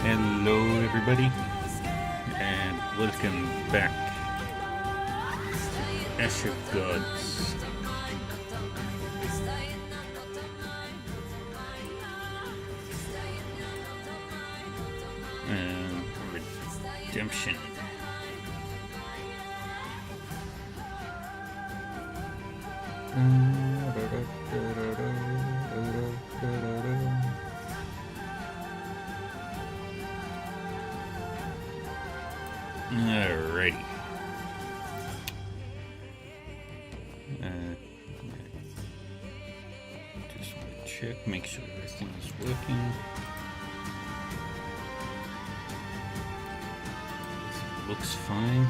Hello, everybody, and welcome back to Ash of Gods. Redemption. Alrighty. Just want to check, make sure everything is working. Looks fine.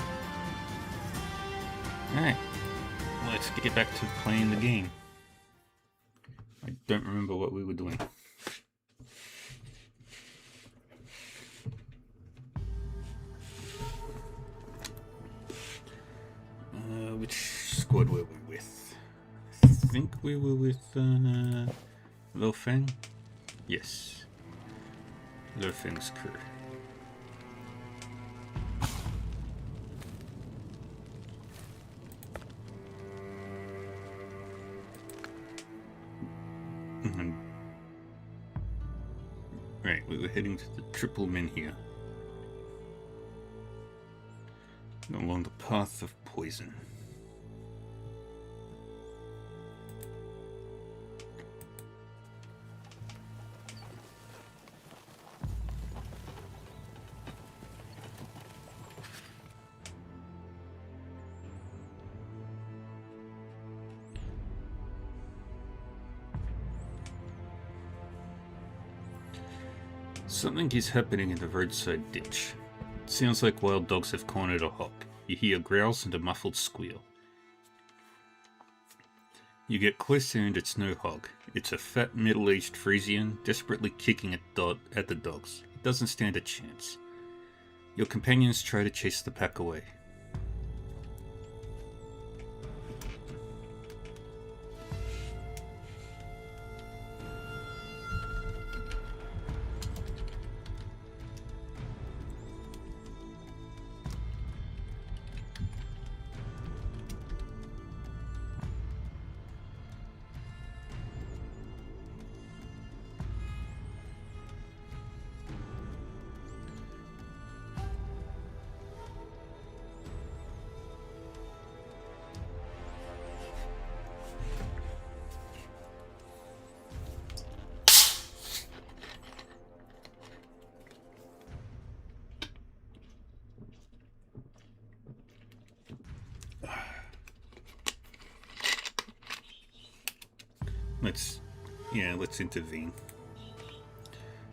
Alright, let's get back to playing the game. I don't remember what we were doing. Which squad were we with? I think we were with Lo Feng? Yes. Lo Feng's crew. Right, we were heading to the Triple Menhir. Along the path of poison. Something is happening in the roadside ditch. It sounds like wild dogs have cornered a hog. You hear growls and a muffled squeal. You get closer and it's no hog. It's a fat, middle-aged Frisian desperately kicking at the dogs. It doesn't stand a chance. Your companions try to chase the pack away. Let's intervene.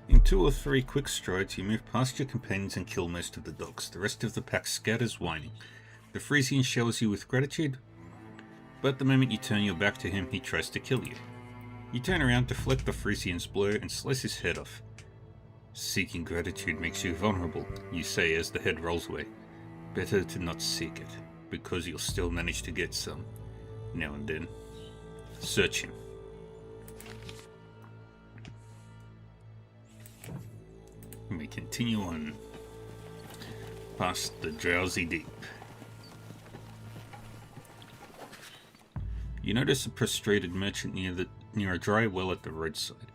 In 2 or 3 quick strides, you move past your companions and kill most of the dogs. The rest of the pack scatters, whining. The Frisian showers you with gratitude, but the moment you turn your back to him, he tries to kill you. You turn around, deflect the Frisian's blow, and slice his head off. Seeking gratitude makes you vulnerable, you say as the head rolls away. Better to not seek it, because you'll still manage to get some, now and then. Search him. We continue on past the Drowsy Deep. You notice a prostrated merchant near a dry well at the roadside.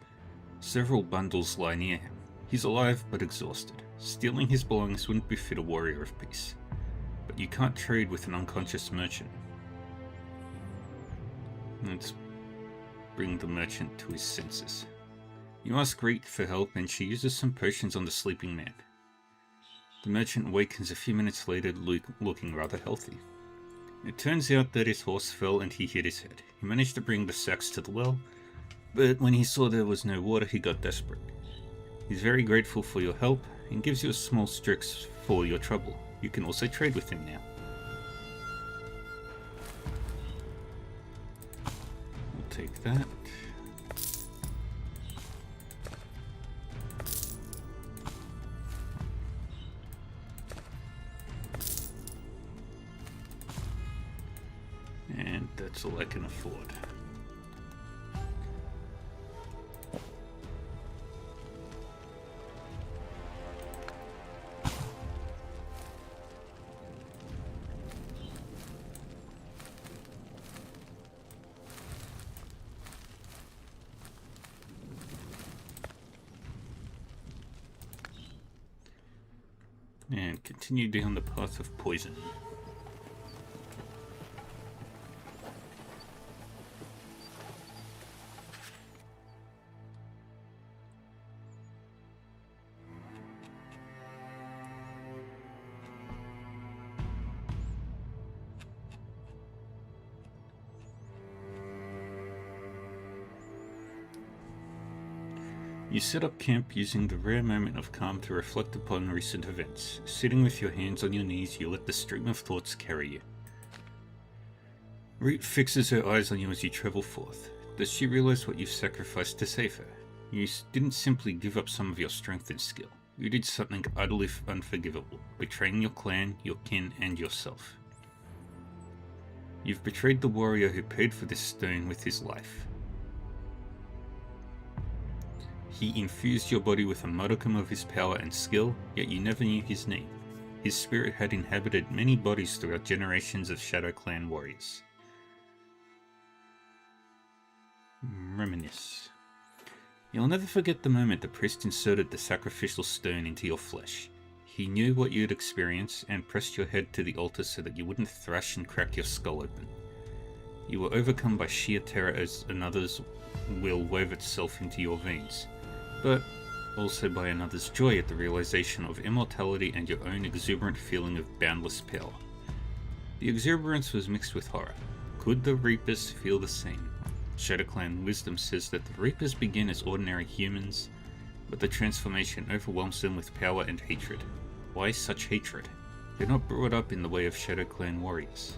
Several bundles lie near him. He's alive but exhausted. Stealing his belongings wouldn't befit a warrior of peace. But you can't trade with an unconscious merchant. Let's bring the merchant to his senses. You ask Reet for help and she uses some potions on the sleeping man. The merchant awakens a few minutes later looking rather healthy. It turns out that his horse fell and he hit his head. He managed to bring the sacks to the well, but when he saw there was no water he got desperate. He's very grateful for your help and gives you a small strix for your trouble. You can also trade with him now. We'll take that. And that's all I can afford. Continue down the path of poison. You set up camp using the rare moment of calm to reflect upon recent events. Sitting with your hands on your knees, you let the stream of thoughts carry you. Reet fixes her eyes on you as you travel forth. Does she realize what you've sacrificed to save her? You didn't simply give up some of your strength and skill. You did something utterly unforgivable, betraying your clan, your kin, and yourself. You've betrayed the warrior who paid for this stone with his life. He infused your body with a modicum of his power and skill, yet you never knew his name. His spirit had inhabited many bodies throughout generations of Shadow Clan warriors. Reminisce. You'll never forget the moment the priest inserted the sacrificial stone into your flesh. He knew what you'd experience and pressed your head to the altar so that you wouldn't thrash and crack your skull open. You were overcome by sheer terror as another's will wove itself into your veins, but also by another's joy at the realization of immortality and your own exuberant feeling of boundless power. The exuberance was mixed with horror. Could the Reapers feel the same? Shadow Clan wisdom says that the Reapers begin as ordinary humans, but the transformation overwhelms them with power and hatred. Why such hatred? They're not brought up in the way of Shadow Clan warriors.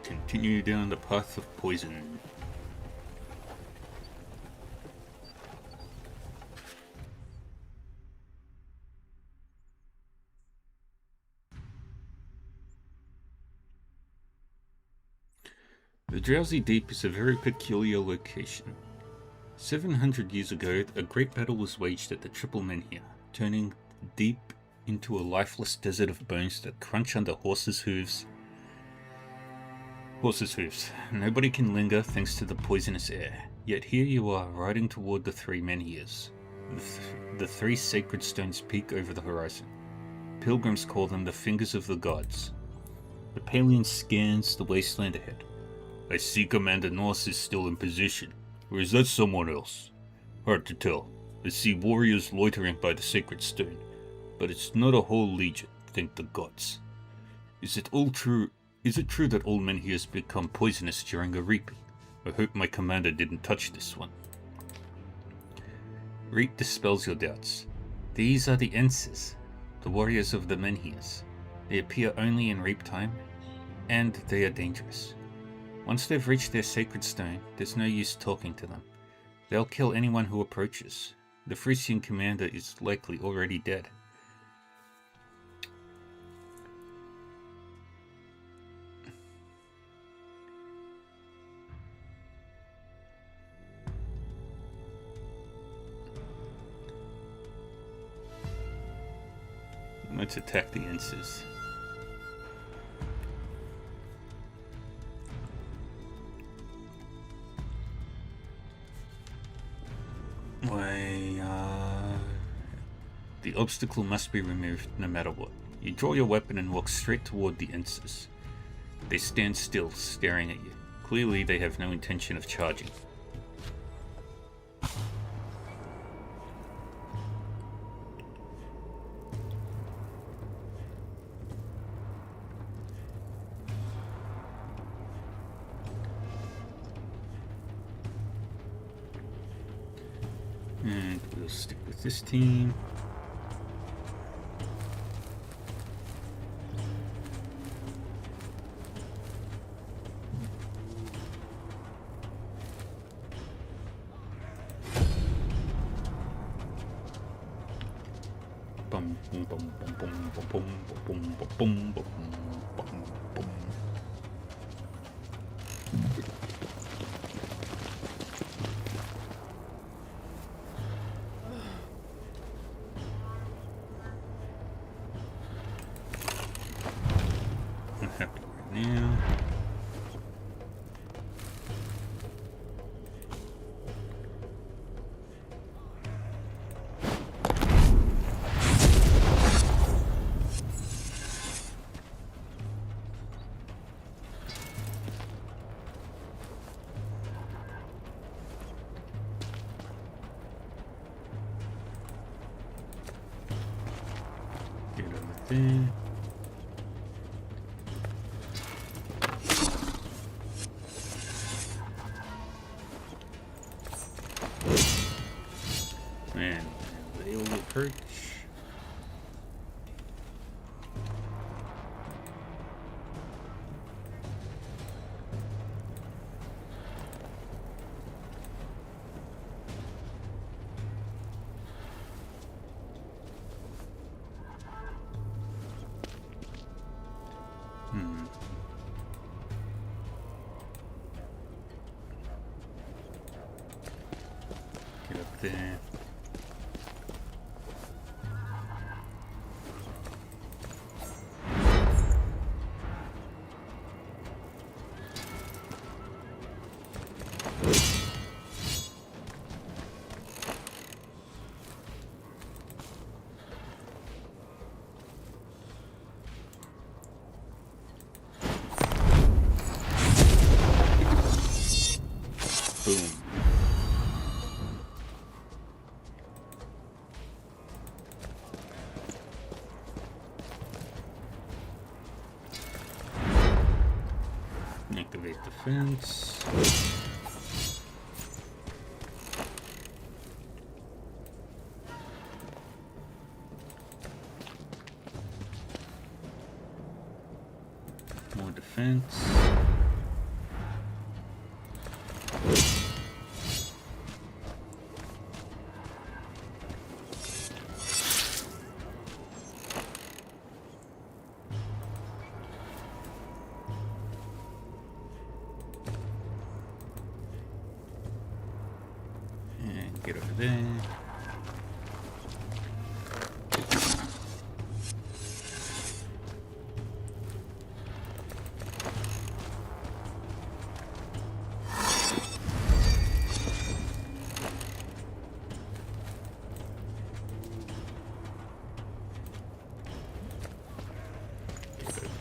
Continue down the path of poison. The Drowsy Deep is a very peculiar location. 700 years ago, a great battle was waged at the Triple Menhir, turning deep into a lifeless desert of bones that crunch under horses' hooves. Nobody can linger thanks to the poisonous air. Yet here you are, riding toward the three Menhirs. The three sacred stones peak over the horizon. Pilgrims call them the fingers of the gods. The Palian scans the wasteland ahead. I see Commander Norse is still in position, or is that someone else? Hard to tell. I see warriors loitering by the sacred stone, but it's not a whole legion, thank the gods. Is it true that all Menhirs become poisonous during a reaping? I hope my commander didn't touch this one. Reet dispels your doubts. These are the Enses, the warriors of the Menhirs. They appear only in reap time, and they are dangerous. Once they've reached their sacred stone, there's no use talking to them. They'll kill anyone who approaches. The Frisian commander is likely already dead. Let's attack the Enses. The obstacle must be removed no matter what. You draw your weapon and walk straight toward the Enses. They stand still, staring at you. Clearly, they have no intention of charging. And we'll stick with this team. Bum bum bum bum bum bum bum bum bum bum bum bum. I'm happy right now. there. And they will perch. Get up there. Boom. Activate the fence. More defense. Get over there.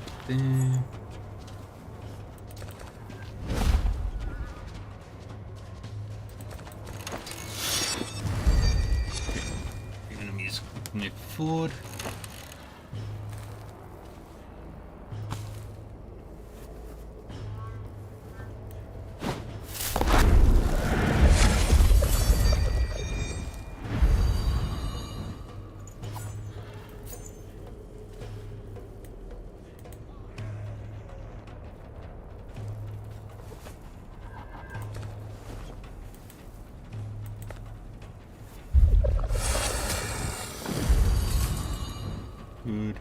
Get over there. Move forward. Good.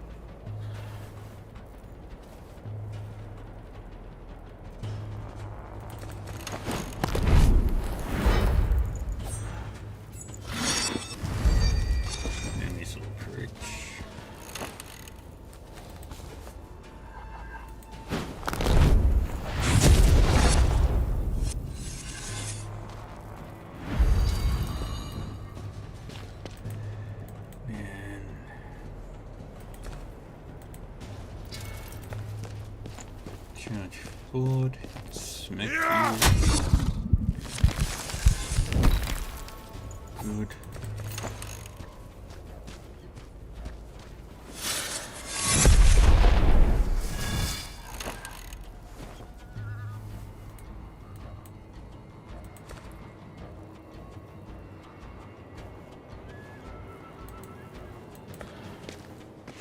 And this little fridge. Charge forward, smack you. Good.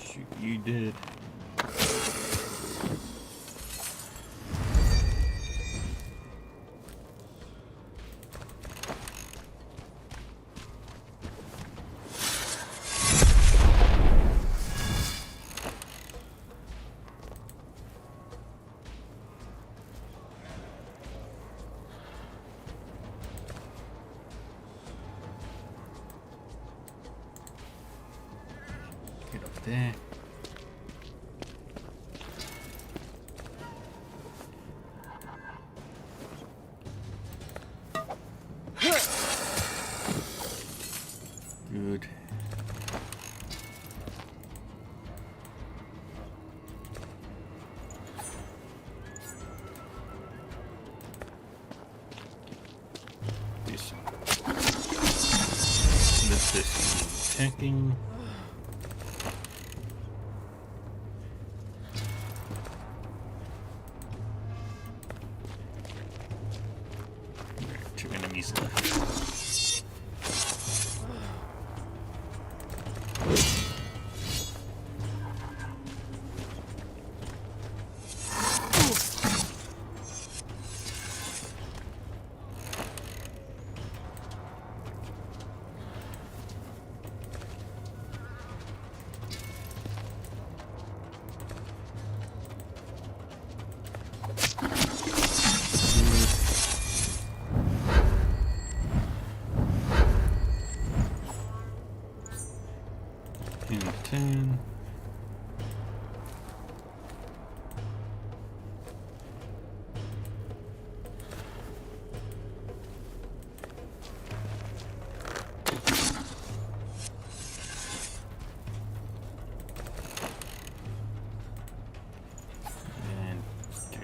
Shoot, you did. Get up there. Good. This. Let this attacking. easy enough. And 10. And 2.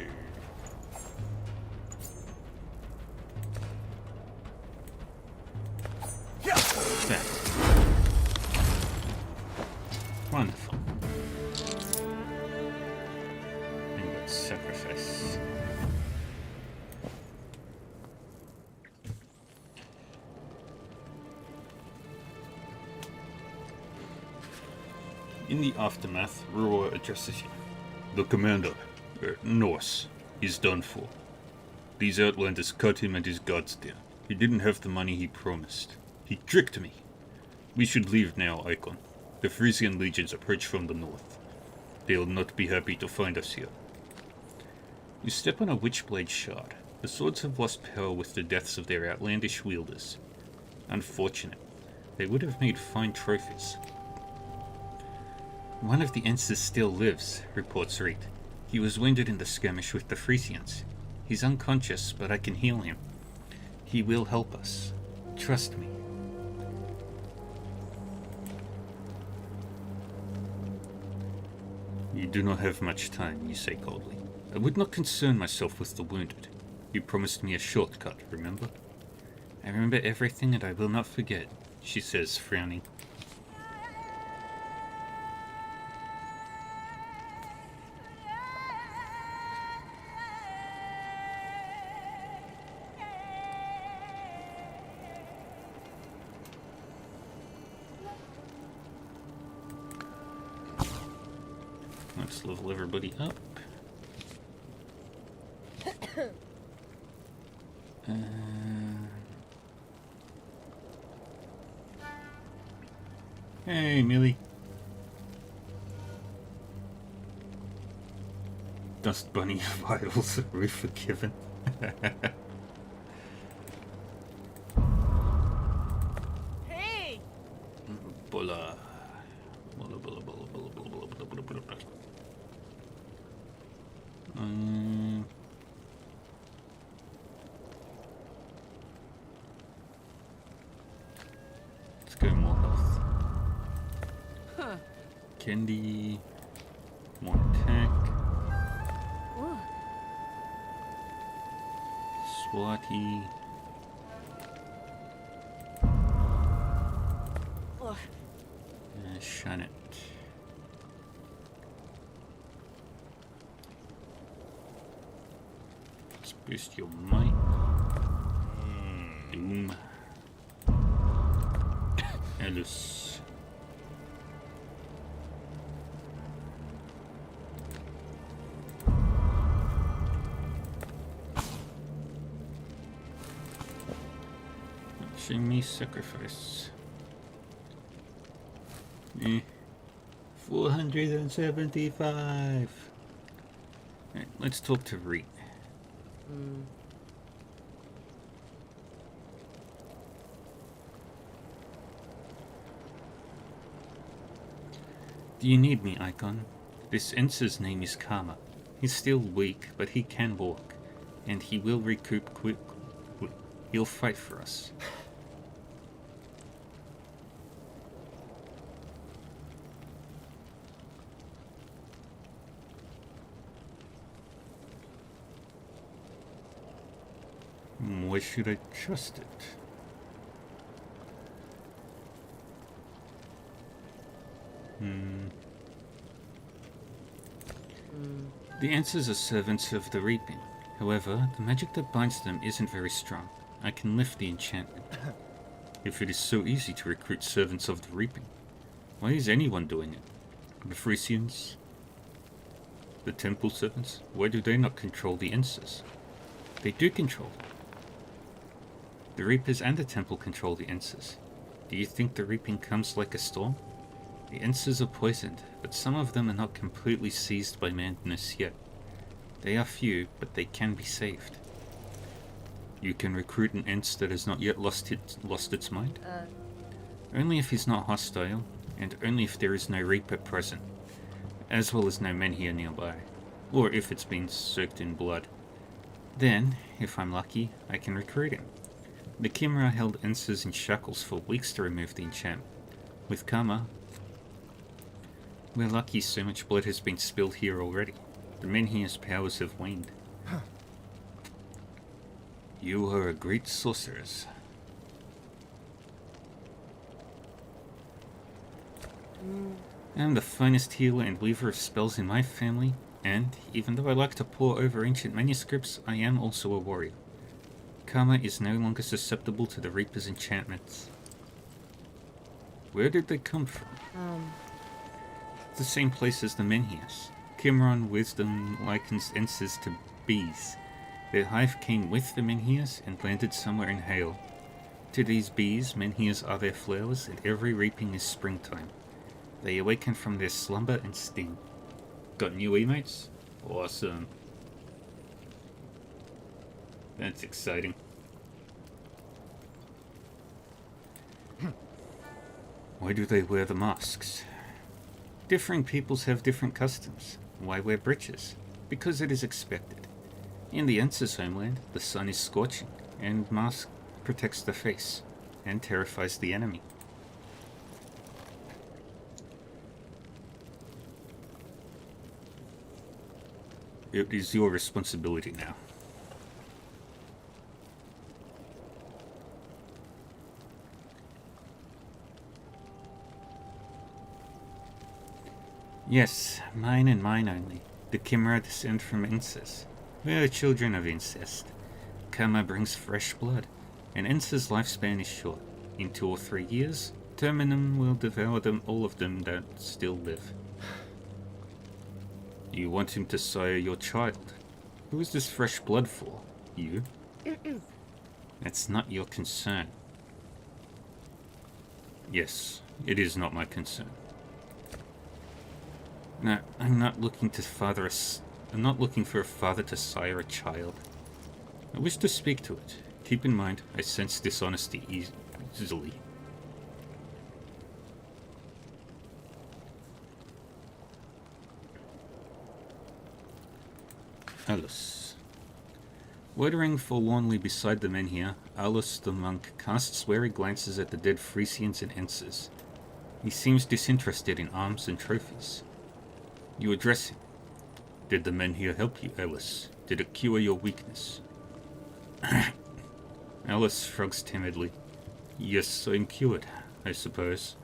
There. Wonderful. And let's sacrifice. In the aftermath, Roar addresses you. The commander, Norse, is done for. These outlanders cut him and his gods down. He didn't have the money he promised. He tricked me. We should leave now, Icon. The Frisian legions approach from the north. They'll not be happy to find us here. You step on a Witchblade shard. The swords have lost power with the deaths of their outlandish wielders. Unfortunate. They would have made fine trophies. One of the Ences still lives, reports Reed. He was wounded in the skirmish with the Frisians. He's unconscious, but I can heal him. He will help us. Trust me. You do not have much time, you say coldly. I would not concern myself with the wounded. You promised me a shortcut, remember? I remember everything and I will not forget, she says, frowning. Let's level everybody up. Hey, Millie. Dust Bunny vitals, are we forgiven? Hey! Bulla. Bulla, bulla, bulla, bulla, bulla, bulla, bulla, bulla, bulla. Let's go more health. Huh. Candy. More attack. Ooh. Swati. Ugh. Shun it. Let's boost your might. Doom. Alice. Watching me sacrifice. 475. Alright, let's talk to Reet. Do you need me, Icon? This Ence's name is Karma. He's still weak, but he can walk, and he will recoup quick. He'll fight for us. Why should I trust it? The Ences are servants of the Reaping. However, the magic that binds them isn't very strong. I can lift the enchantment. If it is so easy to recruit servants of the Reaping, why is anyone doing it? The Frisians? The temple servants? Why do they not control the Enses? They do control them. The Reapers and the temple control the Enses. Do you think the Reaping comes like a storm? The Enses are poisoned, but some of them are not completely seized by madness yet. They are few, but they can be saved. You can recruit an Ents that has not yet lost its mind? Only if he's not hostile, and only if there is no Reaper present, as well as no Menhir nearby, or if it's been soaked in blood. Then, if I'm lucky, I can recruit him. The Chimera held Enses in shackles for weeks to remove the enchantment. With Karma, we're lucky so much blood has been spilled here already. The Menhir's powers have waned. You are a great sorceress. I'm the finest healer and weaver of spells in my family, and even though I like to pore over ancient manuscripts, I am also a warrior. Karma is no longer susceptible to the Reaper's enchantments. Where did they come from? The same place as the Menhirs. Cimarron wisdom likens Enses to bees. Their hive came with the Menhirs and landed somewhere in Hale. To these bees, Menhirs are their flowers, and every reaping is springtime. They awaken from their slumber and sting. Got new emates? Awesome. That's exciting. Why do they wear the masks? Differing peoples have different customs. Why wear breeches? Because it is expected. In the Enses' homeland, the sun is scorching, and mask protects the face, and terrifies the enemy. It is your responsibility now. Yes, mine and mine only. The Chimera descend from Enses. We are children of incest. Karma brings fresh blood, and Enses' lifespan is short. In 2 or 3 years, Terminum will devour all of them that still live. You want him to sire your child. Who is this fresh blood for? You? That's not your concern. Yes, it is not my concern. No, I'm not looking for a father to sire a child. I wish to speak to it. Keep in mind, I sense dishonesty easily. Alice. Loitering forlornly beside the Menhir, Alice the monk casts wary glances at the dead Frisians and Enses. He seems disinterested in arms and trophies. You address him. Did the Menhir help you, Alice? Did it cure your weakness? Alice shrugs timidly. Yes, I'm cured, I suppose.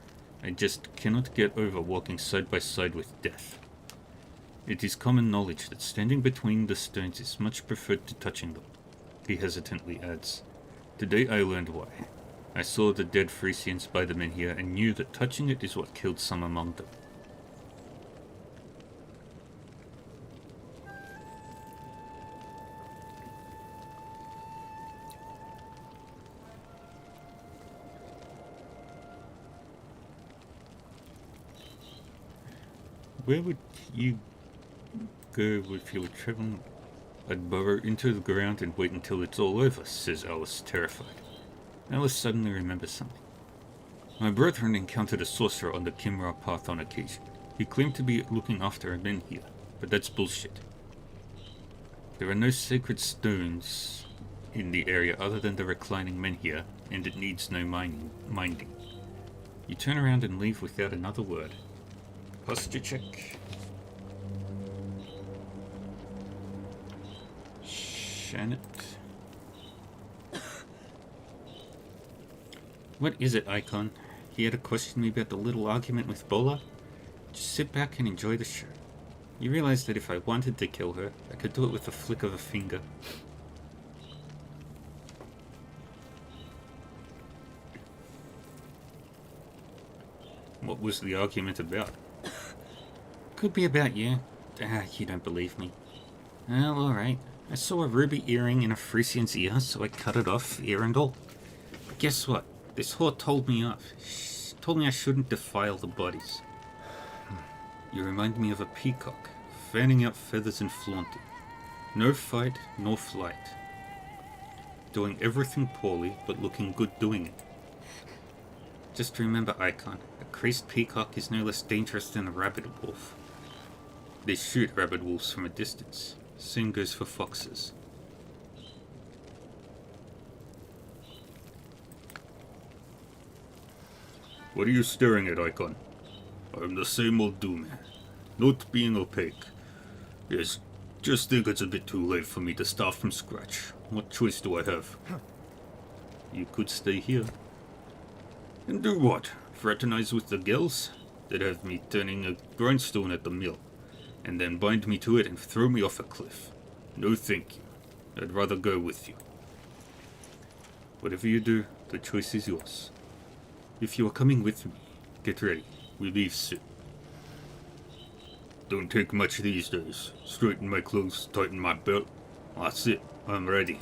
I just cannot get over walking side by side with death. It is common knowledge that standing between the stones is much preferred to touching them, he hesitantly adds. Today I learned why. I saw the dead Frisians by the Menhir and knew that touching it is what killed some among them. Where would you go if you were traveling? I'd burrow into the ground and wait until it's all over, says Alice, terrified. Alice suddenly remembers something. My brethren encountered a sorcerer on the Chimera path on occasion. He claimed to be looking after a Menhir, but that's bullshit. There are no sacred stones in the area other than the reclining Menhir, and it needs no minding. You turn around and leave without another word. Posture check. Shannon. What is it, Icon? Here to question me about the little argument with Bola? Just sit back and enjoy the show. You realize that if I wanted to kill her, I could do it with a flick of a finger. What was the argument about? Could be about you. You don't believe me. Well, alright. I saw a ruby earring in a Frisian's ear, so I cut it off, ear and all. But guess what? This whore told me off. She told me I shouldn't defile the bodies. You remind me of a peacock, fanning out feathers and flaunting. No fight, nor flight. Doing everything poorly, but looking good doing it. Just remember, Icon, a creased peacock is no less dangerous than a rabid wolf. They shoot rabid wolves from a distance. Same goes for foxes. What are you staring at, Icon? I'm the same old doom. Not being opaque. Yes, just think it's a bit too late for me to start from scratch. What choice do I have? You could stay here. And do what? Fraternize with the girls? They'd have me turning a grindstone at the mill, and then bind me to it and throw me off a cliff. No thank you. I'd rather go with you. Whatever you do, the choice is yours. If you are coming with me, get ready. We leave soon. Don't take much these days. Straighten my clothes, tighten my belt. That's it. I'm ready.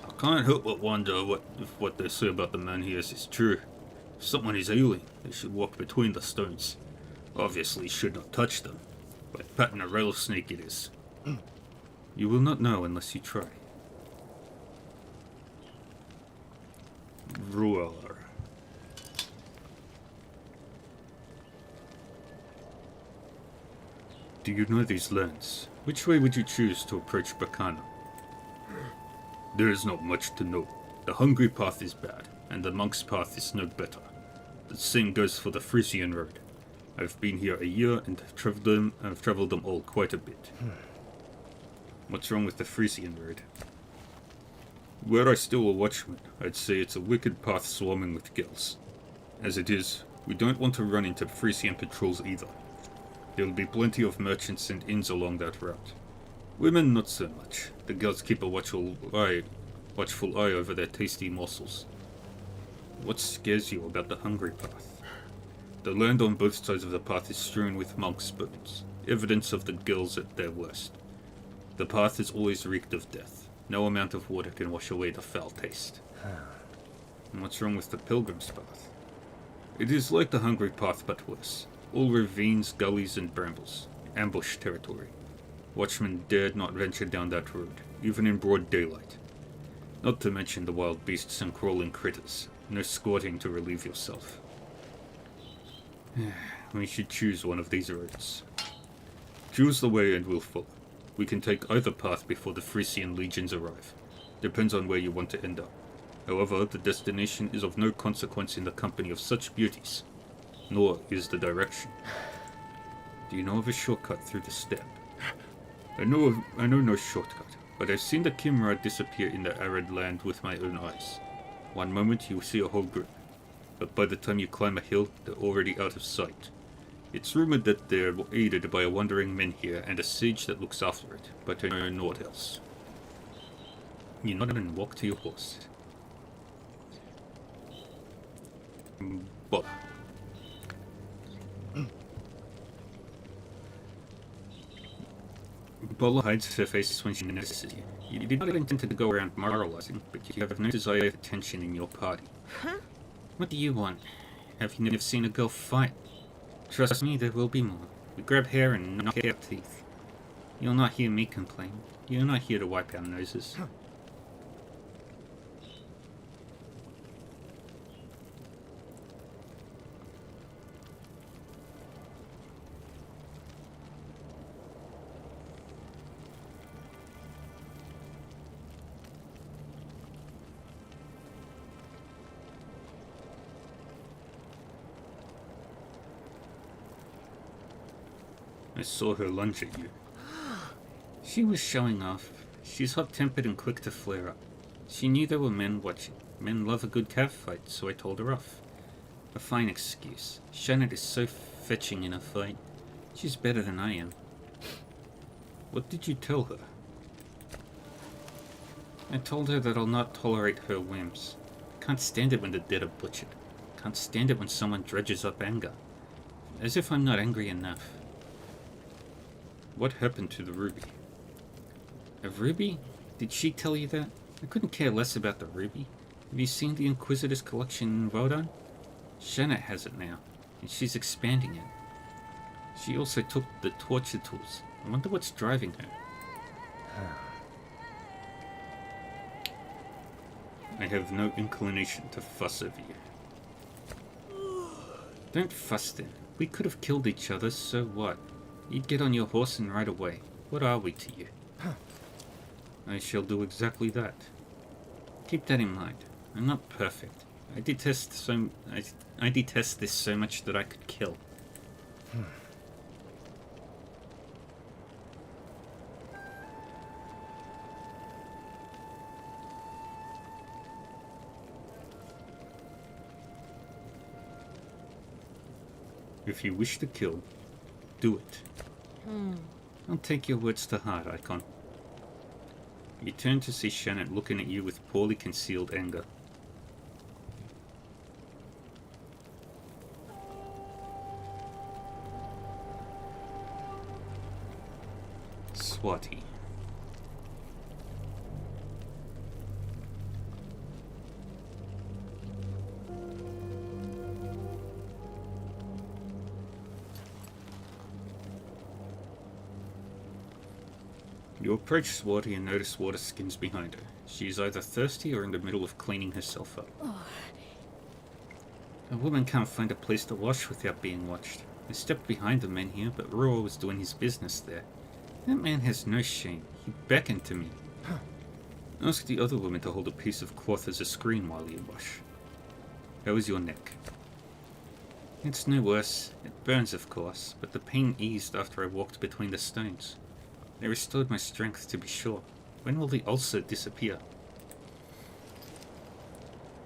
I can't help but wonder if what they say about the man here is true. If someone is ailing, they should walk between the stones. Obviously should not touch them. But patting a rattlesnake it is. You will not know unless you try. Rueller. Do you know these lands? Which way would you choose to approach Bacana? There is not much to know. The Hungry Path is bad, and the Monk's Path is no better. The same goes for the Frisian Road. I've been here a year and I've traveled them all quite a bit. What's wrong with the Frisian Road? Were I still a watchman, I'd say it's a wicked path swarming with girls. As it is, we don't want to run into Frisian patrols either. There'll be plenty of merchants and inns along that route. Women not so much. The girls keep a watchful eye over their tasty morsels. What scares you about the Hungry Path? The land on both sides of the path is strewn with monks' bones, evidence of the girls at their worst. The path is always reeked of death. No amount of water can wash away the foul taste. And what's wrong with the Pilgrim's Path? It is like the Hungry Path but worse. All ravines, gullies, and brambles. Ambush territory. Watchmen dared not venture down that road, even in broad daylight. Not to mention the wild beasts and crawling critters. No squatting to relieve yourself. We should choose one of these roads. Choose the way and we'll follow. We can take either path before the Frisian legions arrive. Depends on where you want to end up. However, the destination is of no consequence in the company of such beauties. Nor is the direction. Do you know of a shortcut through the steppe? I know no shortcut, but I've seen the Kimra disappear in the arid land with my own eyes. One moment you see a whole group, but by the time you climb a hill, they're already out of sight. It's rumored that they're aided by a wandering menhir and a sage that looks after it, but I know naught else. You nod and walk to your horse. But Bola hides her face when she notices you. You did not intend to go around moralizing, but you have no desire of attention in your party. Huh? What do you want? Have you never seen a girl fight? Trust me, there will be more. We grab hair and knock out teeth. You'll not hear me complain. You're not here to wipe our noses. I saw her lunge at you. She was showing off. She's hot-tempered and quick to flare up. She knew there were men watching. Men love a good calf fight, so I told her off. A fine excuse. Shannon is so fetching in a fight. She's better than I am. What did you tell her? I told her that I'll not tolerate her whims. Can't stand it when the dead are butchered. Can't stand it when someone dredges up anger. As if I'm not angry enough. What happened to the ruby? A ruby? Did she tell you that? I couldn't care less about the ruby. Have you seen the Inquisitor's collection in Vodan? Shanna has it now, and she's expanding it. She also took the torture tools. I wonder what's driving her. I have no inclination to fuss over you. Don't fuss then. We could have killed each other, so what? You'd get on your horse and ride away. What are we to you? I shall do exactly that. Keep that in mind. I'm not perfect. I detest this so much that I could kill. If you wish to kill, do it. Don't take your words to heart, Icon. You turn to see Shannon looking at you with poorly concealed anger. Swati. You approach Swati and notice water skins behind her. She is either thirsty or in the middle of cleaning herself up. A woman can't find a place to wash without being watched. I stepped behind the men here, but Roar was doing his business there. That man has no shame. He beckoned to me. Ask the other woman to hold a piece of cloth as a screen while you wash. How is your neck? It's no worse. It burns, of course, but the pain eased after I walked between the stones. They restored my strength, to be sure. When will the ulcer disappear?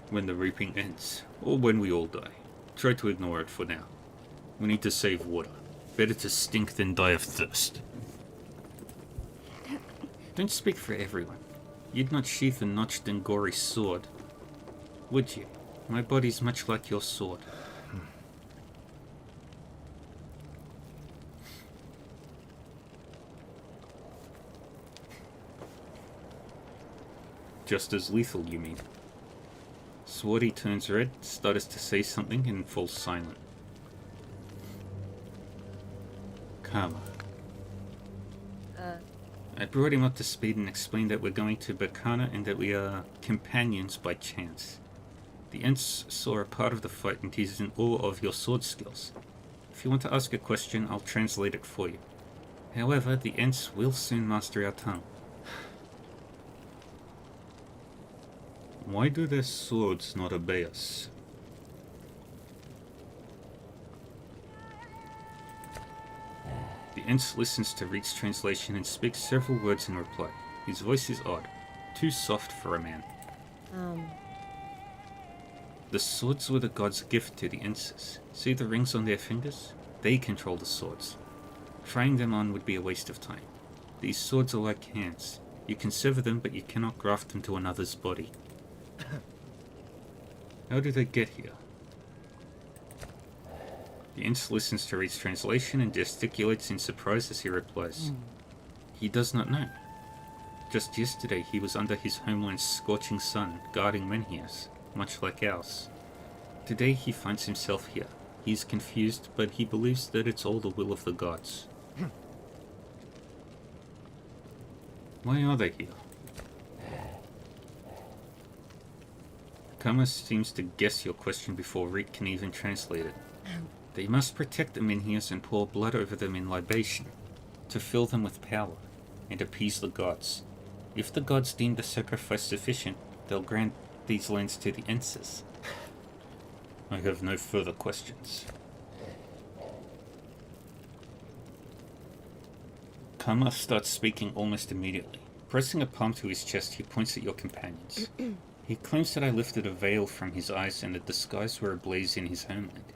When the reaping ends, or when we all die. Try to ignore it for now. We need to save water. Better to stink than die of thirst. Don't speak for everyone. You'd not sheath a notched and gory sword, would you? My body's much like your sword. Just as lethal, you mean? Swati turns red, stutters to say something, and falls silent. Karma. I brought him up to speed and explained that we're going to Berkana and that we are companions by chance. The Ents saw a part of the fight and he's in awe of your sword skills. If you want to ask a question, I'll translate it for you. However, the Ents will soon master our tongue. Why do their swords not obey us? The Ents listens to Reed's translation and speaks several words in reply. His voice is odd, too soft for a man. The swords were the god's gift to the Enses. See the rings on their fingers? They control the swords. Trying them on would be a waste of time. These swords are like hands. You can sever them, but you cannot graft them to another's body. How did they get here? The Ents listens to Reed's translation and gesticulates in surprise as he replies. He does not know. Just yesterday he was under his homeland's scorching sun, guarding Menhirs, much like ours. Today he finds himself here. He is confused, but he believes that it's all the will of the gods. Why are they here? Kama seems to guess your question before Reed can even translate it. They must protect the Menhirs and pour blood over them in libation, to fill them with power, and appease the gods. If the gods deem the sacrifice sufficient, they'll grant these lands to the Enses. I have no further questions. Kama starts speaking almost immediately. Pressing a palm to his chest, he points at your companions. He claims that I lifted a veil from his eyes and that the skies were ablaze in his homeland.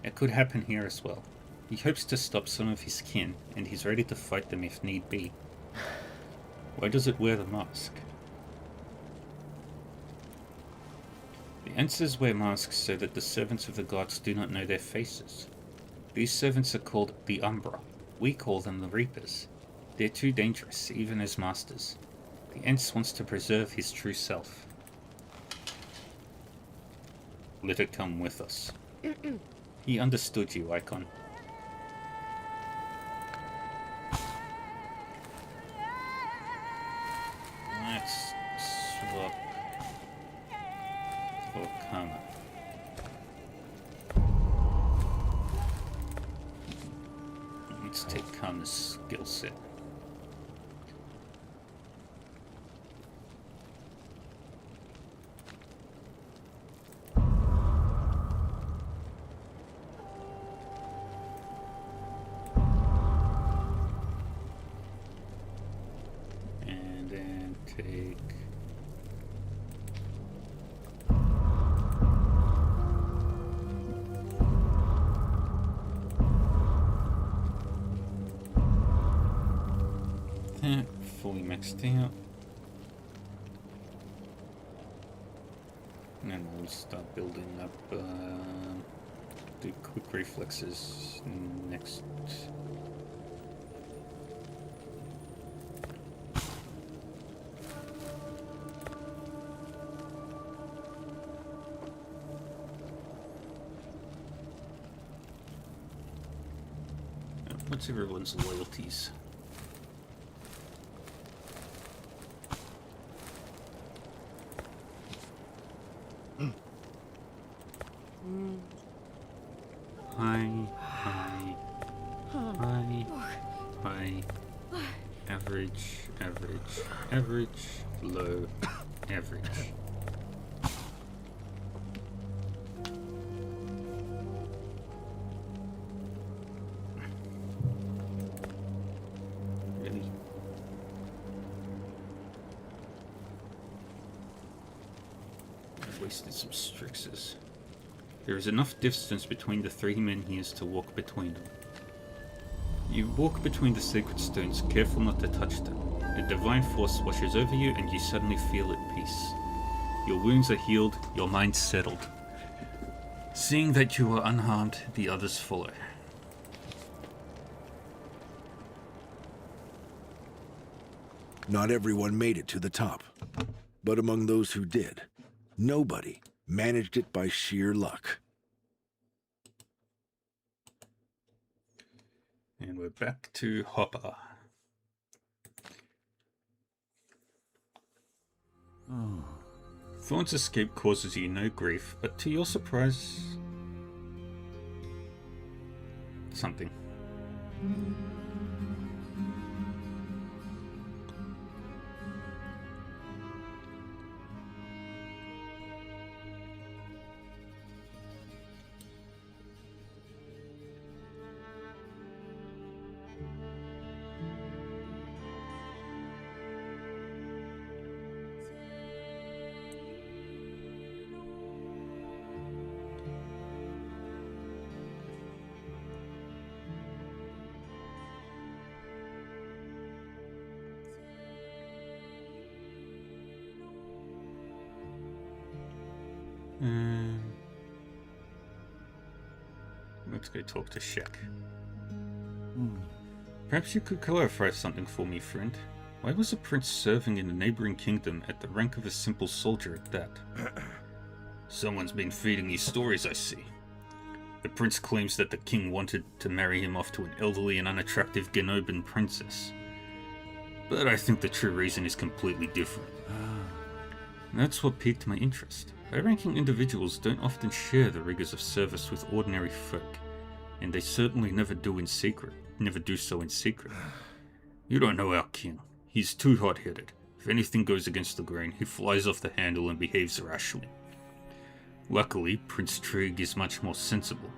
It could happen here as well. He hopes to stop some of his kin, and he's ready to fight them if need be. Why does it wear the mask? The Enses wear masks so that the servants of the gods do not know their faces. These servants are called the Umbra. We call them the Reapers. They're too dangerous, even as masters. The Ents wants to preserve his true self. Let it come with us. He understood you, Icon. Let's swap for Karma. Let's take Karma's skill set. And then take that fully maxed out. And then we'll start building up the quick reflexes next. What's everyone's loyalties? High, average, low, average. Really? I wasted some Strixes. There is enough distance between the three men here to walk between them. You walk between the sacred stones, careful not to touch them. A divine force washes over you and you suddenly feel at peace. Your wounds are healed, your mind settled. Seeing that you are unharmed, the others follow. Not everyone made it to the top, but among those who did, nobody managed it by sheer luck. And we're back to Hopper. Thorn's escape causes you no grief, but to your surprise, something. Let's go talk to Shek. Perhaps you could clarify something for me, friend. Why was a prince serving in a neighboring kingdom at the rank of a simple soldier at that? Someone's been feeding you stories, I see. The prince claims that the king wanted to marry him off to an elderly and unattractive Genoban princess. But I think the true reason is completely different. That's what piqued my interest. High-ranking individuals don't often share the rigors of service with ordinary folk, and they certainly never do so in secret. You don't know our king. He's too hot-headed. If anything goes against the grain, he flies off the handle and behaves rashly. Luckily, Prince Trig is much more sensible,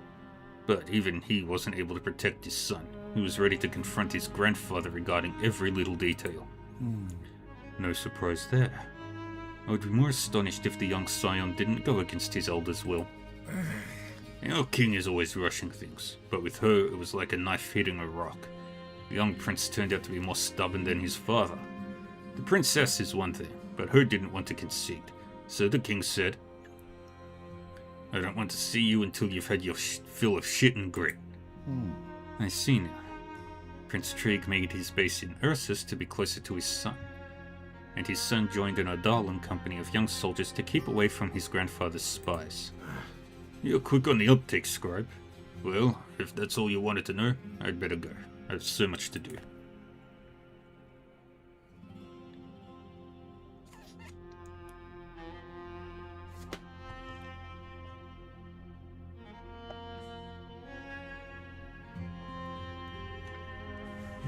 but even he wasn't able to protect his son. He was ready to confront his grandfather regarding every little detail. No surprise there. I would be more astonished if the young scion didn't go against his elder's will. Our king is always rushing things, but with her it was like a knife hitting a rock. The young prince turned out to be more stubborn than his father. The princess is one thing, but her didn't want to concede. So the king said, I don't want to see you until you've had your fill of shit and grit. I see now. Prince Trig made his base in Ursus to be closer to his son, and his son joined an Ardalen company of young soldiers to keep away from his grandfather's spies. You're quick on the uptake, Scribe. Well, if that's all you wanted to know, I'd better go. I have so much to do.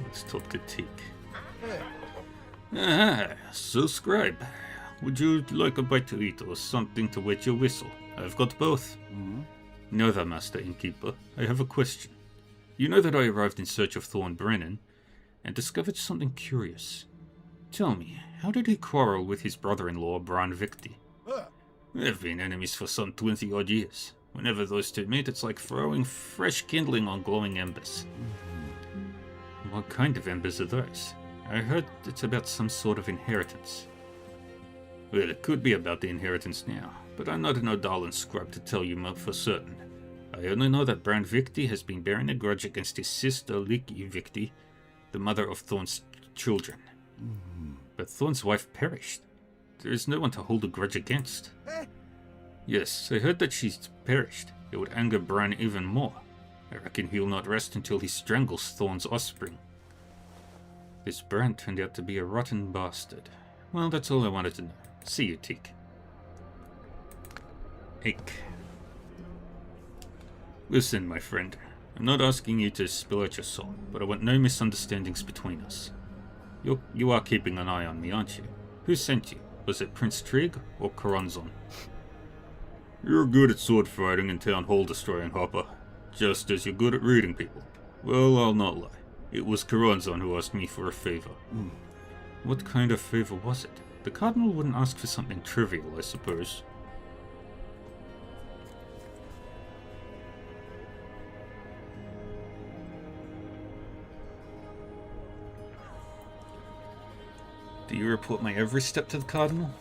Let's talk to Teak. So Scribe, would you like a bite to eat or something to wet your whistle? I've got both. No, the Master Innkeeper, I have a question. You know that I arrived in search of Thorn Brennan and discovered something curious. Tell me, how did he quarrel with his brother-in-law, Bran Victi? They've been enemies for some 20-odd years. Whenever those two meet, it's like throwing fresh kindling on glowing embers. What kind of embers are those? I heard it's about some sort of inheritance. Well, it could be about the inheritance now, but I'm not an Ardalen scribe to tell you for certain. I only know that Bran Victi has been bearing a grudge against his sister Liki Victi, the mother of Thorn's children. But Thorn's wife perished. There is no one to hold a grudge against. Yes, I heard that she's perished. It would anger Bran even more. I reckon he'll not rest until he strangles Thorn's offspring. This Bran turned out to be a rotten bastard. Well, that's all I wanted to know. See you, Teak. Ache. Listen, my friend. I'm not asking you to spill out your soul, but I want no misunderstandings between us. You are keeping an eye on me, aren't you? Who sent you? Was it Prince Trig or Choronzon? You're good at sword fighting and town hall destroying, Hopper. Just as you're good at reading people. Well, I'll not lie. It was Choronzon who asked me for a favor. What kind of favor was it? The Cardinal wouldn't ask for something trivial, I suppose. Do you report my every step to the Cardinal?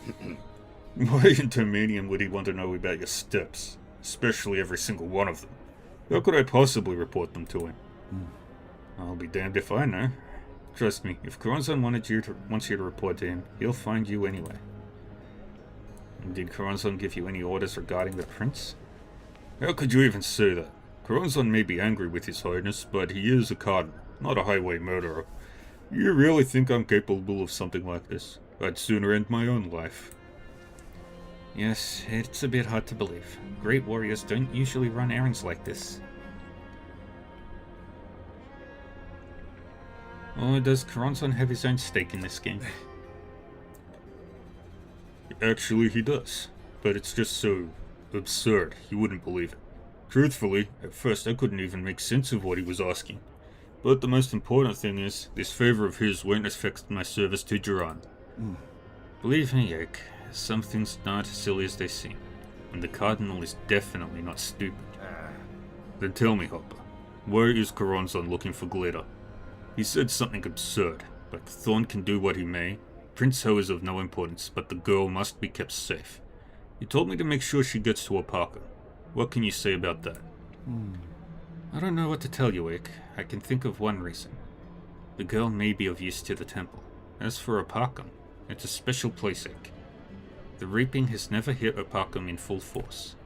Why in Termanium would he want to know about your steps? Especially every single one of them. How could I possibly report them to him? I'll be damned if I know. Trust me, if Choronzon wants you to report to him, he'll find you anyway. Did Choronzon give you any orders regarding the prince? How could you even say that? Choronzon may be angry with his highness, but he is a cardinal, not a highway murderer. You really think I'm capable of something like this? I'd sooner end my own life. Yes, it's a bit hard to believe. Great warriors don't usually run errands like this. Or does Choronzon have his own stake in this game? Actually, he does. But it's just so absurd, you wouldn't believe it. Truthfully, at first I couldn't even make sense of what he was asking. But the most important thing is, this favor of his won't affect my service to Duran. Believe me, Yake, some things aren't as silly as they seem. And the Cardinal is definitely not stupid. Then tell me, Hopper, why is Choronzon looking for glitter? He said something absurd, like Thorn can do what he may. Prince Ho is of no importance, but the girl must be kept safe. He told me to make sure she gets to Opaka. What can you say about that? I don't know what to tell you, Ike. I can think of one reason. The girl may be of use to the temple. As for Opakam, it's a special place, Ike. The reaping has never hit Opakam in full force.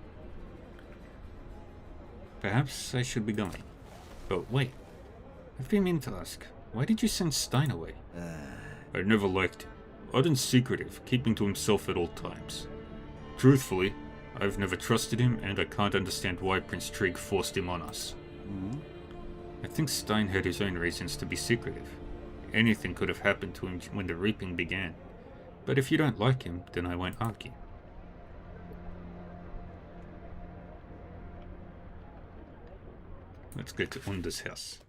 Perhaps I should be going. But wait. I've been meaning to ask, why did you send Stein away? I never liked him. Odd and secretive, keeping to himself at all times. Truthfully, I've never trusted him, and I can't understand why Prince Trig forced him on us. I think Stein had his own reasons to be secretive. Anything could have happened to him when the reaping began. But if you don't like him, then I won't argue. Let's go to Unda's house.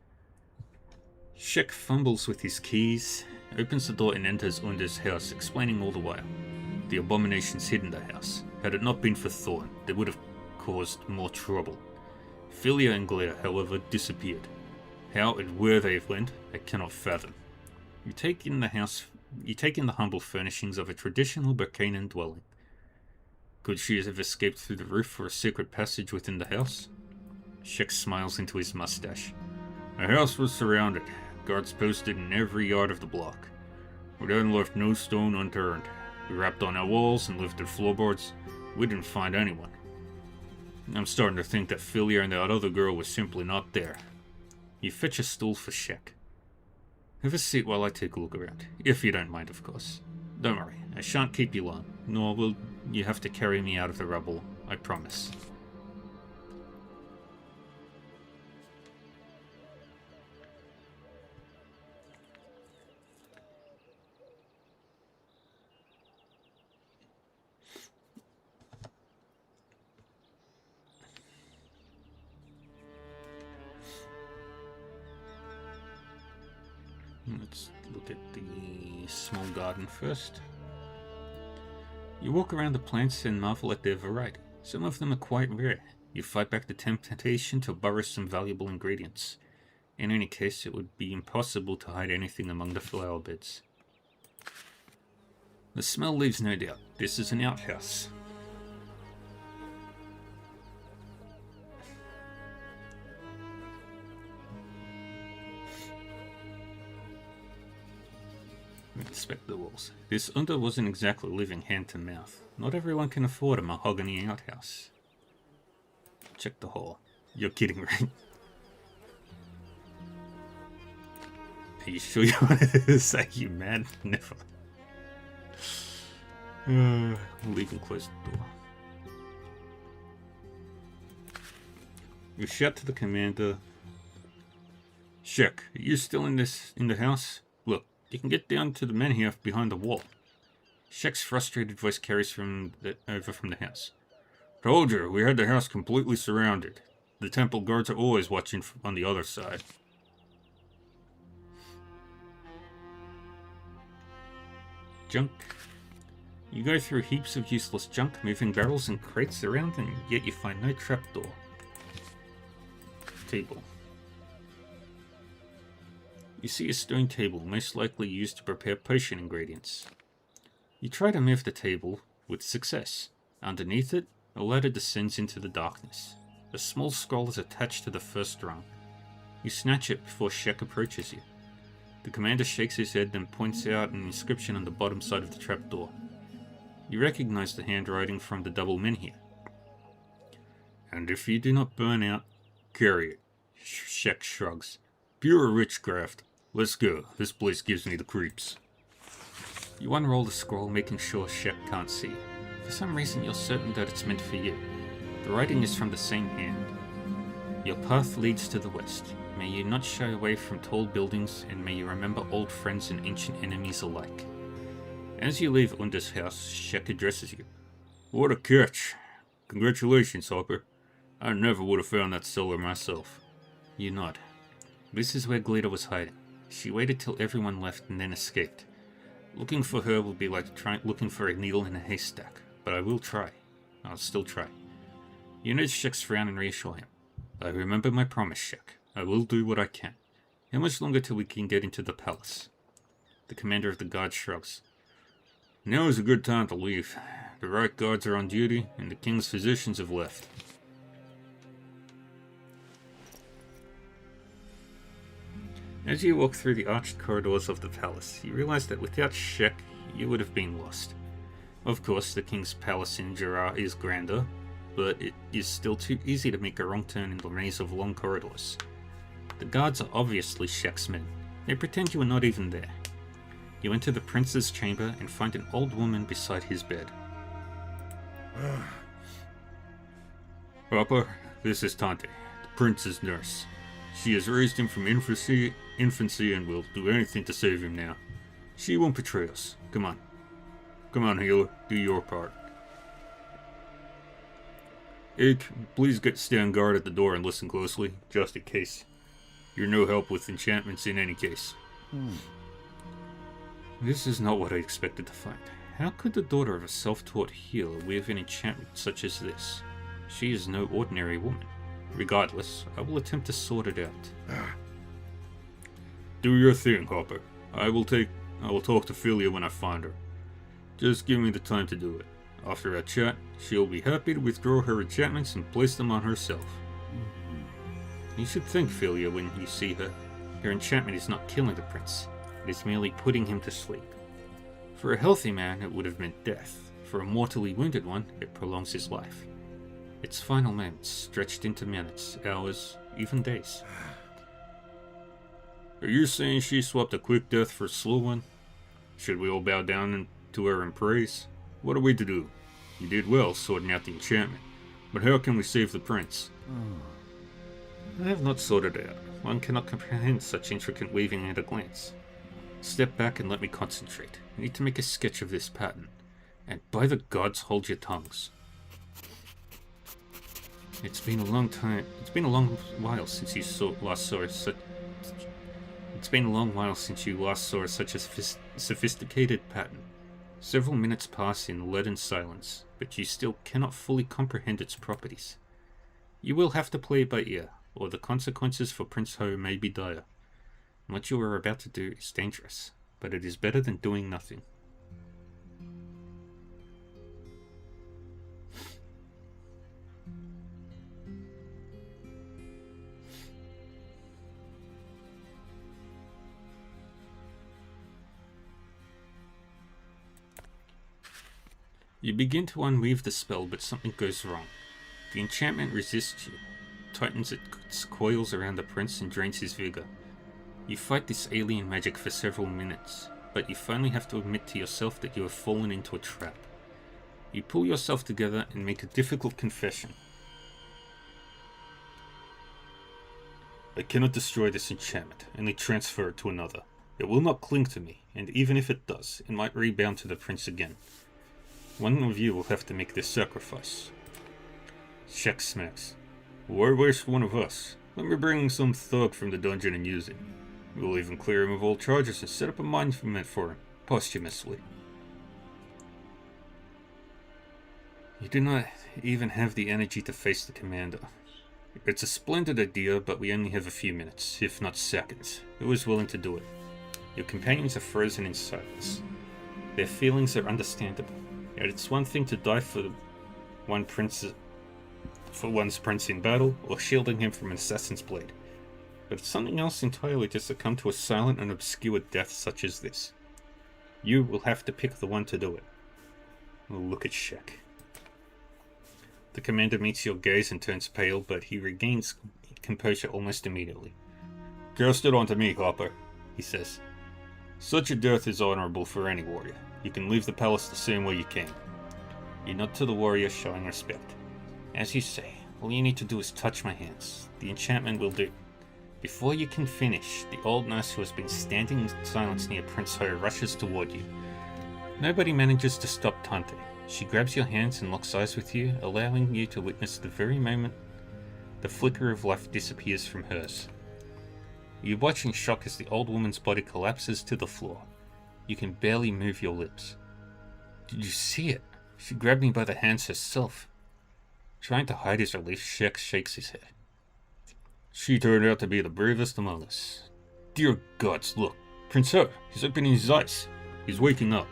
Shek fumbles with his keys, opens the door and enters Unda's house, explaining all the while. The abominations hid in the house. Had it not been for Thorn, they would have caused more trouble. Philia and Glare, however, disappeared. How and where they went, I cannot fathom. You take in the humble furnishings of a traditional Berkanan dwelling. Could she have escaped through the roof or a secret passage within the house? Shek smiles into his mustache. The house was surrounded, guards posted in every yard of the block. We then left no stone unturned. We rapped on our walls and lifted floorboards. We didn't find anyone. I'm starting to think that Philia and that other girl were simply not there. You fetch a stool for Shek. Have a seat while I take a look around. If you don't mind, of course. Don't worry, I shan't keep you long, nor will you have to carry me out of the rubble, I promise. Let's look at the small garden first. You walk around the plants and marvel at their variety. Some of them are quite rare. You fight back the temptation to borrow some valuable ingredients. In any case, it would be impossible to hide anything among the flower beds. The smell leaves no doubt. This is an outhouse. Inspect the walls. This Under wasn't exactly living hand to mouth. Not everyone can afford a mahogany outhouse. Check the hall. You're kidding, right? Are you sure you want to say you mad? Never. Leave and close the door. You shout to the commander. Shek, are you still in the house? Look. You can get down to the men here behind the wall. Shek's frustrated voice carries over from the house. Told you, we had the house completely surrounded. The temple guards are always watching on the other side. Junk. You go through heaps of useless junk, moving barrels and crates around, and yet you find no trapdoor. Table. You see a stone table, most likely used to prepare potion ingredients. You try to move the table, with success. Underneath it, a ladder descends into the darkness. A small scroll is attached to the first rung. You snatch it before Shek approaches you. The commander shakes his head and points out an inscription on the bottom side of the trapdoor. You recognize the handwriting from the double menhir. And if you do not burn out, carry it. Shek shrugs. Pure witchcraft. Let's go. This place gives me the creeps. You unroll the scroll, making sure Shek can't see. For some reason, you're certain that it's meant for you. The writing is from the same hand. Your path leads to the west. May you not shy away from tall buildings, and may you remember old friends and ancient enemies alike. As you leave Under's house, Shek addresses you. What a catch. Congratulations, Hopper. I never would have found that cellar myself. You nod. This is where Glita was hiding. She waited till everyone left and then escaped. Looking for her will be like looking for a needle in a haystack, but I will try. I'll still try. You nudge Shek's frown and reassure him. I remember my promise, Shek. I will do what I can. How much longer till we can get into the palace? The commander of the guard shrugs. Now is a good time to leave. The right guards are on duty, and the king's physicians have left. As you walk through the arched corridors of the palace, you realize that without Shek, you would have been lost. Of course, the king's palace in Jura is grander, but it is still too easy to make a wrong turn in the maze of long corridors. The guards are obviously Shek's men. They pretend you are not even there. You enter the prince's chamber and find an old woman beside his bed. Papa, this is Tante, the prince's nurse. She has raised him from infancy and will do anything to save him now. She won't betray us. Come on. Come on, healer. Do your part. Ike, please stand guard at the door and listen closely, just in case. You're no help with enchantments in any case. This is not what I expected to find. How could the daughter of a self-taught healer weave an enchantment such as this? She is no ordinary woman. Regardless, I will attempt to sort it out. Do your thing, Hopper. I will talk to Philia when I find her. Just give me the time to do it. After our chat, she'll be happy to withdraw her enchantments and place them on herself. You should thank Philia when you see her. Her enchantment is not killing the prince. It is merely putting him to sleep. For a healthy man, it would have meant death. For a mortally wounded one, it prolongs his life. Its final moments stretched into minutes, hours, even days. Are you saying she swapped a quick death for a slow one? Should we all bow down to her in praise? What are we to do? You did well sorting out the enchantment, but how can we save the prince? I have not sorted it out. One cannot comprehend such intricate weaving at a glance. Step back and let me concentrate. I need to make a sketch of this pattern. And by the gods, hold your tongues. It's been a long while since you last saw such a sophisticated pattern. Several minutes pass in leaden silence, but you still cannot fully comprehend its properties. You will have to play it by ear, or the consequences for Prince Ho may be dire. What you are about to do is dangerous, but it is better than doing nothing. You begin to unweave the spell, but something goes wrong. The enchantment resists you, tightens its coils around the prince and drains his vigor. You fight this alien magic for several minutes, but you finally have to admit to yourself that you have fallen into a trap. You pull yourself together and make a difficult confession. I cannot destroy this enchantment, only transfer it to another. It will not cling to me, and even if it does, it might rebound to the prince again. One of you will have to make this sacrifice. Shek smacks. Why waste one of us? Let me bring some thug from the dungeon and use it. We'll even clear him of all charges and set up a monument for him, posthumously. You do not even have the energy to face the commander. It's a splendid idea, but we only have a few minutes, if not seconds. Who is willing to do it? Your companions are frozen in silence. Their feelings are understandable. Yet it's one thing to die for one's prince in battle, or shielding him from an assassin's blade. But it's something else entirely to succumb to a silent and obscure death such as this. You will have to pick the one to do it. Look at Shek. The commander meets your gaze and turns pale, but he regains composure almost immediately. Cast it onto me, Hopper, he says. Such a death is honorable for any warrior. You can leave the palace the same way you came. You nod to the warrior, showing respect. As you say, all you need to do is touch my hands. The enchantment will do. Before you can finish, the old nurse who has been standing in silence near Prince Ho rushes toward you. Nobody manages to stop Tante. She grabs your hands and locks eyes with you, allowing you to witness the very moment the flicker of life disappears from hers. You watch in shock as the old woman's body collapses to the floor. You can barely move your lips. Did you see it? She grabbed me by the hands herself. Trying to hide his relief, Shek shakes his head. She turned out to be the bravest among us. Dear gods, look. Prince Ho, he's opening his eyes. He's waking up.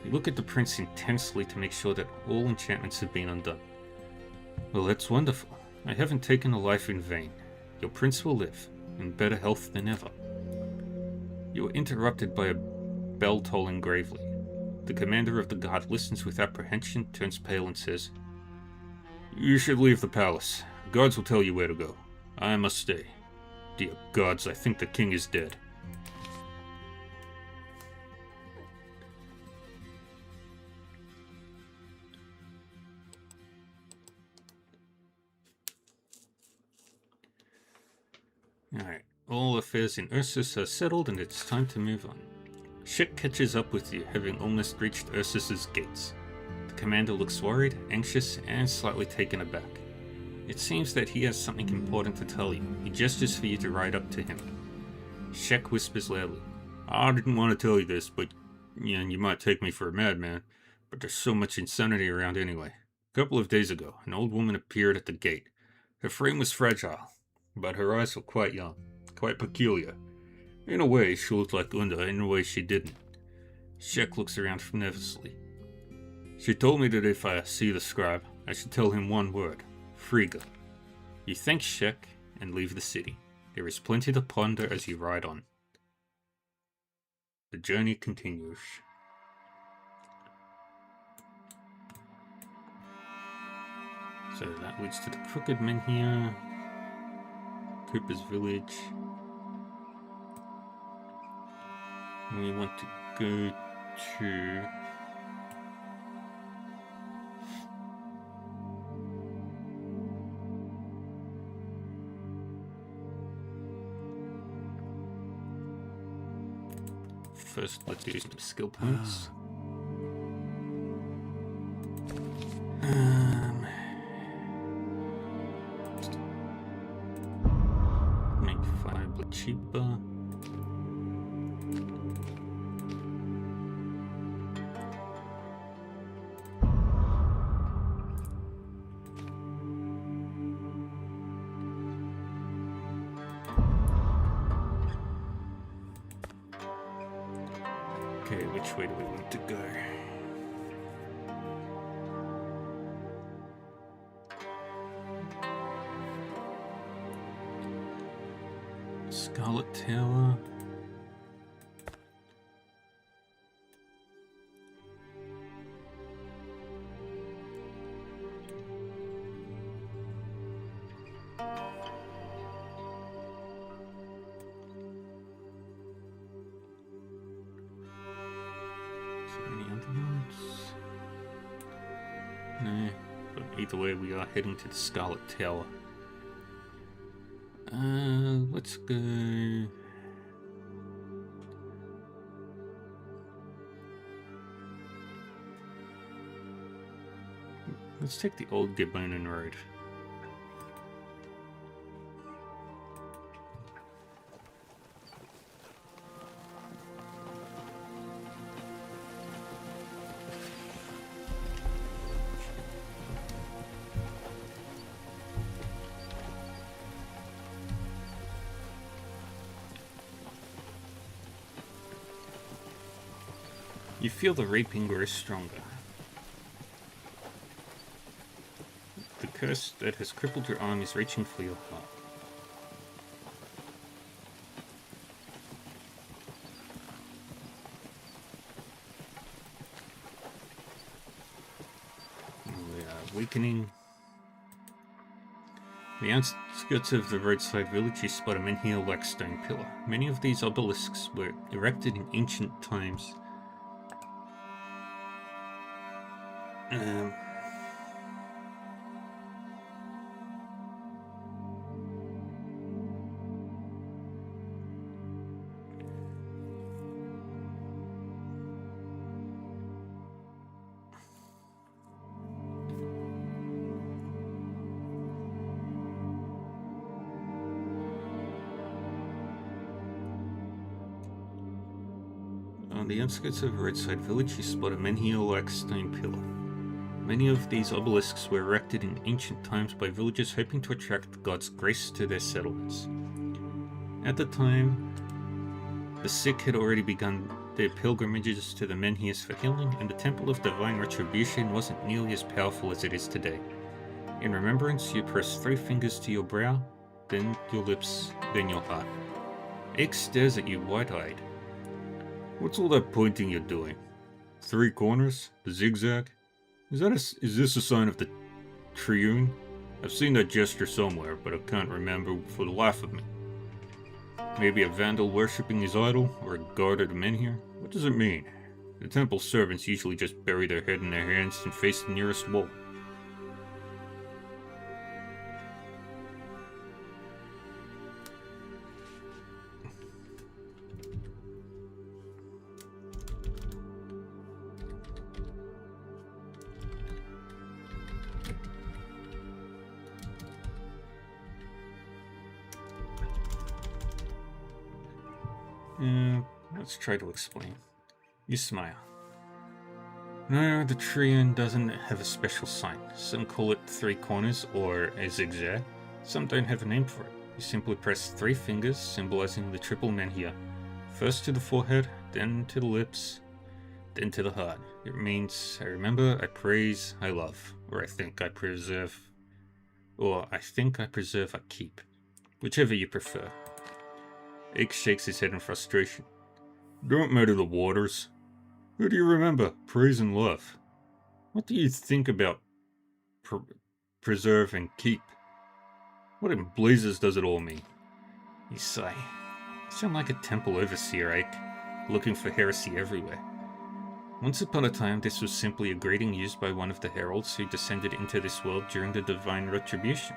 You look at the prince intensely to make sure that all enchantments have been undone. Well, that's wonderful. I haven't taken a life in vain. Your prince will live, in better health than ever. You are interrupted by a bell tolling gravely. The commander of the guard listens with apprehension, turns pale and says, You should leave the palace. Guards will tell you where to go. I must stay. Dear gods, I think the king is dead. Alright, all affairs in Ursus are settled and it's time to move on. Shek catches up with you, having almost reached Ursus's gates. The commander looks worried, anxious, and slightly taken aback. It seems that he has something important to tell you. He gestures for you to ride up to him. Shek whispers loudly, I didn't want to tell you this, but you might take me for a madman, but there's so much insanity around anyway. A couple of days ago, an old woman appeared at the gate. Her frame was fragile, but her eyes were quite young, quite peculiar. In a way, she looked like Unda, in a way she didn't. Shek looks around nervously. She told me that if I see the scribe, I should tell him one word, Frigga. You thank Shek, and leave the city. There is plenty to ponder as you ride on. The journey continues. So that leads to the Crooked Menhir, Cooper's Village. We want to go to... First, let's do some skill points. Make Fireblood cheaper. Okay, which way do we want to go? Scarlet Tower. No, but either way, we are heading to the Scarlet Tower. Let's go. Let's take the old Gabonin Road. You feel the reaping grow stronger. The curse that has crippled your arm is reaching for your heart. We are weakening. The outskirts of the roadside village, you spot a menhir like stone pillar. Many of these obelisks were erected in ancient times. On the outskirts of a roadside village, you spot a menhir-like stone pillar. Many of these obelisks were erected in ancient times by villagers hoping to attract God's grace to their settlements. At the time, the sick had already begun their pilgrimages to the menhirs for healing, and the Temple of Divine Retribution wasn't nearly as powerful as it is today. In remembrance, you press 3 fingers to your brow, then your lips, then your heart. Ache stares at you wide-eyed. What's all that pointing you're doing? 3 corners? The zigzag? Is this a sign of the Triune? I've seen that gesture somewhere, but I can't remember for the life of me. Maybe a vandal worshipping his idol, or a guard at a menhir? What does it mean? The temple servants usually just bury their head in their hands and face the nearest wall. Let's try to explain. You smile. No, the Triune doesn't have a special sign. Some call it 3 corners or a zigzag. Some don't have a name for it. You simply press 3 fingers, symbolizing the triple menhir. First to the forehead, then to the lips, then to the heart. It means I remember, I praise, I love, or I think I preserve, I keep. Whichever you prefer. Ike shakes his head in frustration. Don't matter the waters. Who do you remember? Praise and love. What do you think about preserve and keep? What in blazes does it all mean? You sigh. You sound like a temple overseer, Ike, looking for heresy everywhere. Once upon a time, this was simply a greeting used by one of the heralds who descended into this world during the Divine Retribution.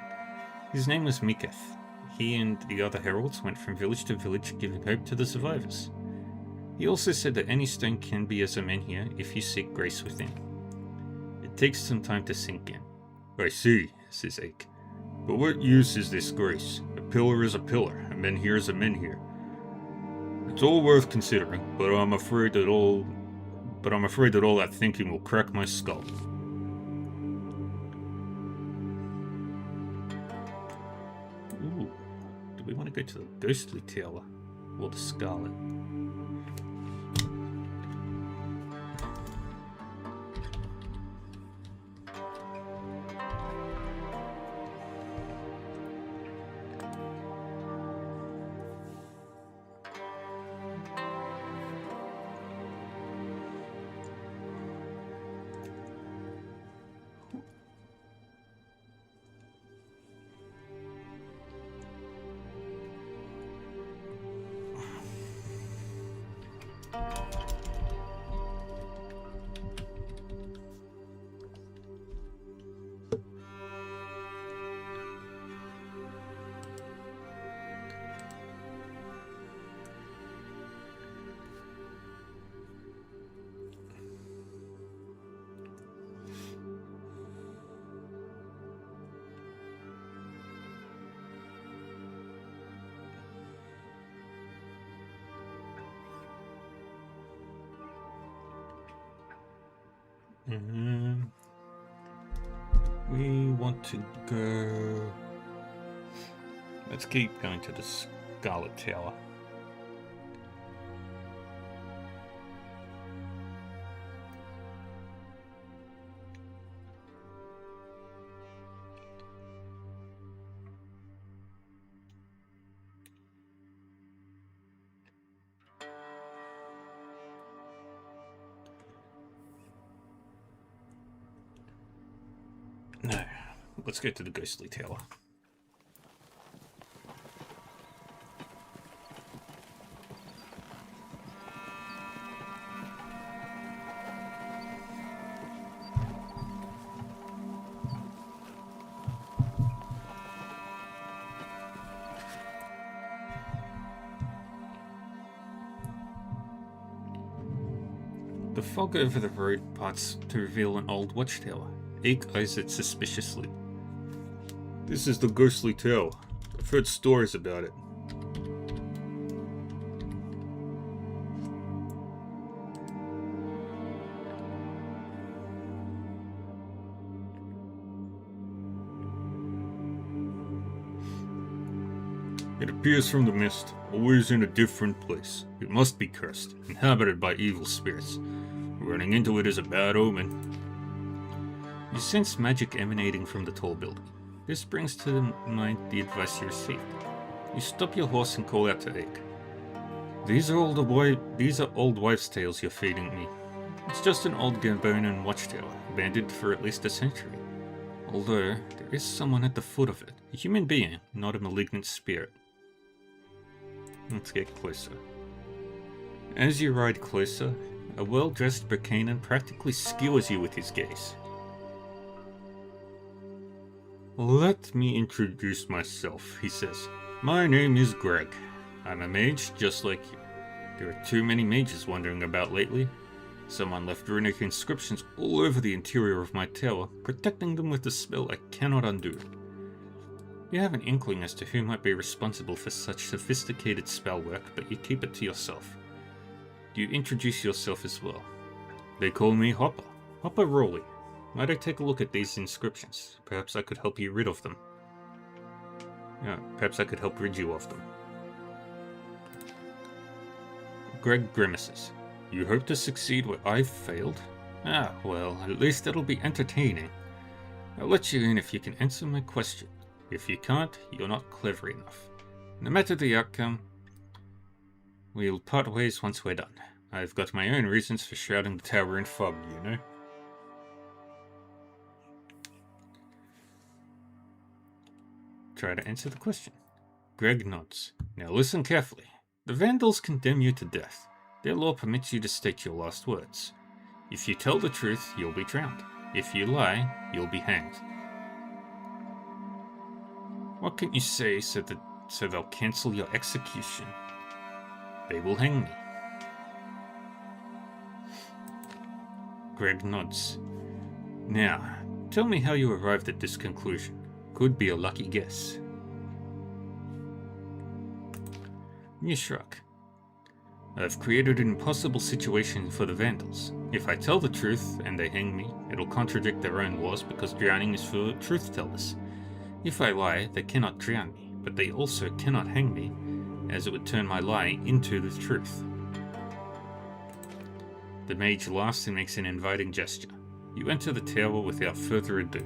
His name was Miketh. He and the other heralds went from village to village giving hope to the survivors. He also said that any stone can be as a menhir if you seek grace within. It takes some time to sink in. I see, says Ike. But what use is this grace? A pillar is a pillar, a menhir is a menhir. It's all worth considering, but I'm afraid that all that thinking will crack my skull. Ooh, do we want to go to the Ghostly Tower or the Scarlet? We want to go... Let's keep going to the Scarlet Tower. No, let's go to the Ghostly Tower. The fog over the road parts to reveal an old watchtower. Ike eyes it suspiciously. This is the Ghostly Tower. I've heard stories about it. It appears from the mist, always in a different place. It must be cursed, inhabited by evil spirits. Running into it is a bad omen. You sense magic emanating from the tall building. This brings to mind the advice you received. You stop your horse and call out to Ike. These are old wives' tales you're feeding me. It's just an old Gambonan watchtower, abandoned for at least a century. Although, there is someone at the foot of it. A human being, not a malignant spirit. Let's get closer. As you ride closer, a well-dressed Berkanan practically skewers you with his gaze. Let me introduce myself, he says. My name is Greg. I'm a mage just like you. There are too many mages wandering about lately. Someone left runic inscriptions all over the interior of my tower, protecting them with a spell I cannot undo. You have an inkling as to who might be responsible for such sophisticated spell work, but you keep it to yourself. You introduce yourself as well. They call me Hopper. Hopper Rowley. Might I take a look at these inscriptions? Perhaps I could help you rid of them. Yeah, perhaps I could help rid you of them. Greg grimaces. You hope to succeed where I've failed? Ah, well, at least it'll be entertaining. I'll let you in if you can answer my question. If you can't, you're not clever enough. No matter the outcome, we'll part ways once we're done. I've got my own reasons for shrouding the tower in fog, you know? Try to answer the question. Greg nods. Now listen carefully. The Vandals condemn you to death. Their law permits you to state your last words. If you tell the truth, you'll be drowned. If you lie, you'll be hanged. What can you say so they'll cancel your execution? They will hang me. Greg nods. Now, tell me how you arrived at this conclusion. Could be a lucky guess. You shrug. I've created an impossible situation for the Vandals. If I tell the truth and they hang me, it'll contradict their own laws because drowning is for truth-tellers. If I lie, they cannot drown me, but they also cannot hang me, as it would turn my lie into the truth. The mage laughs and makes an inviting gesture. You enter the tower without further ado.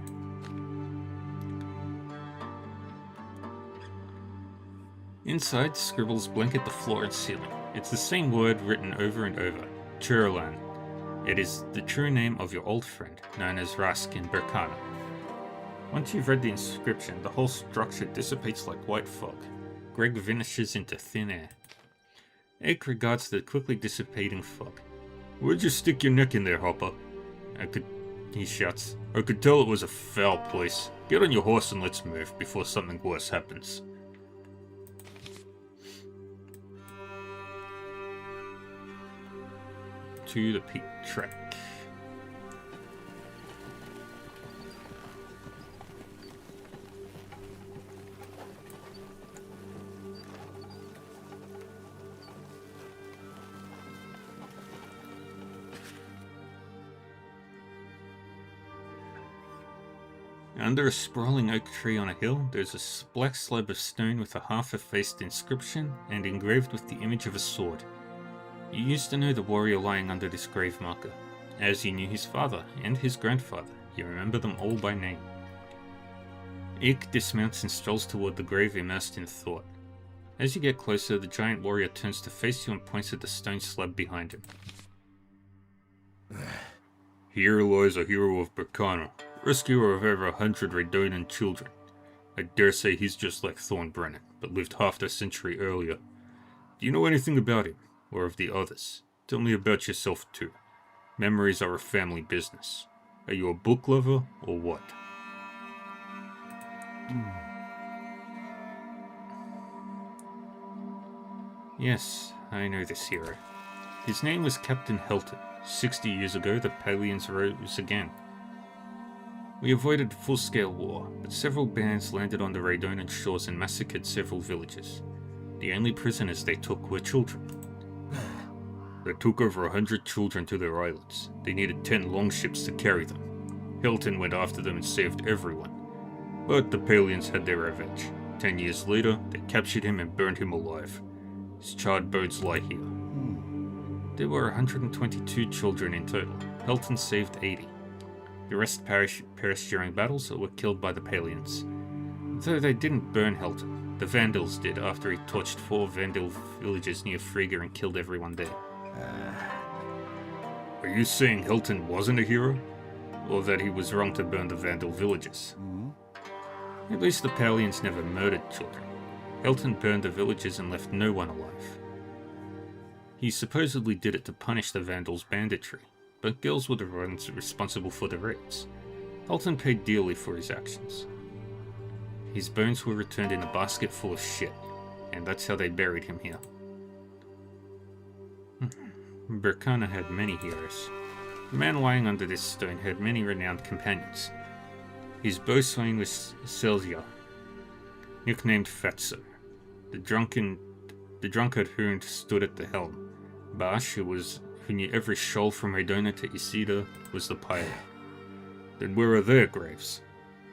Inside, scribbles blanket the floor and ceiling. It's the same word written over and over, Churlan. It is the true name of your old friend, known as Raskin Berkana. Once you've read the inscription, the whole structure dissipates like white fog. Greg vanishes into thin air. Egg regards the quickly dissipating fog. Where'd you stick your neck in there, Hopper? He shouts. I could tell it was a foul place. Get on your horse and let's move before something worse happens. To the peak track. Under a sprawling oak tree on a hill, there's a black slab of stone with a half-effaced inscription and engraved with the image of a sword. You used to know the warrior lying under this grave marker. As you knew his father and his grandfather, you remember them all by name. Ike dismounts and strolls toward the grave immersed in thought. As you get closer, the giant warrior turns to face you and points at the stone slab behind him. Here lies a hero of Berkana, rescuer of over 100 Raidonan children. I dare say he's just like Thornbrennan, but lived half a century earlier. Do you know anything about him? Or of the others? Tell me about yourself too. Memories are a family business. Are you a book lover, or what? Yes, I know this hero. His name was Captain Helton. 60 years ago, the Palians rose again. We avoided full-scale war, but several bands landed on the Raidonan shores and massacred several villages. The only prisoners they took were children. They took over 100 children to their islands. They needed 10 longships to carry them. Hilton went after them and saved everyone. But the Palians had their revenge. 10 years later, they captured him and burned him alive. His charred bones lie here. There were 122 children in total. Hilton saved 80. The rest perished during battles or were killed by the Palians. Though they didn't burn Hilton, the Vandals did after he torched 4 Vandal villages near Frigga and killed everyone there. Are you saying Hilton wasn't a hero? Or that he was wrong to burn the Vandal villages? At least the Palians never murdered children. Hilton burned the villages and left no one alive. He supposedly did it to punish the Vandals' banditry, but girls were the ones responsible for the raids. Hilton paid dearly for his actions. His bones were returned in a basket full of shit, and that's how they buried him here. Berkana had many heroes. The man lying under this stone had many renowned companions. His boatswain was Selja, nicknamed Fatso. The drunkard Hoond stood at the helm. Bash, who knew every shoal from Raidona to Isida, was the pilot. Then where are their graves?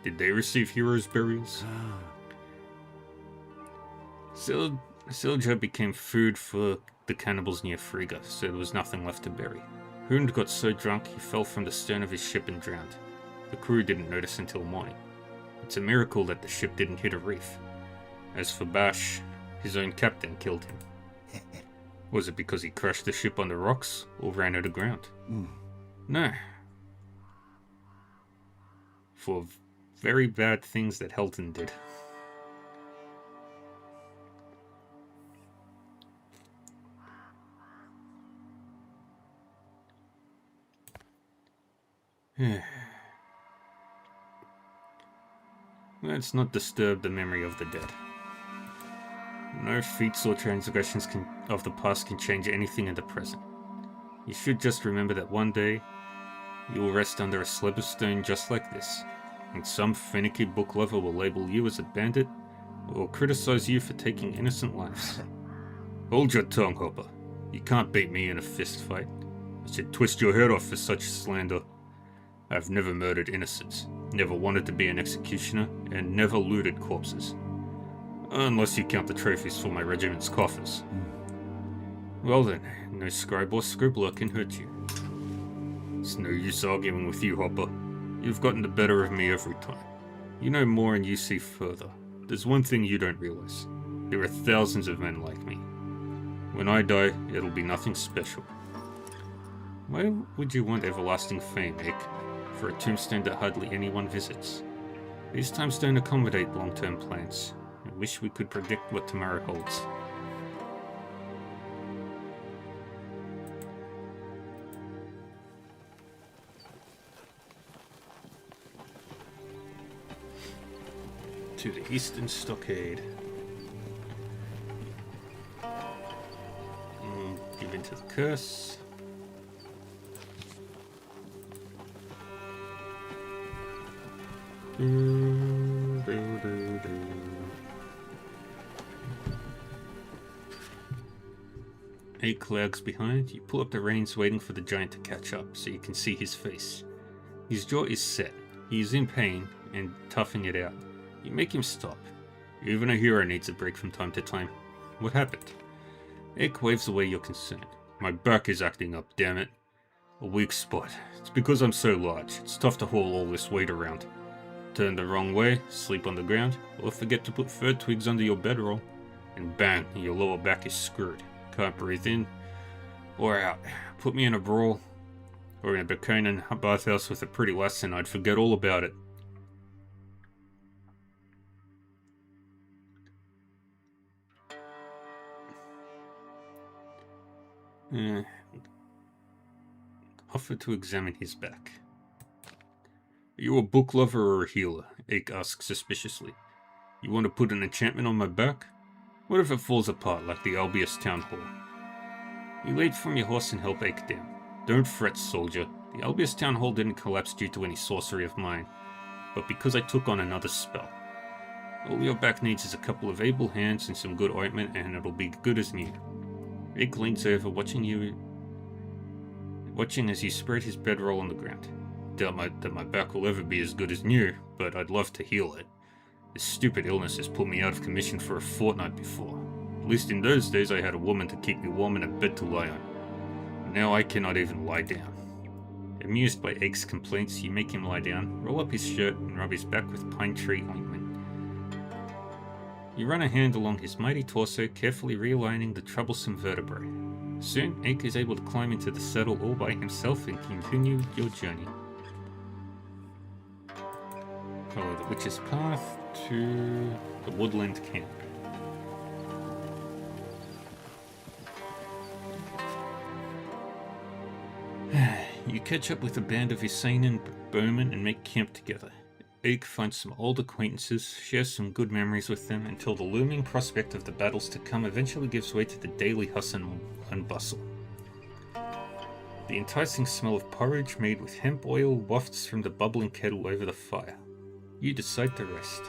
Did they receive heroes' burials? Selja became food for the cannibals near Frigga, so there was nothing left to bury. Hoond got so drunk he fell from the stern of his ship and drowned. The crew didn't notice until morning. It's a miracle that the ship didn't hit a reef. As for Bash, His own captain killed him. Was it because he crashed the ship on the rocks or ran it aground? No. For very bad things that Helton did. Let's not disturb the memory of the dead. No feats or transgressions of the past can change anything in the present. You should just remember that one day, you will rest under a slab of stone just like this, and some finicky book lover will label you as a bandit, or criticize you for taking innocent lives. Hold your tongue, Hopper. You can't beat me in a fist fight. I should twist your head off for such slander. I've never murdered innocents, never wanted to be an executioner, and never looted corpses. Unless you count the trophies for my regiment's coffers. Well then, no scribe or scribbler can hurt you. It's no use arguing with you, Hopper. You've gotten the better of me every time. You know more and you see further. There's one thing you don't realize. There are thousands of men like me. When I die, it'll be nothing special. Why would you want everlasting fame, Ike? For a tombstone that hardly anyone visits? These times don't accommodate long-term plans. I wish we could predict what tomorrow holds. To the eastern stockade. Give in to the curse. Ike lags behind. You pull up the reins, waiting for the giant to catch up so you can see his face. His jaw is set. He is in pain and toughing it out. You make him stop. Even a hero needs a break from time to time. What happened? Ike waves away your concern. My back is acting up, damn it. A weak spot. It's because I'm so large. It's tough to haul all this weight around. Turn the wrong way, sleep on the ground, or forget to put fir twigs under your bedroll, and bang, your lower back is screwed. Can't breathe in or out. Put me in a brawl or in a Buchanan bathhouse with a pretty lass and I'd forget all about it. Offer to examine his back. Are you a book lover or a healer? Ike asks suspiciously. You want to put an enchantment on my back? What if it falls apart like the Albius Town Hall? You leap from your horse and help Ike down. Don't fret, soldier. The Albius Town Hall didn't collapse due to any sorcery of mine, but because I took on another spell. All your back needs is a couple of able hands and some good ointment and it'll be good as new. Ike leans over, watching as you spread his bedroll on the ground. Doubt that my back will ever be as good as new, but I'd love to heal it. This stupid illness has put me out of commission for a fortnight before. At least in those days I had a woman to keep me warm and a bed to lie on. Now I cannot even lie down. Amused by Ike's complaints, you make him lie down, roll up his shirt, and rub his back with pine tree ointment. You run a hand along his mighty torso, carefully realigning the troublesome vertebrae. Soon, Ike is able to climb into the saddle all by himself and continue your journey. Follow the witch's path to the woodland camp. You catch up with a band of Isaanian bowmen and make camp together. Ike finds some old acquaintances, shares some good memories with them until the looming prospect of the battles to come eventually gives way to the daily hustle and bustle. The enticing smell of porridge made with hemp oil wafts from the bubbling kettle over the fire. You decide to rest.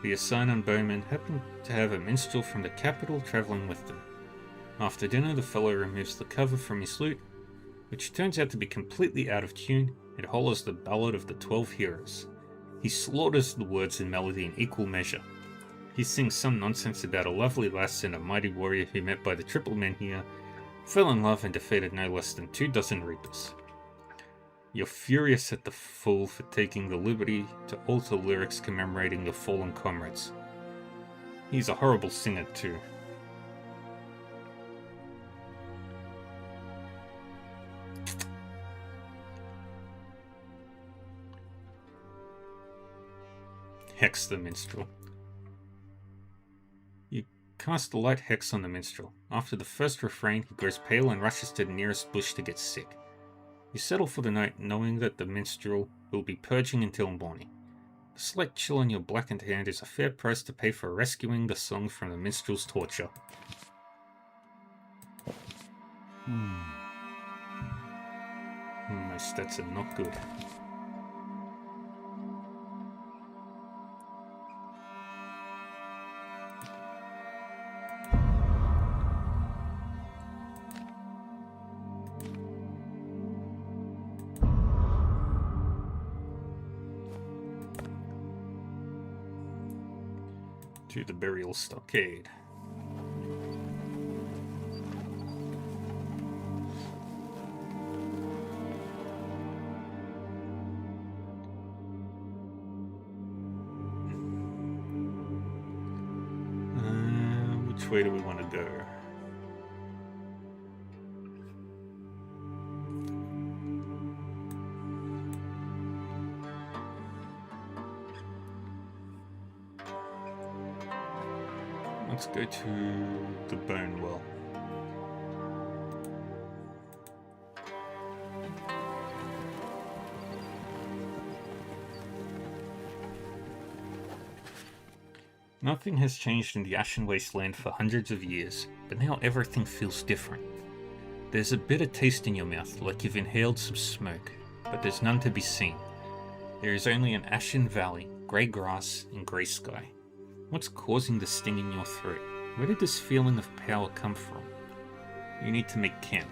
The Isaanian bowmen happen to have a minstrel from the capital travelling with them. After dinner, the fellow removes the cover from his lute, which turns out to be completely out of tune, and hollers the Ballad of the 12 Heroes. He slaughters the words and melody in equal measure. He sings some nonsense about a lovely lass and a mighty warrior who met by the triple menhir, fell in love and defeated no less than 24 reapers. You're furious at the fool for taking the liberty to alter lyrics commemorating your fallen comrades. He's a horrible singer too. Hex the Minstrel. You cast a light hex on the minstrel. After the first refrain, he grows pale and rushes to the nearest bush to get sick. You settle for the night, knowing that the minstrel will be purging until morning. The slight chill on your blackened hand is a fair price to pay for rescuing the song from the minstrel's torture. My stats are not good. To the burial stockade. Which way do we want to go? Let's go to the Bone Well. Nothing has changed in the Ashen Wasteland for hundreds of years, but now everything feels different. There's a bitter taste in your mouth, like you've inhaled some smoke, but there's none to be seen. There is only an ashen valley, grey grass, and grey sky. What's causing the sting in your throat? Where did this feeling of power come from? You need to make camp.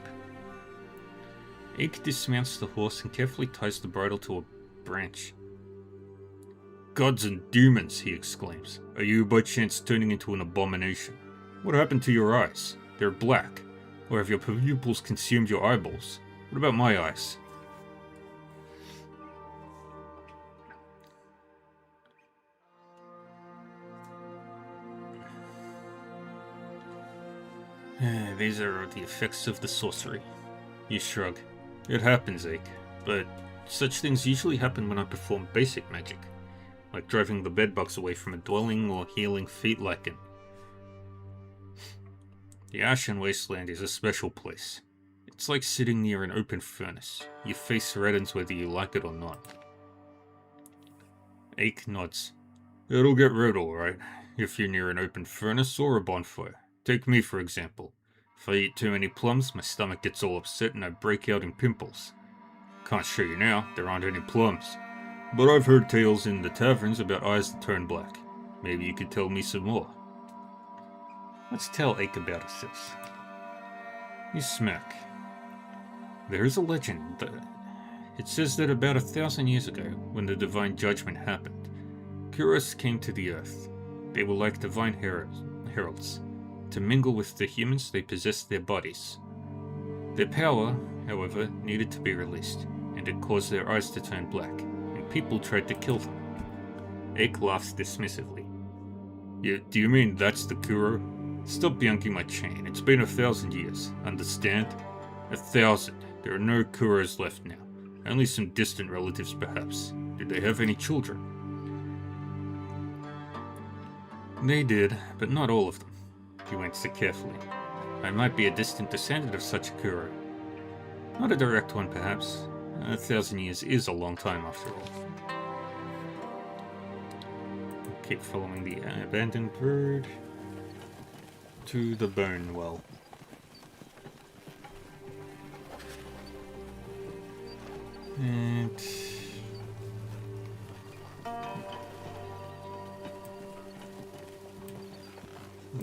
Ake dismounts the horse and carefully ties the bridle to a branch. Gods and demons, he exclaims. Are you by chance turning into an abomination? What happened to your eyes? They're black. Or have your pupils consumed your eyeballs? What about my eyes? These are the effects of the sorcery. You shrug. It happens, Ake, but such things usually happen when I perform basic magic, like driving the bedbugs away from a dwelling or healing feet lichen. The Ashen Wasteland is a special place. It's like sitting near an open furnace. Your face reddens whether you like it or not. Ake nods. It'll get red alright, if you're near an open furnace or a bonfire. Take me, for example. If I eat too many plums, my stomach gets all upset and I break out in pimples. Can't show you now, there aren't any plums. But I've heard tales in the taverns about eyes that turn black. Maybe you could tell me some more. Let's tell Ake about ourselves. You smirk. There is a legend that it says that about 1,000 years ago, when the Divine Judgment happened, Kuros came to the earth. They were like divine heralds. To mingle with the humans, they possessed their bodies. Their power, however, needed to be released, and it caused their eyes to turn black, and people tried to kill them. Ake laughs dismissively. Do you mean that's the Kuro? Stop yanking my chain. It's been 1,000 years. Understand? 1,000. There are no Kuros left now. Only some distant relatives, perhaps. Did they have any children? They did, but not all of them. He answered carefully. I might be a distant descendant of such a Kuro. Not a direct one, perhaps. 1,000 years is a long time, after all. Keep following the abandoned road to the Bone Well. And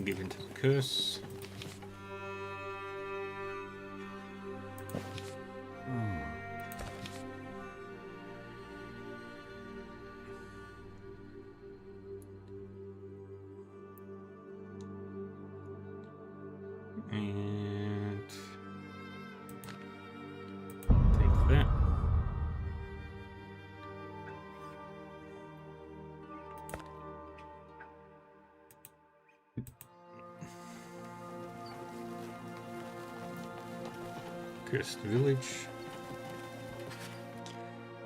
give into the curse. And take that. Cursed village.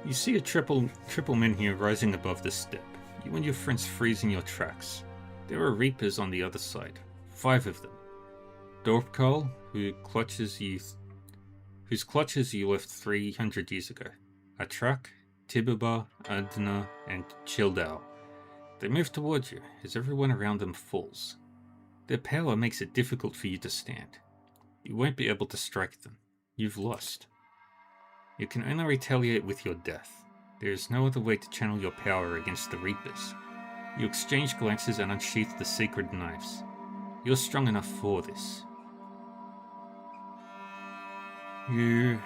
You see a triple men here rising above the step. You and your friends freeze in your tracks. There are reapers on the other side. 5 of them. Dorpkarl, whose clutches you left 300 years ago. Atrak, Tibuba, Adna, and Childao. They move towards you as everyone around them falls. Their power makes it difficult for you to stand. You won't be able to strike them. You've lost. You can only retaliate with your death. There is no other way to channel your power against the Reapers. You exchange glances and unsheath the sacred knives. You're strong enough for this. You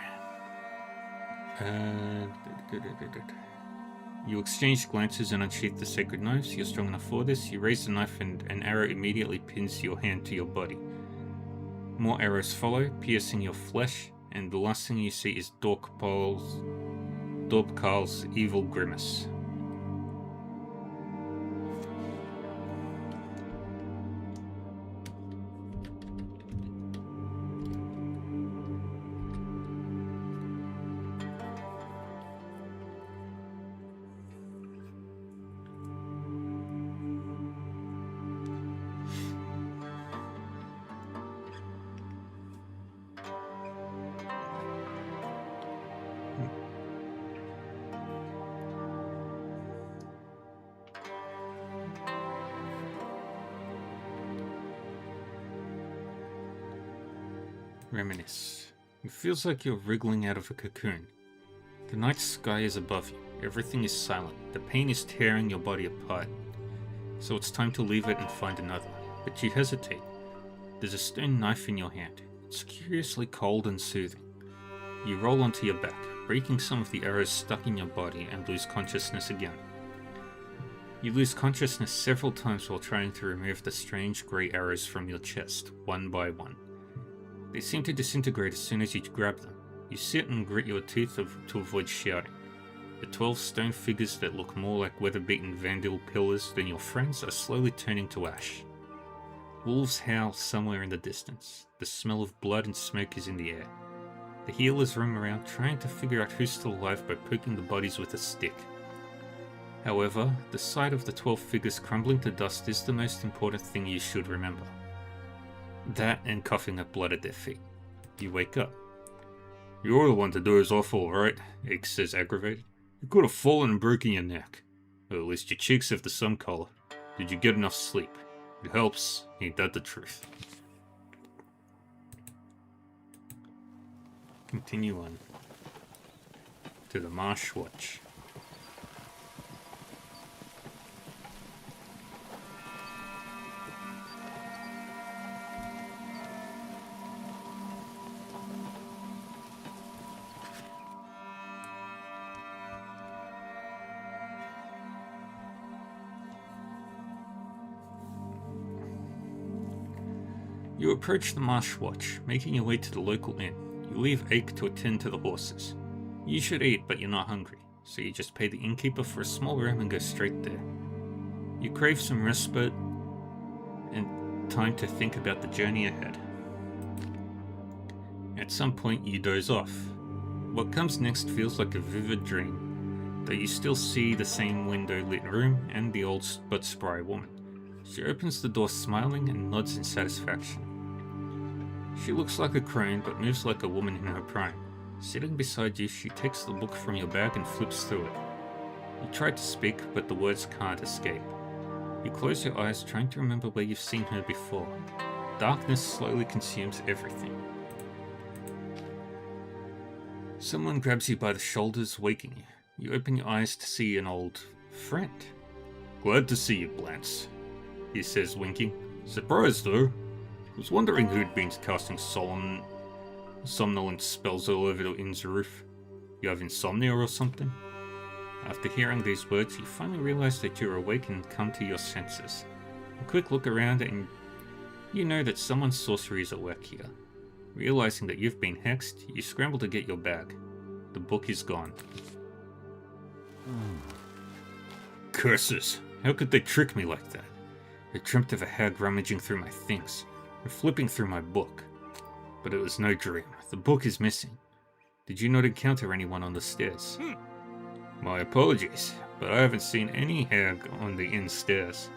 exchange glances and unsheath the sacred knives. You're strong enough for this. You raise the knife and an arrow immediately pins your hand to your body. More arrows follow, piercing your flesh, and the last thing you see is Dorpkarl's evil grimace. Reminisce. It feels like you're wriggling out of a cocoon. The night sky is above you. Everything is silent. The pain is tearing your body apart. So it's time to leave it and find another. But you hesitate. There's a stone knife in your hand. It's curiously cold and soothing. You roll onto your back, breaking some of the arrows stuck in your body, and lose consciousness again. You lose consciousness several times while trying to remove the strange grey arrows from your chest, one by one. They seem to disintegrate as soon as you grab them. You sit and grit your teeth to avoid shouting. The 12 stone figures that look more like weather-beaten Vandal pillars than your friends are slowly turning to ash. Wolves howl somewhere in the distance. The smell of blood and smoke is in the air. The healers roam around trying to figure out who's still alive by poking the bodies with a stick. However, the sight of the 12 figures crumbling to dust is the most important thing you should remember. That and coughing up blood at their feet. You wake up. "You're the one to do us awful, right?" Egg says, aggravated. "You could have fallen and broken your neck. Or at least your cheeks have the sun color. Did you get enough sleep? It helps. Ain't that the truth?" Continue on to the Marsh Watch. You approach the Marsh Watch, making your way to the local inn. You leave Ake to attend to the horses. You should eat, but you're not hungry, so you just pay the innkeeper for a small room and go straight there. You crave some respite and time to think about the journey ahead. At some point, you doze off. What comes next feels like a vivid dream, though you still see the same window-lit room and the old but spry woman. She opens the door smiling and nods in satisfaction. She looks like a crone but moves like a woman in her prime. Sitting beside you, she takes the book from your bag and flips through it. You try to speak, but the words can't escape. You close your eyes, trying to remember where you've seen her before. Darkness slowly consumes everything. Someone grabs you by the shoulders, waking you. You open your eyes to see an old friend. "Glad to see you, Blance," he says, winking. "Surprised, though. Was wondering who'd been casting somnolent spells all over the inn's roof. You have insomnia or something?" After hearing these words, you finally realize that you're awake and come to your senses. A quick look around and you know that someone's sorcery is at work here. Realizing that you've been hexed, you scramble to get your bag. The book is gone. Curses! How could they trick me like that? I dreamt of a hag rummaging through my things, and flipping through my book. but it was no dream. The book is missing. Did you not encounter anyone on the stairs? My apologies, but I haven't seen any hag on the inn stairs.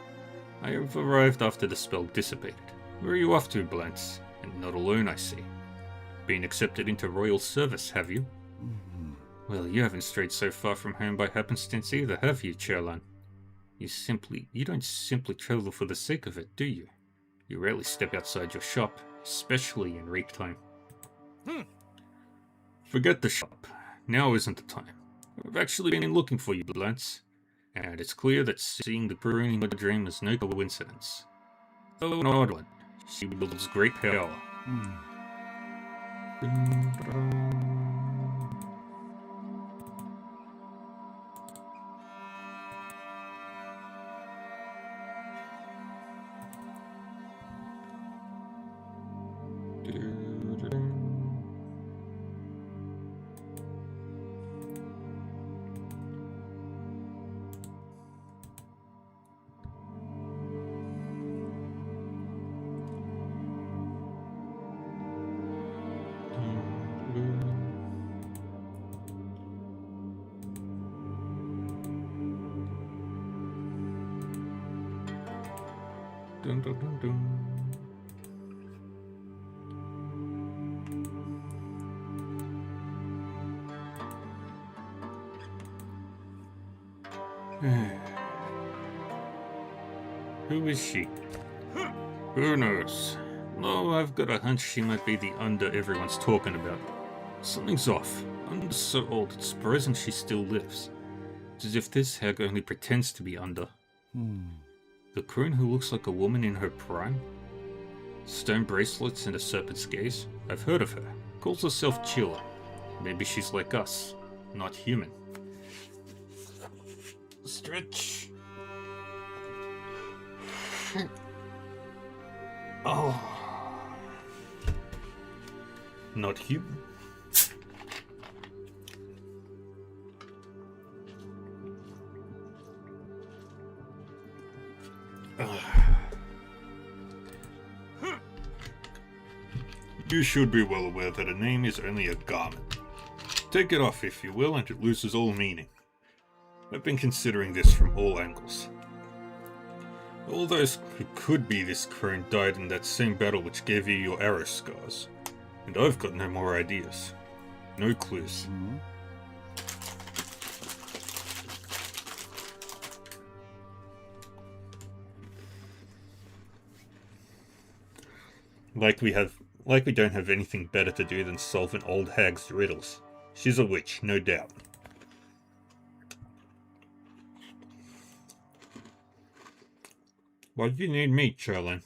I have arrived after the spell dissipated. Where are you off to, Blantz? And not alone, I see. Been accepted into royal service, have you? Well, you haven't strayed so far from home by happenstance either, have you, Cherlan? You don't simply travel for the sake of it, do you? You rarely step outside your shop, especially in reap time. Forget the shop. Now isn't the time. I've actually been looking for you, Blantz, and it's clear that seeing the crone in your dream is no coincidence. Though an odd one, she wields great power. Dun, dun, dun, dun. Who is she? Who knows? No, I've got a hunch she might be the Under everyone's talking about. Something's off. Under's so old, it's surprising she still lives. It's as if this hag only pretends to be Under. The crone who looks like a woman in her prime? Stone bracelets and a serpent's gaze? I've heard of her. Calls herself Chilla. Maybe she's like us, not human. Stretch. Oh. Not human. You should be well aware that a name is only a garment. Take it off, if you will, and it loses all meaning. I've been considering this from all angles. All those who could be this crone died in that same battle which gave you your arrow scars. And I've got no more ideas. No clues. Like we don't have anything better to do than solve an old hag's riddles. She's a witch, no doubt. Why do you need me, Cherlan?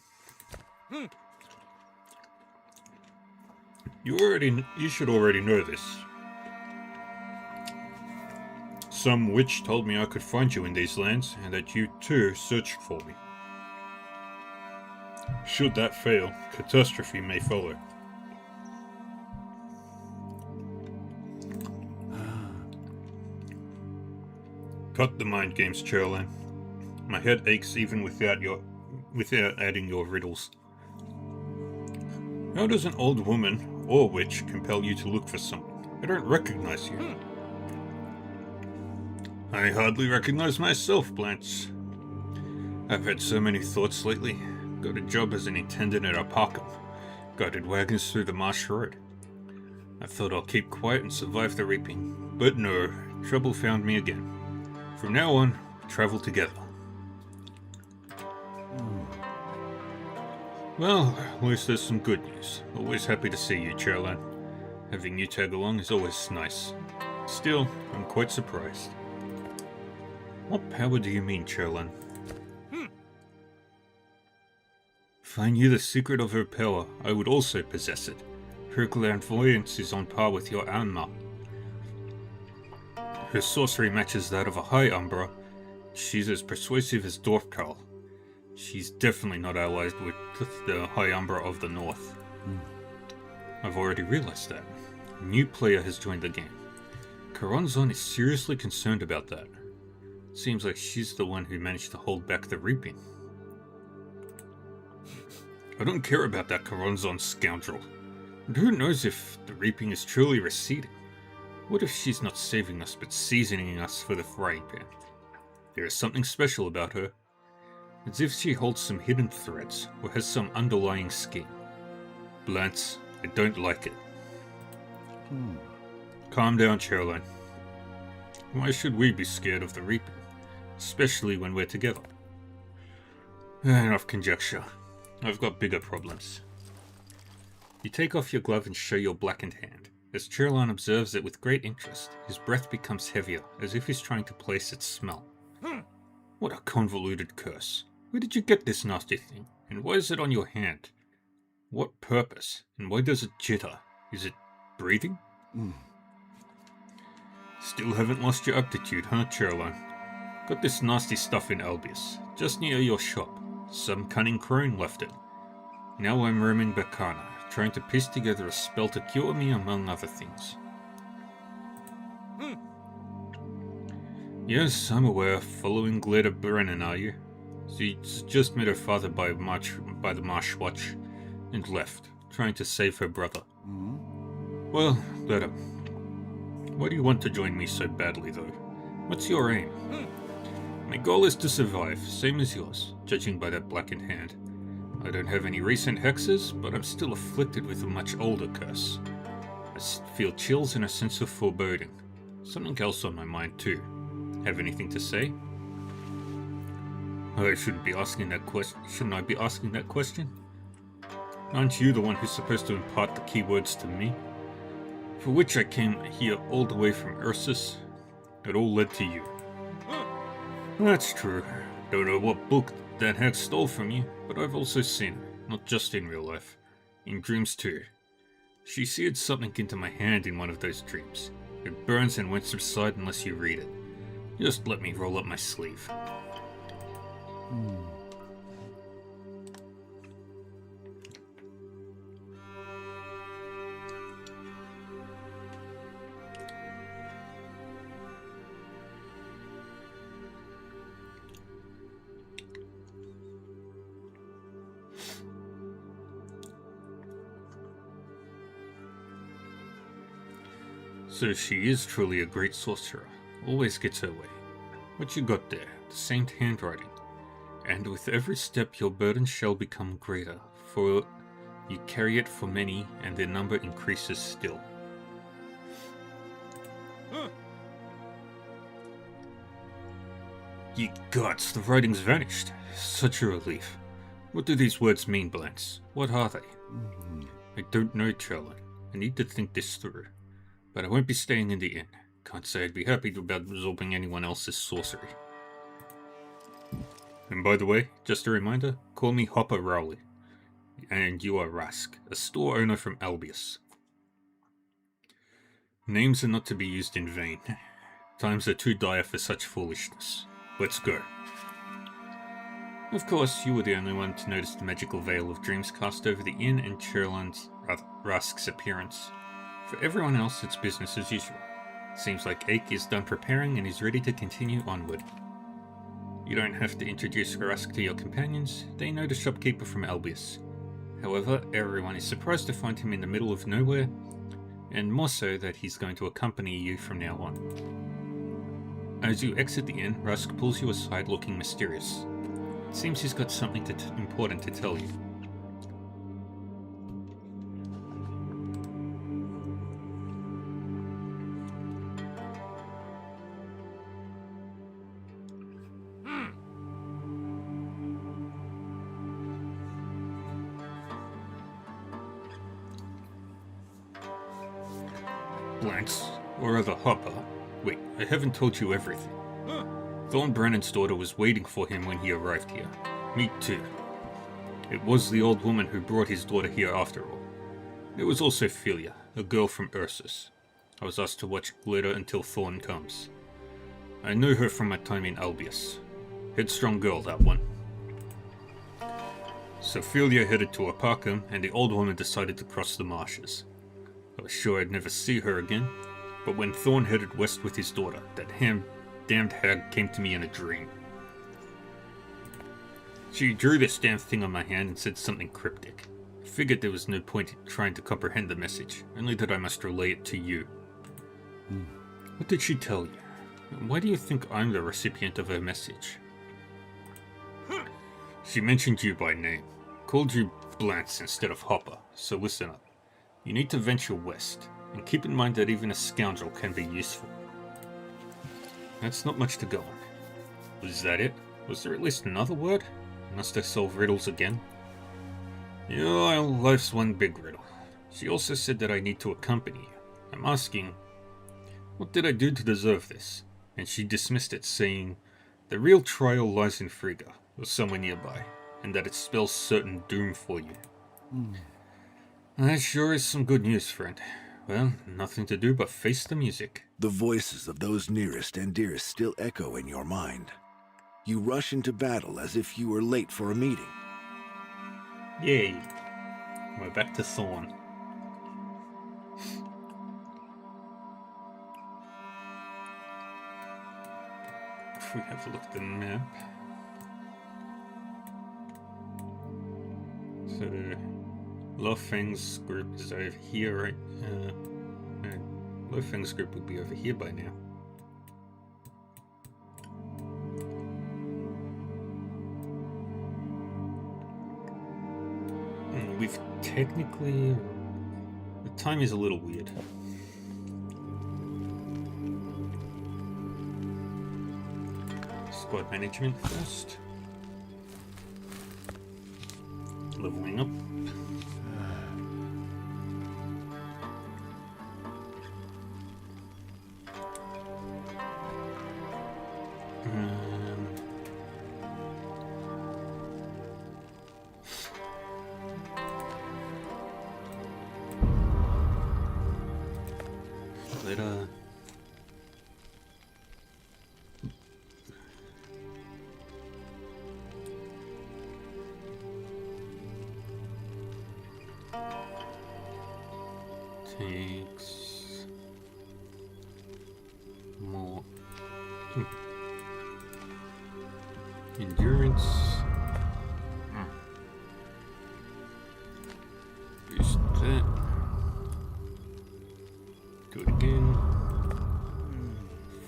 You should already know this. Some witch told me I could find you in these lands, and that you too searched for me. Should that fail, catastrophe may follow. Cut the mind games, Cherlan. My head aches even without adding your riddles. How does an old woman or witch compel you to look for someone? I don't recognize you. I hardly recognize myself, Blantz. I've had so many thoughts lately. Got a job as an attendant at Arpacum. Guided wagons through the marsh road. I thought I'll keep quiet and survive the reaping. But no, trouble found me again. From now on, we travel together. Well, at least there's some good news. Always happy to see you, Cherlan. Having you tag along is always nice. Still, I'm quite surprised. What power do you mean, Cherlan? If I knew the secret of her power, I would also possess it. Her clairvoyance is on par with your Anma. Her sorcery matches that of a High Umbra. She's as persuasive as Dorfkarl. She's definitely not allied with the High Umbra of the North. I've already realized that. A new player has joined the game. Karanzan is seriously concerned about that. Seems like she's the one who managed to hold back the reaping. I don't care about that Karanzan scoundrel. And who knows if the reaping is truly receding? What if she's not saving us but seasoning us for the frying pan? There is something special about her. As if she holds some hidden threads or has some underlying scheme. Blance, I don't like it. Calm down, Caroline. Why should we be scared of the reaping? Especially when we're together. Enough conjecture. I've got bigger problems. You take off your glove and show your blackened hand. As Caroline observes it with great interest, his breath becomes heavier, as if he's trying to place its smell. What a convoluted curse. Where did you get this nasty thing? And why is it on your hand? What purpose? And why does it jitter? Is it breathing? Still haven't lost your aptitude, huh, Caroline? Got this nasty stuff in Albius, just near your shop. Some cunning crone left it. Now I'm roaming Bacana, trying to piece together a spell to cure me among other things. Yes, I'm aware. Following Gleda Brennan, are you? She's just met her father by the Marsh Watch and left, trying to save her brother. Well, let him. Why do you want to join me so badly, though? What's your aim? My goal is to survive, same as yours, judging by that blackened hand. I don't have any recent hexes, but I'm still afflicted with a much older curse. I feel chills and a sense of foreboding. Something else on my mind, too. Have anything to say? I shouldn't be asking that question. Shouldn't I be asking that question? Aren't you the one who's supposed to impart the keywords to me? For which I came here all the way from Ursus. It all led to you. That's true. Don't know what book that hag stole from you, but I've also seen her, not just in real life. In dreams too. She seared something into my hand in one of those dreams. It burns and won't subside unless you read it. Just let me roll up my sleeve. So she is truly a great sorcerer. Always gets her way. What you got there? The saint handwriting. And with every step your burden shall become greater, for you carry it for many, and their number increases still. Ye gods, the writing's vanished. Such a relief. What do these words mean, Blance? What are they? I don't know, Caroline. I need to think this through. But I won't be staying in the inn. Can't say I'd be happy about absorbing anyone else's sorcery. And by the way, just a reminder, call me Hopper Rowley. And you are Rask, a store owner from Albius. Names are not to be used in vain. Times are too dire for such foolishness. Let's go. Of course, you were the only one to notice the magical veil of dreams cast over the inn and Rask's appearance. For everyone else, it's business as usual. Seems like Ake is done preparing and is ready to continue onward. You don't have to introduce Rask to your companions, they know the shopkeeper from Albius. However, everyone is surprised to find him in the middle of nowhere, and more so that he's going to accompany you from now on. As you exit the inn, Rask pulls you aside looking mysterious. It seems he's got something important to tell you. Blance, or rather Hopper. Wait, I haven't told you everything. Thorn Brennan's daughter was waiting for him when he arrived here. Me too. It was the old woman who brought his daughter here after all. There was also Philia, a girl from Ursus. I was asked to watch Gleda until Thorn comes. I knew her from my time in Albius. Headstrong girl, that one. So Philia headed to Arpacum, and the old woman decided to cross the marshes. I was sure I'd never see her again, but when Thorn headed west with his daughter, that damned hag came to me in a dream. She drew this damn thing on my hand and said something cryptic. Figured there was no point in trying to comprehend the message, only that I must relay it to you. What did she tell you? And why do you think I'm the recipient of her message? She mentioned you by name, called you Blance instead of Hopper, so listen up. You need to venture west, and keep in mind that even a scoundrel can be useful. That's not much to go on. Was that it? Was there at least another word? Must I solve riddles again? Yeah, life's one big riddle. She also said that I need to accompany you. I'm asking, what did I do to deserve this? And she dismissed it, saying, the real trial lies in Frigga, or somewhere nearby, and that it spells certain doom for you. That sure is some good news, friend. Well, nothing to do but face the music. The voices of those nearest and dearest still echo in your mind. You rush into battle as if you were late for a meeting. Yay. We're back to Thorn. If we have a look at the map. So the Lofeng's group is over here, right? Lofeng's group would be over here by now. We've technically... The time is a little weird. Squad management first. Leveling up. Takes more endurance. Boost that. Do it again.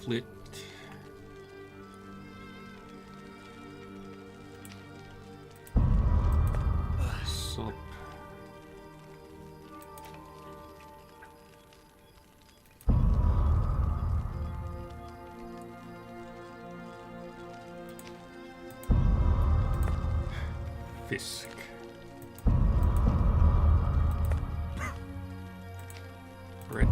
Flit. Sop. Fisk. Red.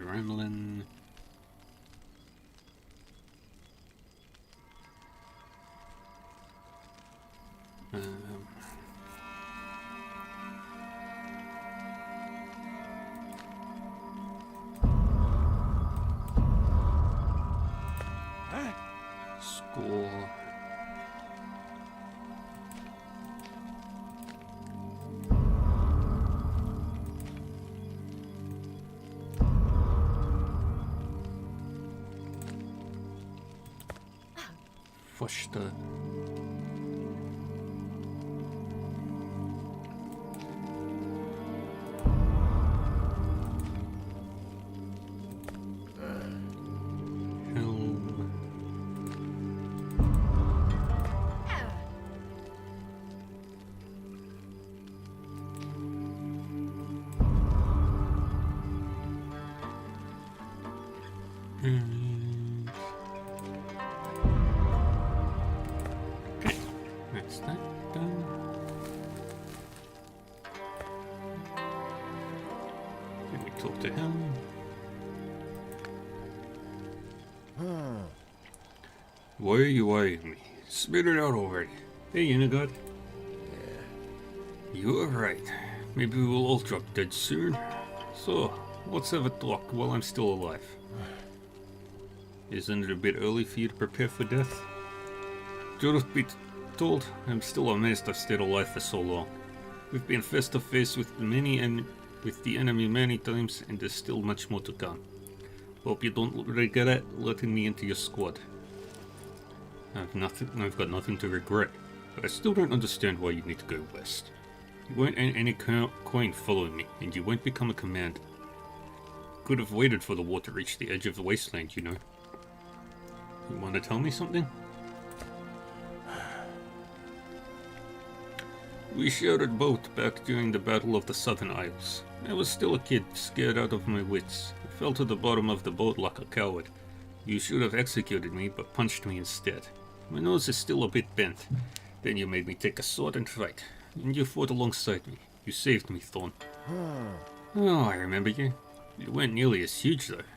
Ramblin'. School. Foster. Okay, that's that done. Then we talk to him. Why are you eyeing me? Spit it out already. Hey, Unigod. You are right. Maybe we'll all drop dead soon. So, let's have a talk while I'm still alive. Isn't it a bit early for you to prepare for death? Truth be told, I'm still amazed I've stayed alive for so long. We've been face to face with the enemy many times, and there's still much more to come. Hope you don't regret letting me into your squad. I've got nothing to regret, but I still don't understand why you need to go west. You weren't in any coin following me, and you won't become a commander. Could have waited for the war to reach the edge of the wasteland, you know. You want to tell me something? We shared a boat back during the Battle of the Southern Isles. I was still a kid, scared out of my wits. I fell to the bottom of the boat like a coward. You should have executed me, but punched me instead. My nose is still a bit bent. Then you made me take a sword and fight. And you fought alongside me. You saved me, Thorn. Oh, I remember you. You weren't nearly as huge, though.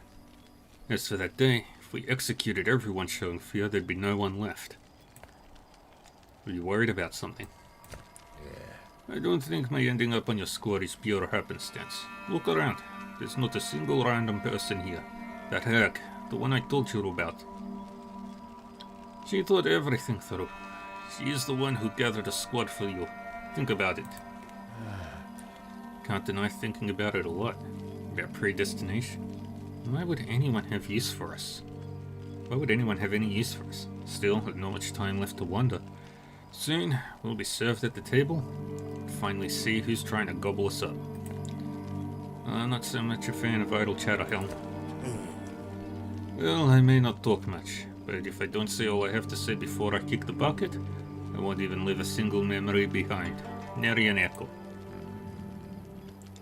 As for that day, if we executed everyone showing fear, there'd be no one left. Were you worried about something? I don't think my ending up on your squad is pure happenstance. Look around. There's not a single random person here. That hag, the one I told you about. She thought everything through. She is the one who gathered a squad for you. Think about it. Can't deny thinking about it a lot. About predestination. Why would anyone have use for us? Why would anyone have any use for us? Still, with not much time left to wonder. Soon, we'll be served at the table. Finally see who's trying to gobble us up. I'm not so much a fan of idle chatter, Helm. Well, I may not talk much, but if I don't say all I have to say before I kick the bucket, I won't even leave a single memory behind. Nary an echo.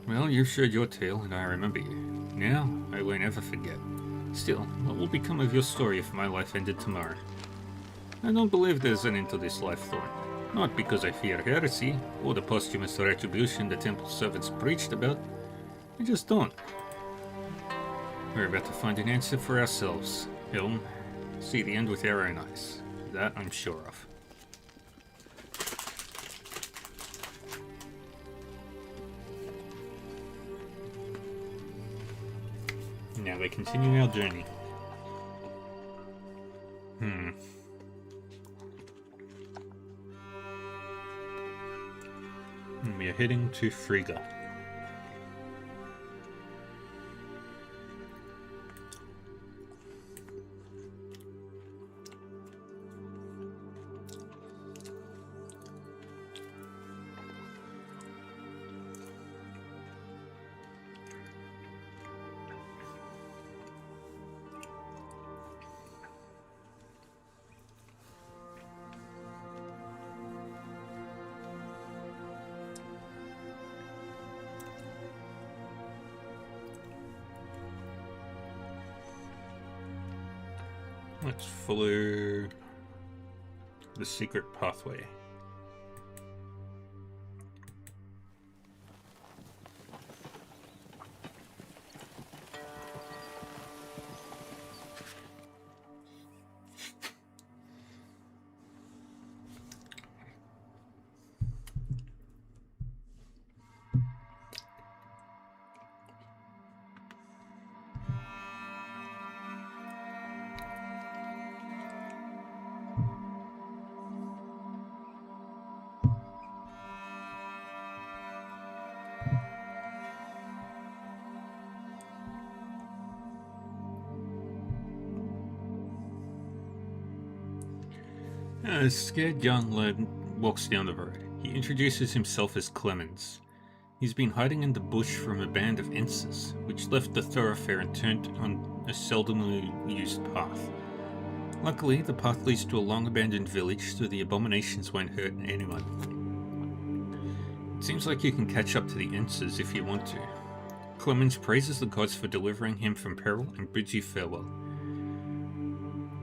Well, you've shared your tale, and I remember you. Now, I won't ever forget. Still, what will become of your story if my life ended tomorrow? I don't believe there's an end to this life, Thorn. Not because I fear heresy, or the posthumous retribution the temple servants preached about. I just don't. We're about to find an answer for ourselves, Helm. See the end with our own eyes. That I'm sure of. Now we continue our journey. And we are heading to Frigga. Let's follow the secret pathway. A scared young lad walks down the road. He introduces himself as Clemens. He's been hiding in the bush from a band of Ences, which left the thoroughfare and turned on a seldomly used path. Luckily, the path leads to a long-abandoned village, so the abominations won't hurt anyone. It seems like you can catch up to the Ences if you want to. Clemens praises the gods for delivering him from peril and bids you farewell.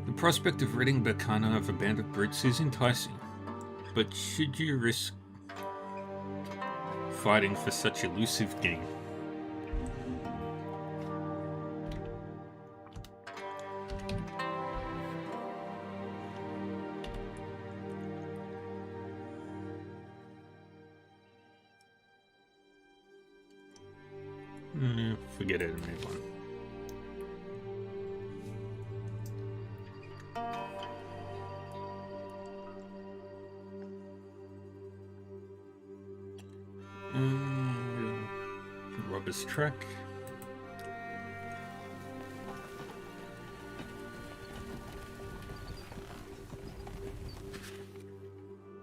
The prospect of ridding Berkana of a band of brutes is enticing, but should you risk fighting for such elusive game? Forget it and move on. robber's track.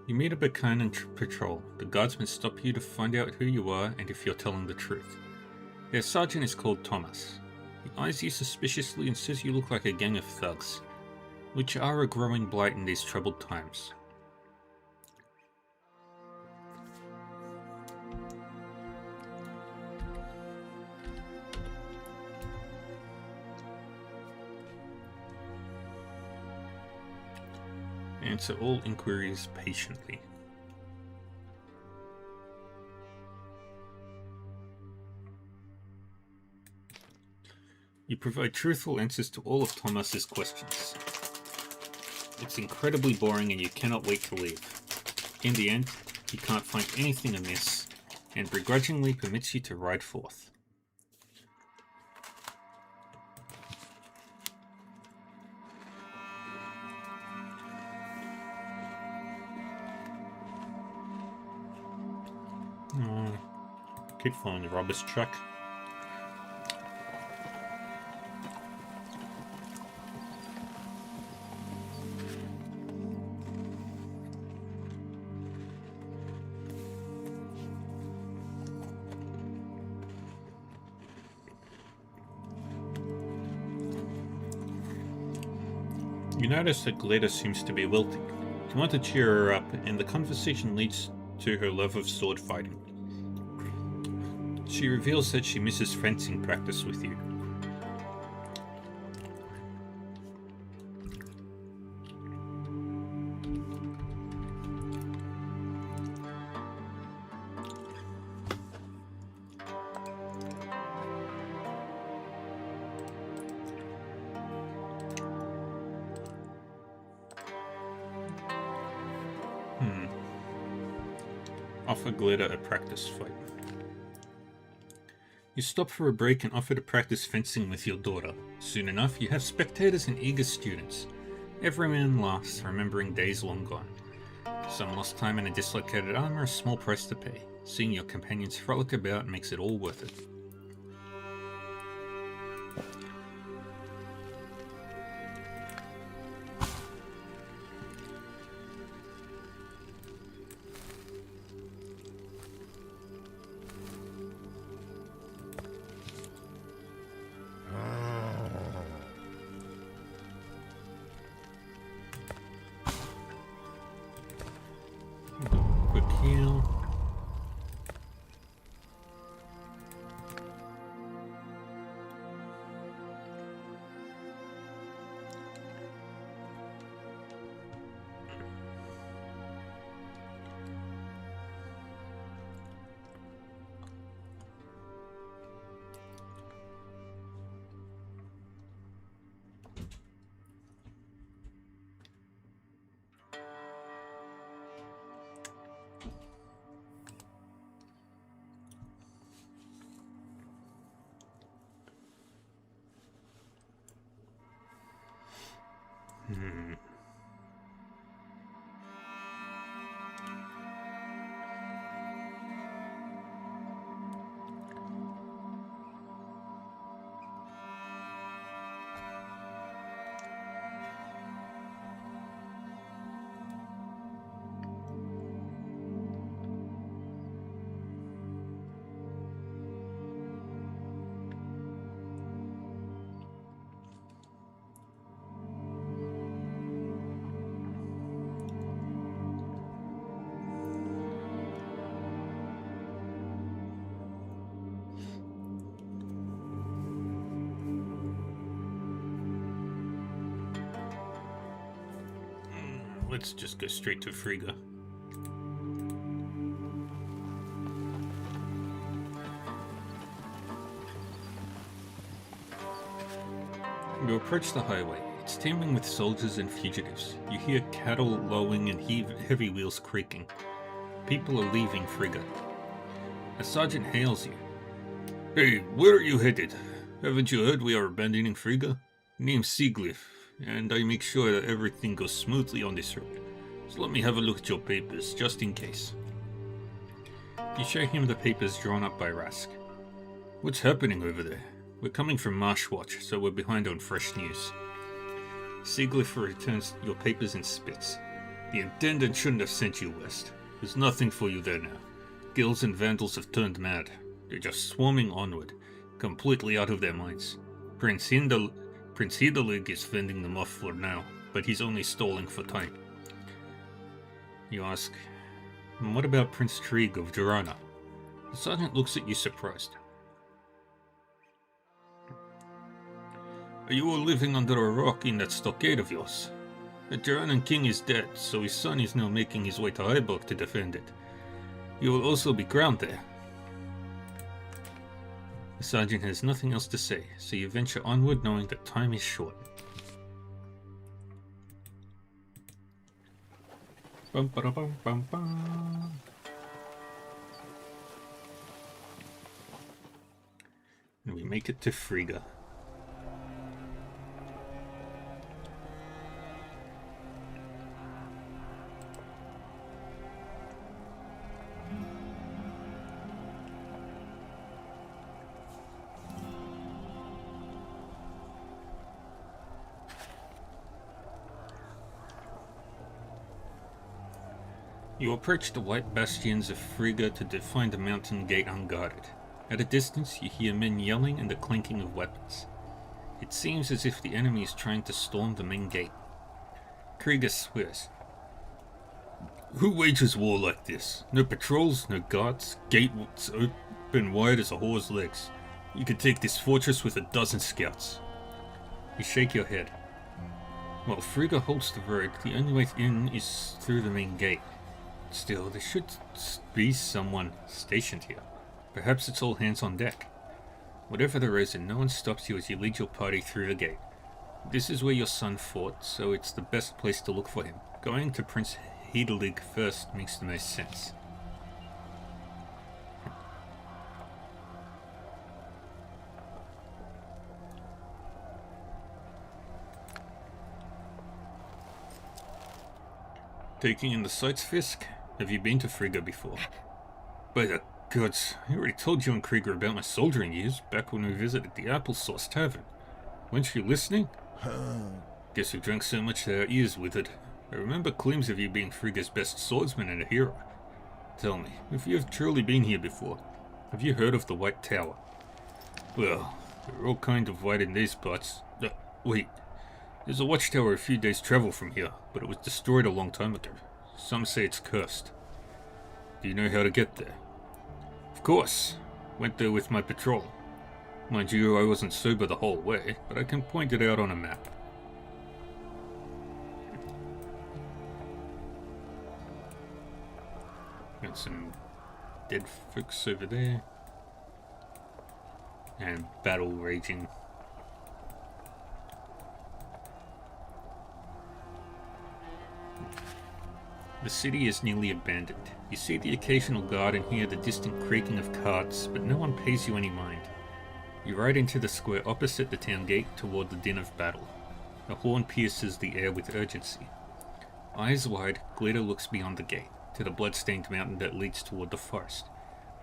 You meet a Buchanan patrol. The guardsmen stop you to find out who you are and if you're telling the truth. Their sergeant is called Thomas. He eyes you suspiciously and says you look like a gang of thugs, which are a growing blight in these troubled times. Answer all inquiries patiently. You provide truthful answers to all of Thomas's questions. It's incredibly boring and you cannot wait to leave. In the end, he can't find anything amiss and begrudgingly permits you to ride forth. Keep following the robber's track. You notice that Gleda seems to be wilting. You want to cheer her up, and the conversation leads to her love of sword fighting. She reveals that she misses fencing practice with you. Offer Gleda a practice fight. You stop for a break and offer to practice fencing with your daughter. Soon enough, you have spectators and eager students. Every man laughs, remembering days long gone. Some lost time and a dislocated arm are a small price to pay. Seeing your companions frolic about makes it all worth it. Quick heal. Let's just go straight to Frigga. You approach the highway. It's teeming with soldiers and fugitives. You hear cattle lowing and heavy wheels creaking. People are leaving Frigga. A sergeant hails you. Hey, where are you headed? Haven't you heard we are abandoning Frigga? Name's Siglyph, and I make sure that everything goes smoothly on this road. So let me have a look at your papers, just in case. You show him the papers drawn up by Rask. What's happening over there? We're coming from Marshwatch, so we're behind on fresh news. Seaglyph returns your papers and spits. The Intendant shouldn't have sent you west. There's nothing for you there now. Guilds and vandals have turned mad. They're just swarming onward, completely out of their minds. Prince Hidelig is fending them off for now, but he's only stalling for time. You ask, what about Prince Trig of Jorana? The sergeant looks at you surprised. Are you all living under a rock in that stockade of yours? The Joranan king is dead, so his son is now making his way to Hyberg to defend it. You will also be crowned there. The sergeant has nothing else to say, so you venture onward knowing that time is short. Bum, ba, bum, bum, bum. And we make it to Frigga. You approach the white bastions of Frigga to find the mountain gate unguarded. At a distance, you hear men yelling and the clanking of weapons. It seems as if the enemy is trying to storm the main gate. Krieger swears. Who wages war like this? No patrols, no guards, gates open wide as a whore's legs. You could take this fortress with 12 scouts. You shake your head. While Frigga holds the road, the only way in is through the main gate. Still, there should be someone stationed here. Perhaps it's all hands on deck. Whatever the reason, no one stops you as you lead your party through the gate. This is where your son fought, so it's the best place to look for him. Going to Prince Hidelig first makes the most sense. Taking in the sights, Fisk? Have you been to Frigga before? By the gods, I already told you and Krieger about my soldiering years back when we visited the Applesauce Tavern. Weren't you listening? Guess we drank so much that our ears withered. I remember claims of you being Frigga's best swordsman and a hero. Tell me, if you have truly been here before, have you heard of the White Tower? Well, they're all kind of white in these parts. Wait. There's a watchtower a few days' travel from here, but it was destroyed a long time ago. Some say it's cursed. Do you know how to get there? Of course. Went there with my patrol. Mind you, I wasn't sober the whole way, but I can point it out on a map. Got some dead folks over there. And battle raging. The city is nearly abandoned. You see the occasional guard and hear the distant creaking of carts, but no one pays you any mind. You ride into the square opposite the town gate toward the din of battle. A horn pierces the air with urgency. Eyes wide, Glitter looks beyond the gate, to the blood-stained mountain that leads toward the forest.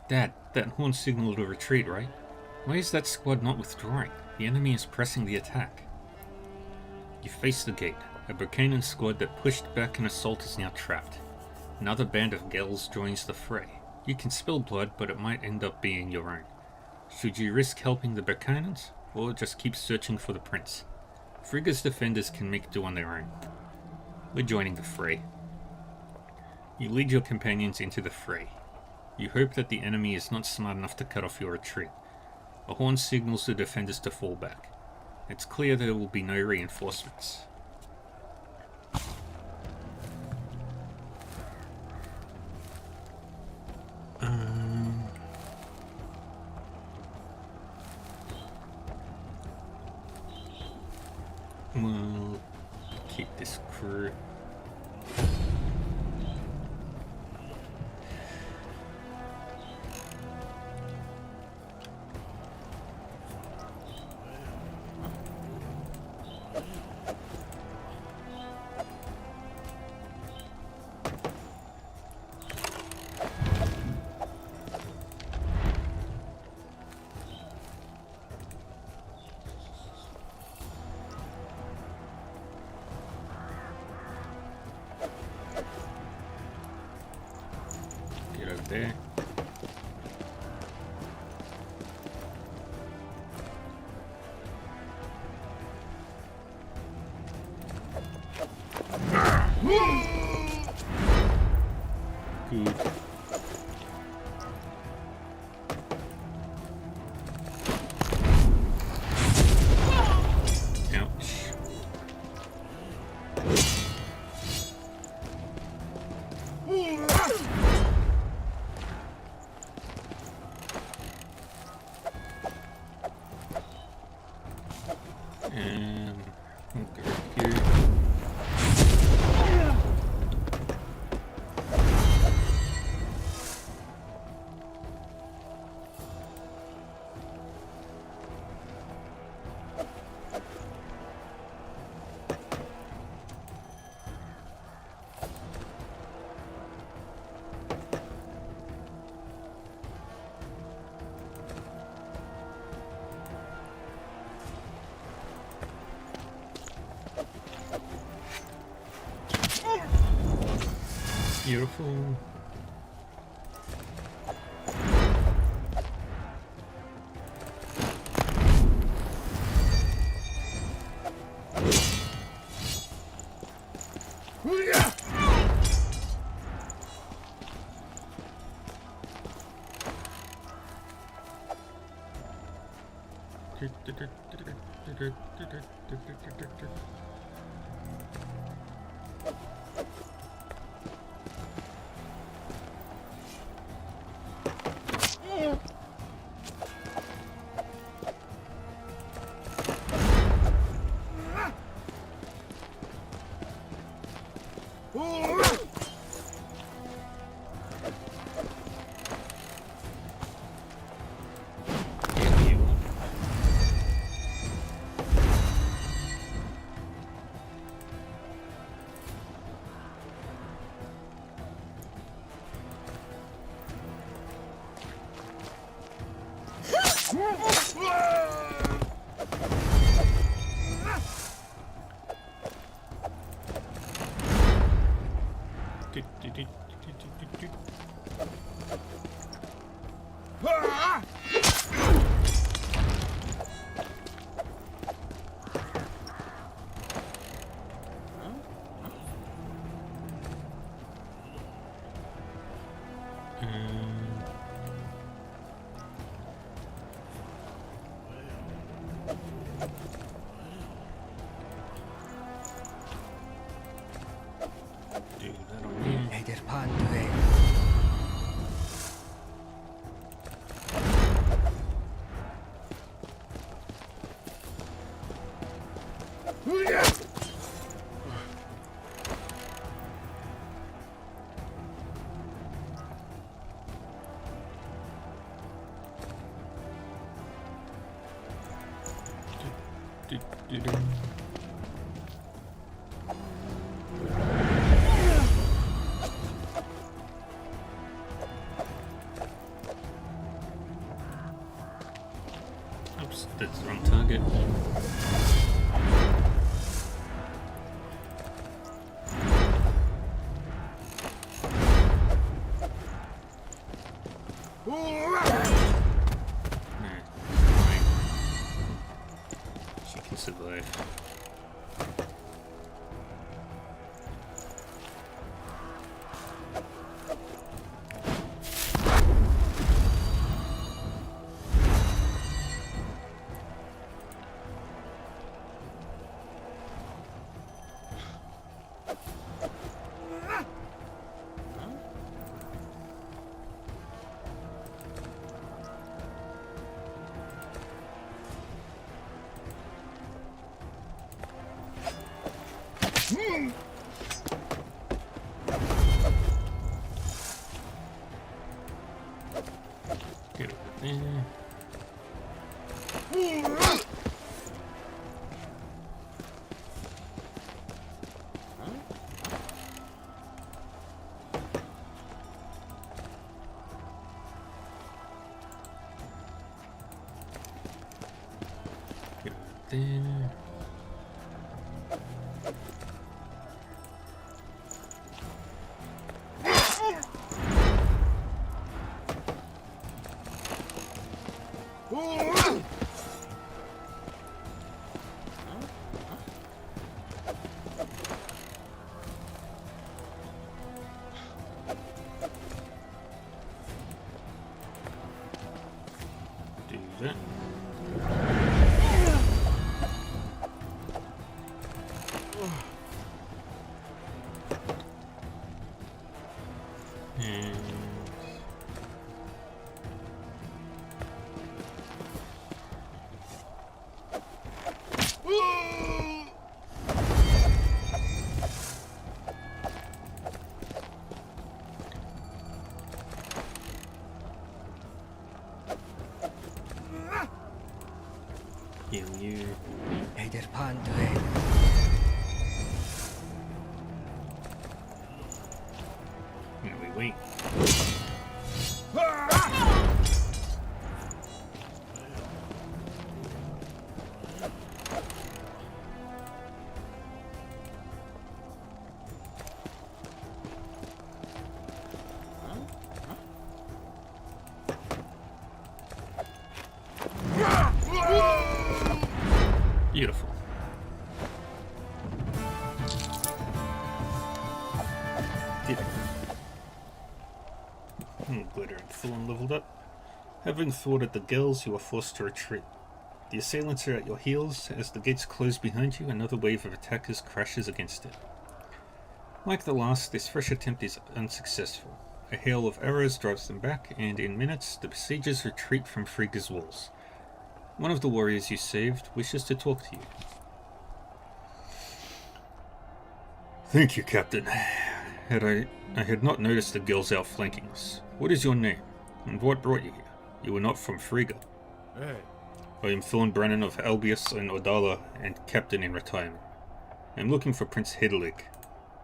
Dad, that horn signaled a retreat, right? Why is that squad not withdrawing? The enemy is pressing the attack. You face the gate. A Burkanan squad that pushed back an assault is now trapped. Another band of Gels joins the fray. You can spill blood, but it might end up being your own. Should you risk helping the Burkanans, or just keep searching for the prince? Frigga's defenders can make do on their own. We're joining the fray. You lead your companions into the fray. You hope that the enemy is not smart enough to cut off your retreat. A horn signals the defenders to fall back. It's clear there will be no reinforcements. We'll keep this crew. there. Good. Ouch. And we'll go here. Beautiful. Oops, that's the wrong target. She can survive. Get over there. Get over there. You. 애들 반대해. Here we wait. Beautiful. Did it. Glitter and Thorn leveled up. Having thwarted the girls, you are forced to retreat. The assailants are at your heels. As the gates close behind you, another wave of attackers crashes against it. Like the last, this fresh attempt is unsuccessful. A hail of arrows drives them back, and in minutes, the besiegers retreat from Frigga's walls. One of the warriors you saved wishes to talk to you. Thank you, Captain. I had not noticed the girls outflanking us. What is your name, and what brought you here? You were not from Frigga. Hey. I am Thorn Brennan of Albius and Odala, and Captain in retirement. I am looking for Prince Hedelig.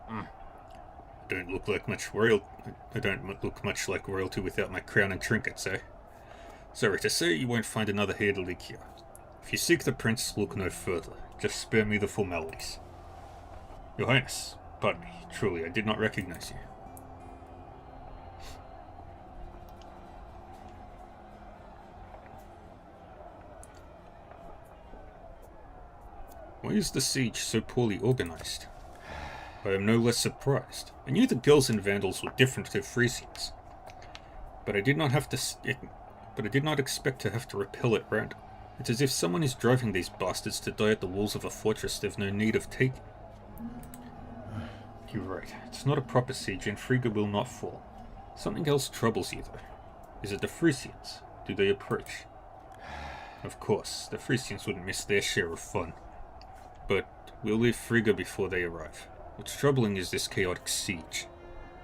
I don't look much like royalty without my crown and trinkets, eh? Sorry to say, you won't find another Hedelig here. If you seek the prince, look no further. Just spare me the formalities. Your Highness, pardon me. Truly, I did not recognize you. Why is the siege so poorly organized? I am no less surprised. I knew the girls and vandals were different to Frisians, but I did not expect to have to repel at random. It's as if someone is driving these bastards to die at the walls of a fortress they've no need of taking. You're right. It's not a proper siege, and Frigga will not fall. Something else troubles you, though. Is it the Frisians? Do they approach? Of course, the Frisians wouldn't miss their share of fun. But we'll leave Frigga before they arrive. What's troubling is this chaotic siege.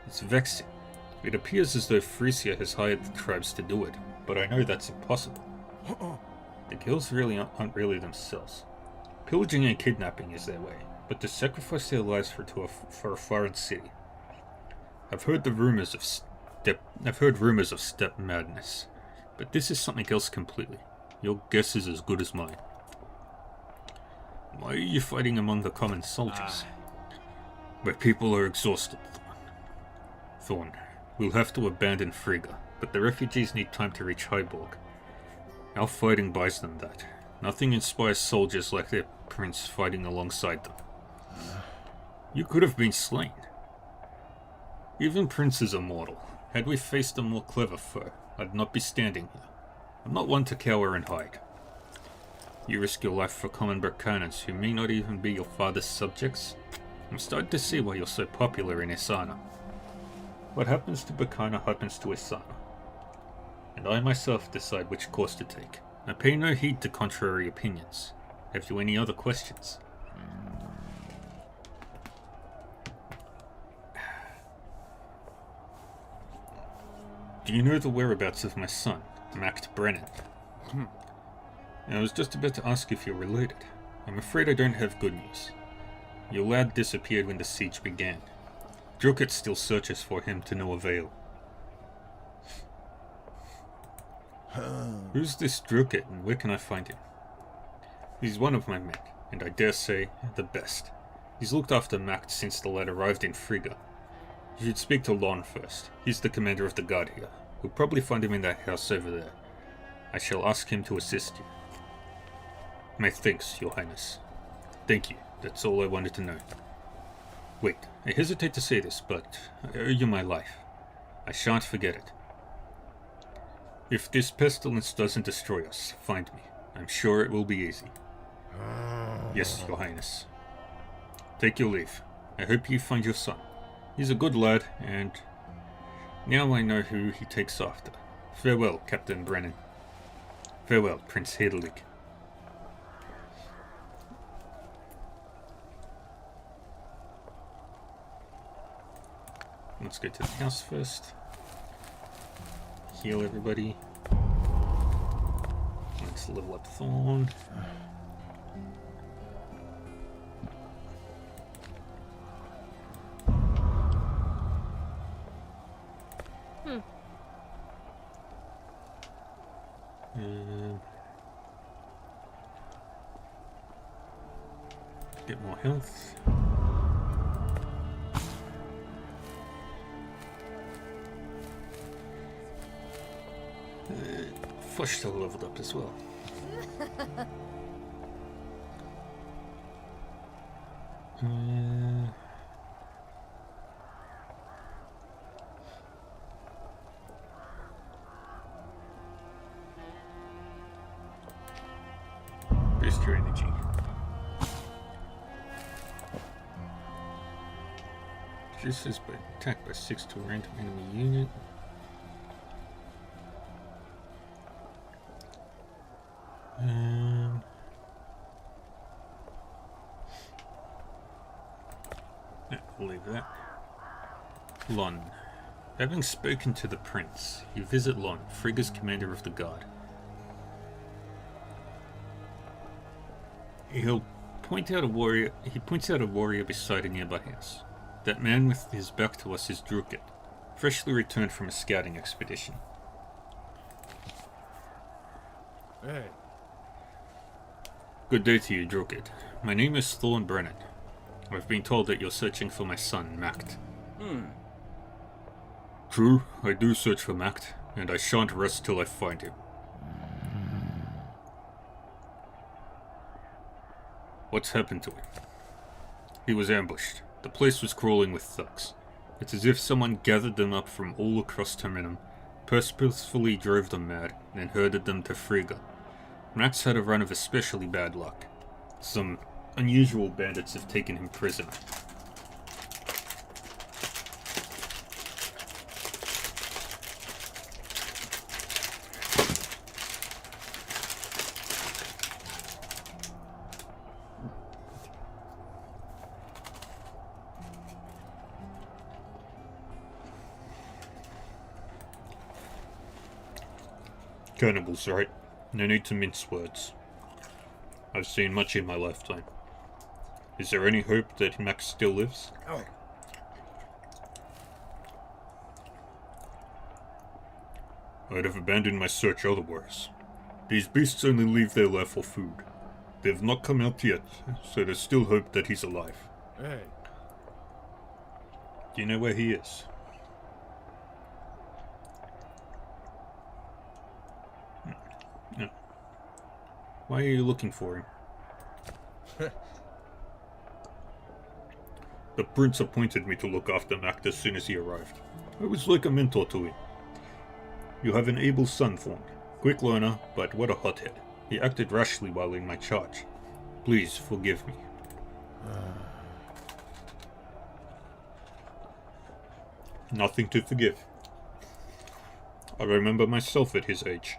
It's vexing. It appears as though Frisia has hired the tribes to do it, but I know that's impossible. The girls aren't really themselves. Pillaging and kidnapping is their way, but to sacrifice their lives for a foreign city. I've heard rumors of steppe madness, but this is something else completely. Your guess is as good as mine. Why are you fighting among the common soldiers? My people are exhausted, Thorn. We'll have to abandon Frigga, but the refugees need time to reach Hyborg. Our fighting buys them that. Nothing inspires soldiers like their prince fighting alongside them. You could have been slain. Even princes are mortal. Had we faced a more clever foe, I'd not be standing here. I'm not one to cower and hide. You risk your life for common Berkanans who may not even be your father's subjects. I'm starting to see why you're so popular in Isana. What happens to Berkana happens to Isana. And I myself decide which course to take. I pay no heed to contrary opinions. Have you any other questions? Do you know the whereabouts of my son, Mact Brennan? I was just about to ask if you're related. I'm afraid I don't have good news. Your lad disappeared when the siege began. Druket still searches for him to no avail. Who's this Druket and where can I find him? He's one of my men, and I dare say, the best. He's looked after Mact since the lad arrived in Frigga. You should speak to Lon first. He's the commander of the guard here. You'll probably find him in that house over there. I shall ask him to assist you. My thanks, Your Highness. Thank you. That's all I wanted to know. Wait, I hesitate to say this, but I owe you my life. I shan't forget it. If this pestilence doesn't destroy us, find me. I'm sure it will be easy. Yes, Your Highness. Take your leave. I hope you find your son. He's a good lad, and now I know who he takes after. Farewell, Captain Brennan. Farewell, Prince Hedelig. Let's go to the house first. Heal everybody. Let's Let's level up Thorn. Get more health. Flush still leveled up as well. Boost your energy. Reduces by attack by 6 to a random enemy unit. We'll leave that. Lon. Having spoken to the prince, you visit Lon, Frigga's commander of the guard. He points out a warrior beside a nearby house. That man with his back to us is Drukit, freshly returned from a scouting expedition. Hey. Good day to you, Drukit. My name is Thorn Brennan. I've been told that you're searching for my son, Macht. True, I do search for Macht, and I shan't rest till I find him. What's happened to him? He was ambushed. The place was crawling with thugs. It's as if someone gathered them up from all across Terminum, purposefully drove them mad, and then herded them to Frigga. Max had a run of especially bad luck. Some unusual bandits have taken him prisoner. Cannibals, right? No need to mince words. I've seen much in my lifetime. Is there any hope that Max still lives? Oh. I'd have abandoned my search otherwise. These beasts only leave their lair for food. They've not come out yet, so there's still hope that he's alive. Hey. Do you know where he is? No. Why are you looking for him? The prince appointed me to look after Macht as soon as he arrived. I was like a mentor to him. You have an able son, Thorn. Quick learner, but what a hothead. He acted rashly while in my charge. Please forgive me. Nothing to forgive. I remember myself at his age.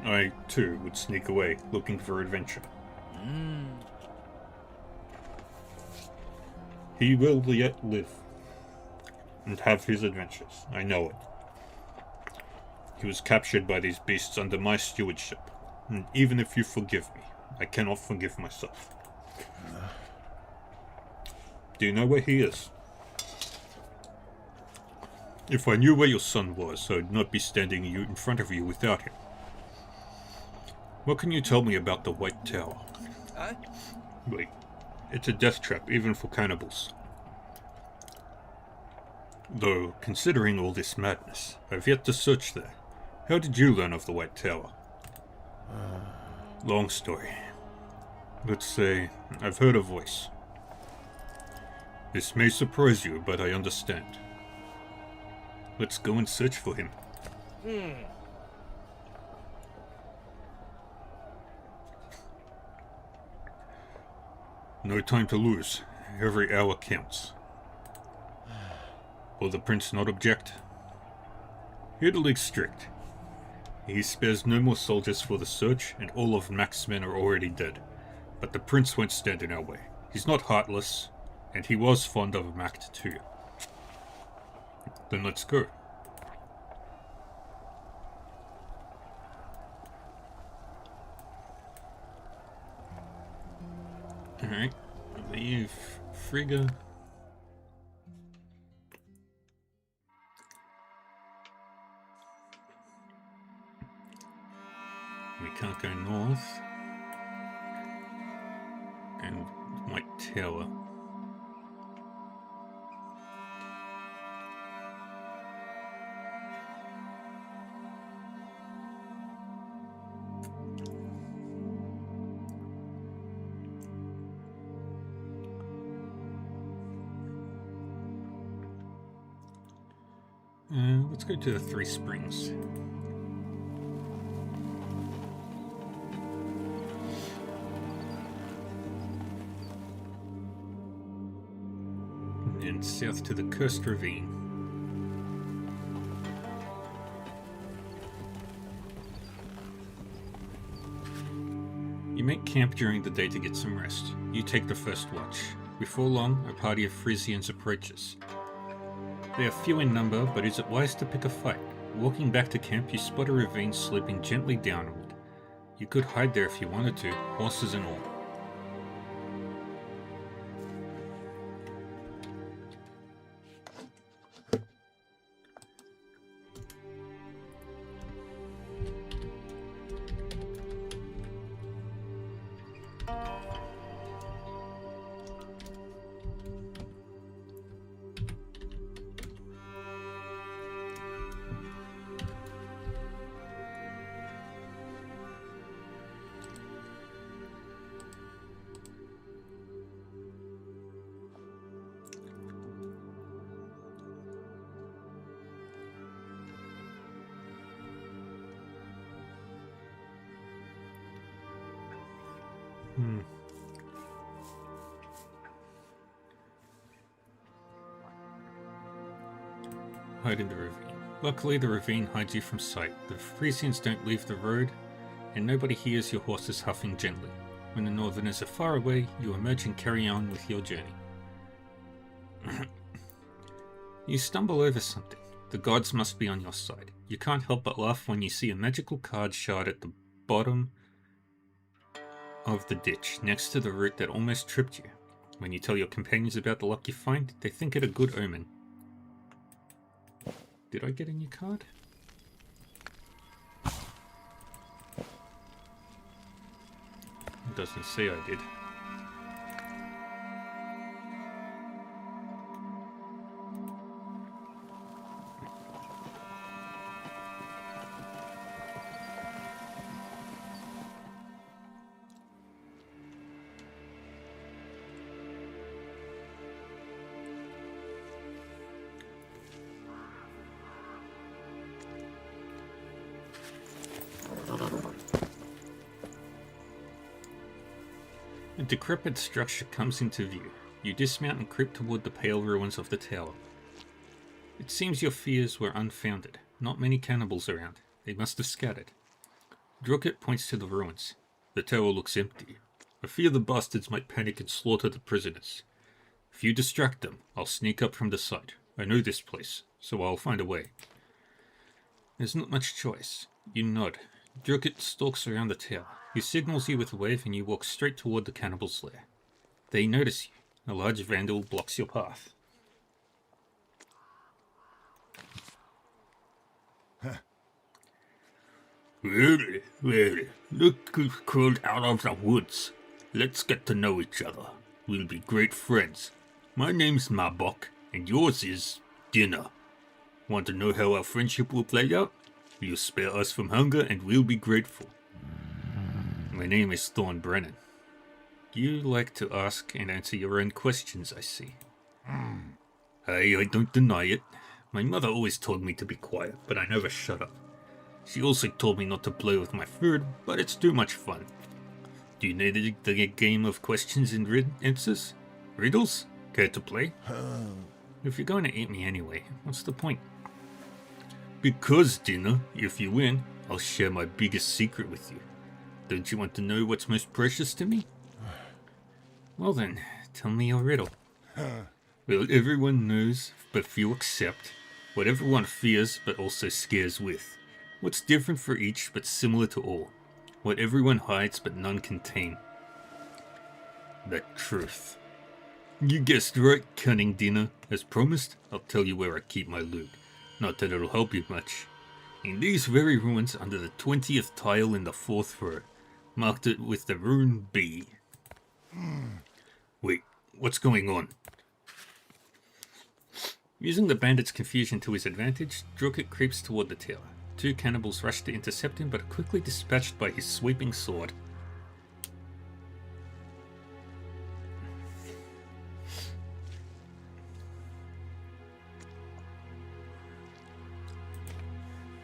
I, too, would sneak away, looking for adventure. He will yet live, and have his adventures, I know it. He was captured by these beasts under my stewardship, and even if you forgive me, I cannot forgive myself. Do you know where he is? If I knew where your son was, I would not be standing in front of you without him. What can you tell me about the White Tower? Wait, it's a death trap even for cannibals. Though, considering all this madness, I've yet to search there. How did you learn of the White Tower? Long story. Let's say, I've heard a voice. This may surprise you, but I understand. Let's go and search for him. No time to lose. Every hour counts. Will the prince not object? Hitler's strict. He spares no more soldiers for the search, and all of Max's men are already dead. But the prince won't stand in our way. He's not heartless, and he was fond of Macht too. Then let's go. Alright, leave Frigga. We can't go north. And White Tower. Let's go to the Three Springs. And south to the Cursed Ravine. You make camp during the day to get some rest. You take the first watch. Before long, a party of Frisians approaches. They are few in number, but is it wise to pick a fight? Walking back to camp, you spot a ravine sloping gently downward. You could hide there if you wanted to, horses and all. Hide in the ravine. Luckily, the ravine hides you from sight. The Frisians don't leave the road, and nobody hears your horses huffing gently. When the Northerners are far away, you emerge and carry on with your journey. You stumble over something. The gods must be on your side. You can't help but laugh when you see a magical card shard at the bottom of the ditch, next to the root that almost tripped you. When you tell your companions about the luck you find, they think it a good omen. Did I get a new card? It doesn't say I did. A decrepit structure comes into view. You dismount and creep toward the pale ruins of the tower. It seems your fears were unfounded. Not many cannibals around. They must have scattered. Drukit points to the ruins. The tower looks empty. I fear the bastards might panic and slaughter the prisoners. If you distract them, I'll sneak up from the side. I know this place, so I'll find a way. There's not much choice. You nod. Drukit stalks around the tower. He signals you with a wave and you walk straight toward the cannibal's lair. They notice you. A large vandal blocks your path. Well, look who's crawled out of the woods. Let's get to know each other. We'll be great friends. My name's Mabok, and yours is Dinner. Want to know how our friendship will play out? You'll spare us from hunger and we'll be grateful. My name is Thorn Brennan. You like to ask and answer your own questions, I see. I don't deny it. My mother always told me to be quiet, but I never shut up. She also told me not to play with my food, but it's too much fun. Do you know the game of questions and answers? Riddles? Care to play? If you're going to eat me anyway, what's the point? Because, Dinner, if you win, I'll share my biggest secret with you. Don't you want to know what's most precious to me? Well then, tell me your riddle. Well, everyone knows, but few accept. What everyone fears but also scares with. What's different for each but similar to all. What everyone hides but none can tame. The truth. You guessed right, cunning Dina. As promised, I'll tell you where I keep my loot. Not that it'll help you much. In these very ruins under the 20th tile in the 4th row. Marked it with the rune B. Wait, what's going on? Using the bandit's confusion to his advantage, Drukit creeps toward the tower. 2 cannibals rush to intercept him but are quickly dispatched by his sweeping sword.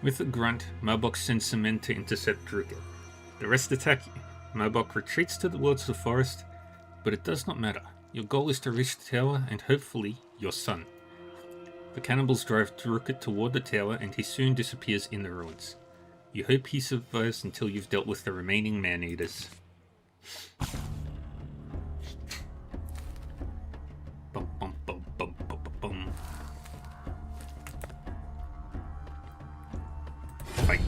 With a grunt, Marbok sends some men to intercept Drukit. The rest attack. Marbok retreats towards the forest, but it does not matter. Your goal is to reach the tower and hopefully your son. The cannibals drive Drukit toward the tower and he soon disappears in the ruins. You hope he survives until you've dealt with the remaining man-eaters. Bum, bum, bum, bum, bum, bum, bum. Fight.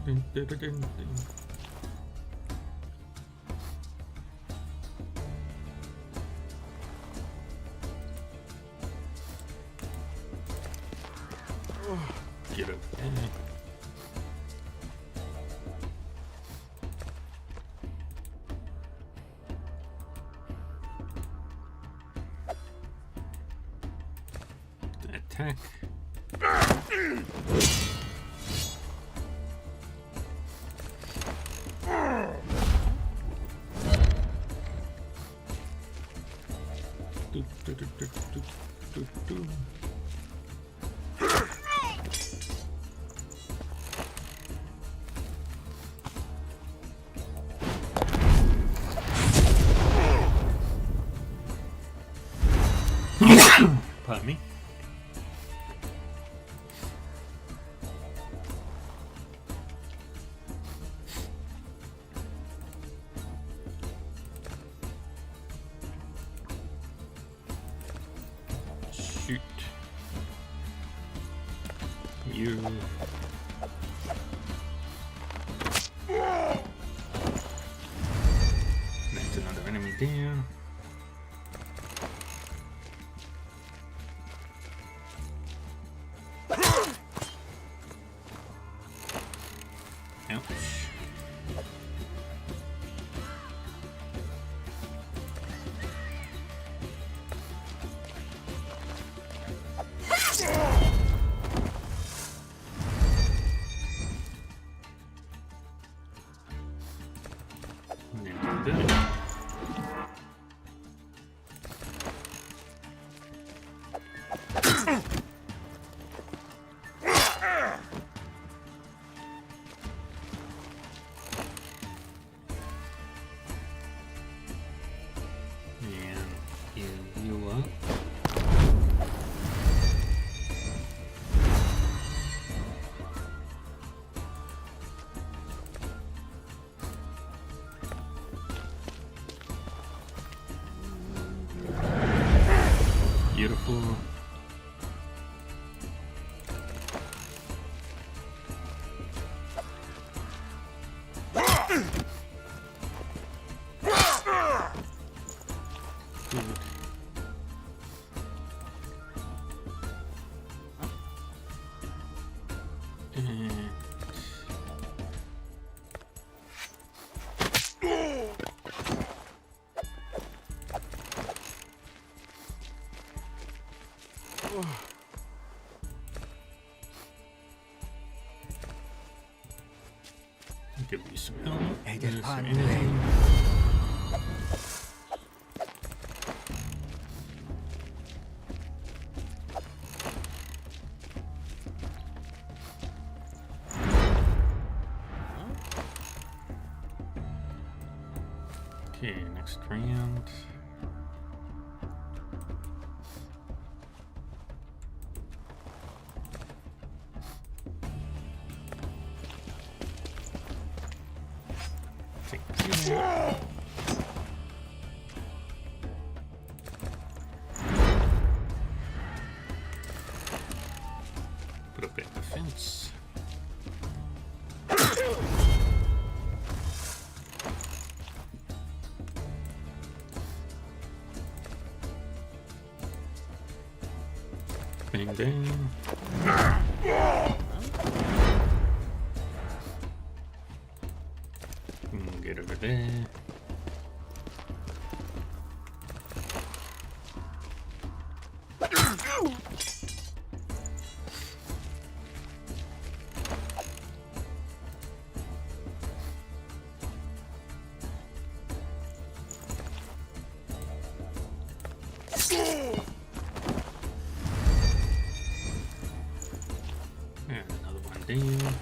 Dun, dun, dun, dun, dun. Get up there. Attack. Do, do, do, do, do, do, do. Pardon me. Shoot. You. That's another enemy down. Ouch. And then do that. And heal you up. Beautiful. Good. And give you some help. Hey, There's there's some pond. energy. Okay, next round. Take you. Put up that defense. Bang bang. Get over there. And another one down.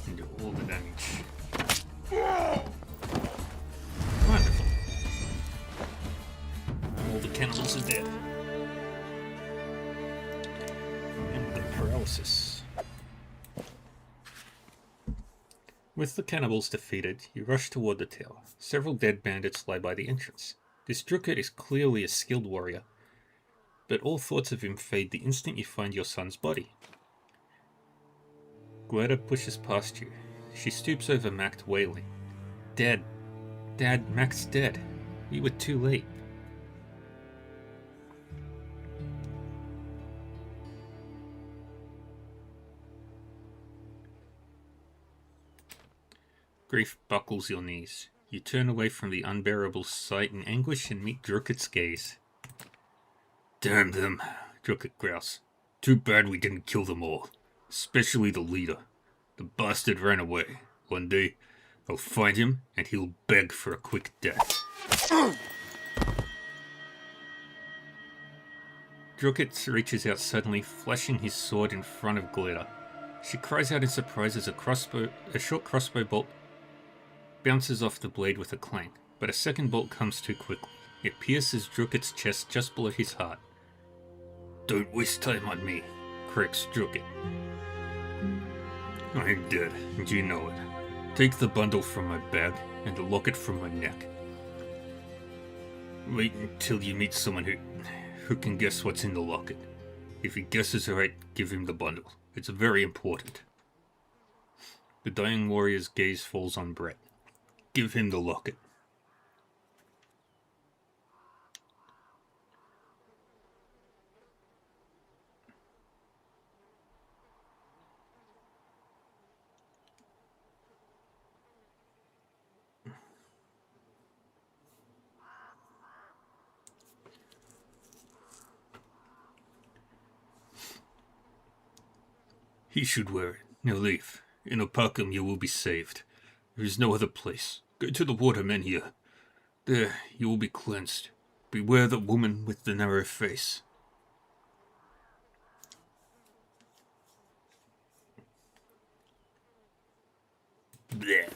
And do all the damage. Wonderful. All the cannibals are dead. And the paralysis. With the cannibals defeated, you rush toward the tower. Several dead bandits lie by the entrance. This Drukhit is clearly a skilled warrior, but all thoughts of him fade the instant you find your son's body. Guerda pushes past you. She stoops over Mac, wailing. Dad. Dad, Mac's dead. We were too late. Grief buckles your knees. You turn away from the unbearable sight in anguish and meet Drukhit's gaze. Damn them, Drukhit growls. Too bad we didn't kill them all. Especially the leader. The bastard ran away. One day, I'll find him and he'll beg for a quick death. Drukhit reaches out suddenly, flashing his sword in front of Guerda. She cries out in surprise as a short crossbow bolt bounces off the blade with a clang, but a second bolt comes too quickly. It pierces Drukhit's chest just below his heart. Don't waste time on me, corrects Drukhit. I'm dead, and you know it. Take the bundle from my bag and the locket from my neck. Wait until you meet someone who can guess what's in the locket. If he guesses right, give him the bundle. It's very important. The dying warrior's gaze falls on Brett. Give him the locket. He should wear it. Now leave. In Opakam you will be saved. There is no other place. Go to the watermen here. There you will be cleansed. Beware the woman with the narrow face. Bleh.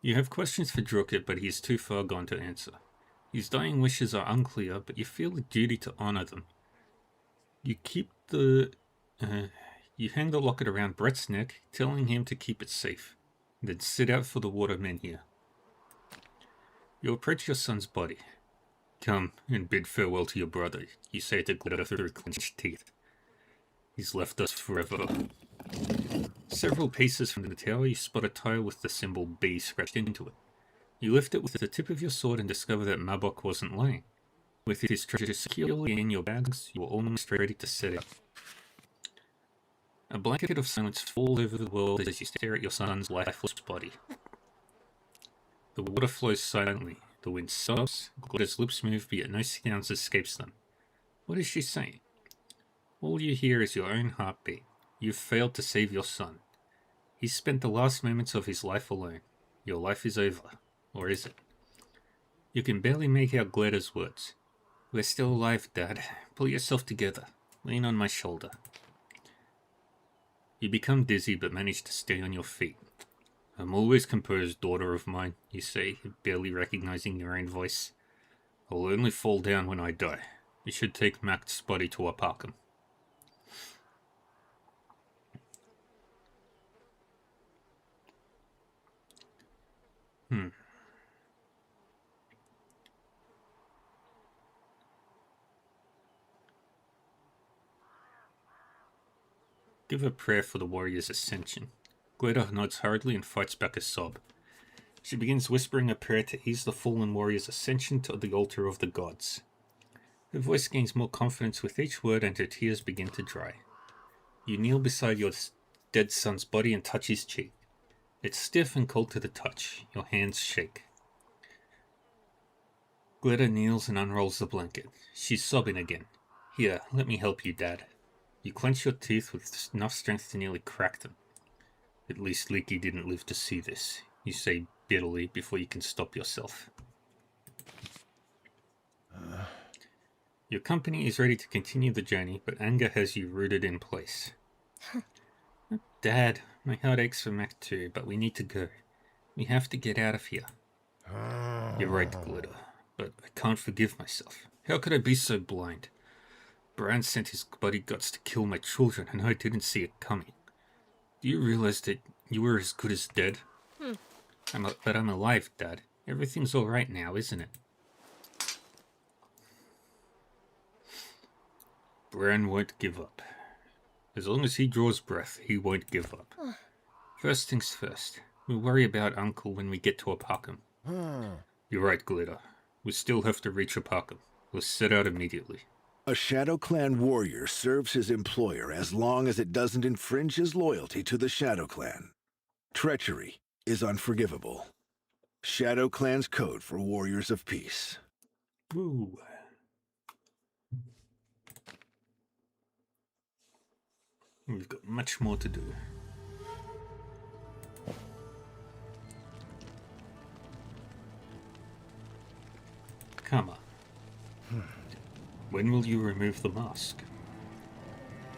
You have questions for Drukhit, but he is too far gone to answer. His dying wishes are unclear, but you feel a duty to honor them. You hang the locket around Brett's neck, telling him to keep it safe, then sit out for the watermen here. You approach your son's body. Come and bid farewell to your brother, you say to Guerda through clenched teeth. He's left us forever. Several paces from the tower, you spot a tile with the symbol B scratched into it. You lift it with the tip of your sword and discover that Mabok wasn't lying. With his treasure securely in your bags, you are almost ready to set out. A blanket of silence falls over the world as you stare at your son's lifeless body. The water flows silently. The wind stops. Guerda's lips move, but yet no sounds escapes them. What is she saying? All you hear is your own heartbeat. You've failed to save your son. He spent the last moments of his life alone. Your life is over. Or is it? You can barely make out Gleda's words. We're still alive, Dad. Pull yourself together. Lean on my shoulder. You become dizzy but manage to stay on your feet. I'm always composed, daughter of mine, you say, barely recognizing your own voice. I'll only fall down when I die. You should take Mac's body to Arpakum. Give a prayer for the warrior's ascension. Gleda nods hurriedly and fights back a sob. She begins whispering a prayer to ease the fallen warrior's ascension to the altar of the gods. Her voice gains more confidence with each word and her tears begin to dry. You kneel beside your dead son's body and touch his cheek. It's stiff and cold to the touch. Your hands shake. Gleda kneels and unrolls the blanket. She's sobbing again. Here, let me help you, Dad. You clench your teeth with enough strength to nearly crack them. At least Leaky didn't live to see this, you say bitterly before you can stop yourself. Your company is ready to continue the journey, but anger has you rooted in place. Dad, my heart aches for Mac too, but we need to go. We have to get out of here. You're right, Gleda, but I can't forgive myself. How could I be so blind? Bran sent his bodyguards to kill my children, and I didn't see it coming. Do you realize that you were as good as dead? But I'm alive, Dad. Everything's all right now, isn't it? Bran won't give up. As long as he draws breath, he won't give up. First things first. We'll worry about Uncle when we get to Arpakum. You're right, Gleda. We still have to reach Arpakum. We'll set out immediately. A Shadow Clan warrior serves his employer as long as it doesn't infringe his loyalty to the Shadow Clan. Treachery is unforgivable. Shadow Clan's code for warriors of peace. Woo. We've got much more to do. Come on. When will you remove the mask?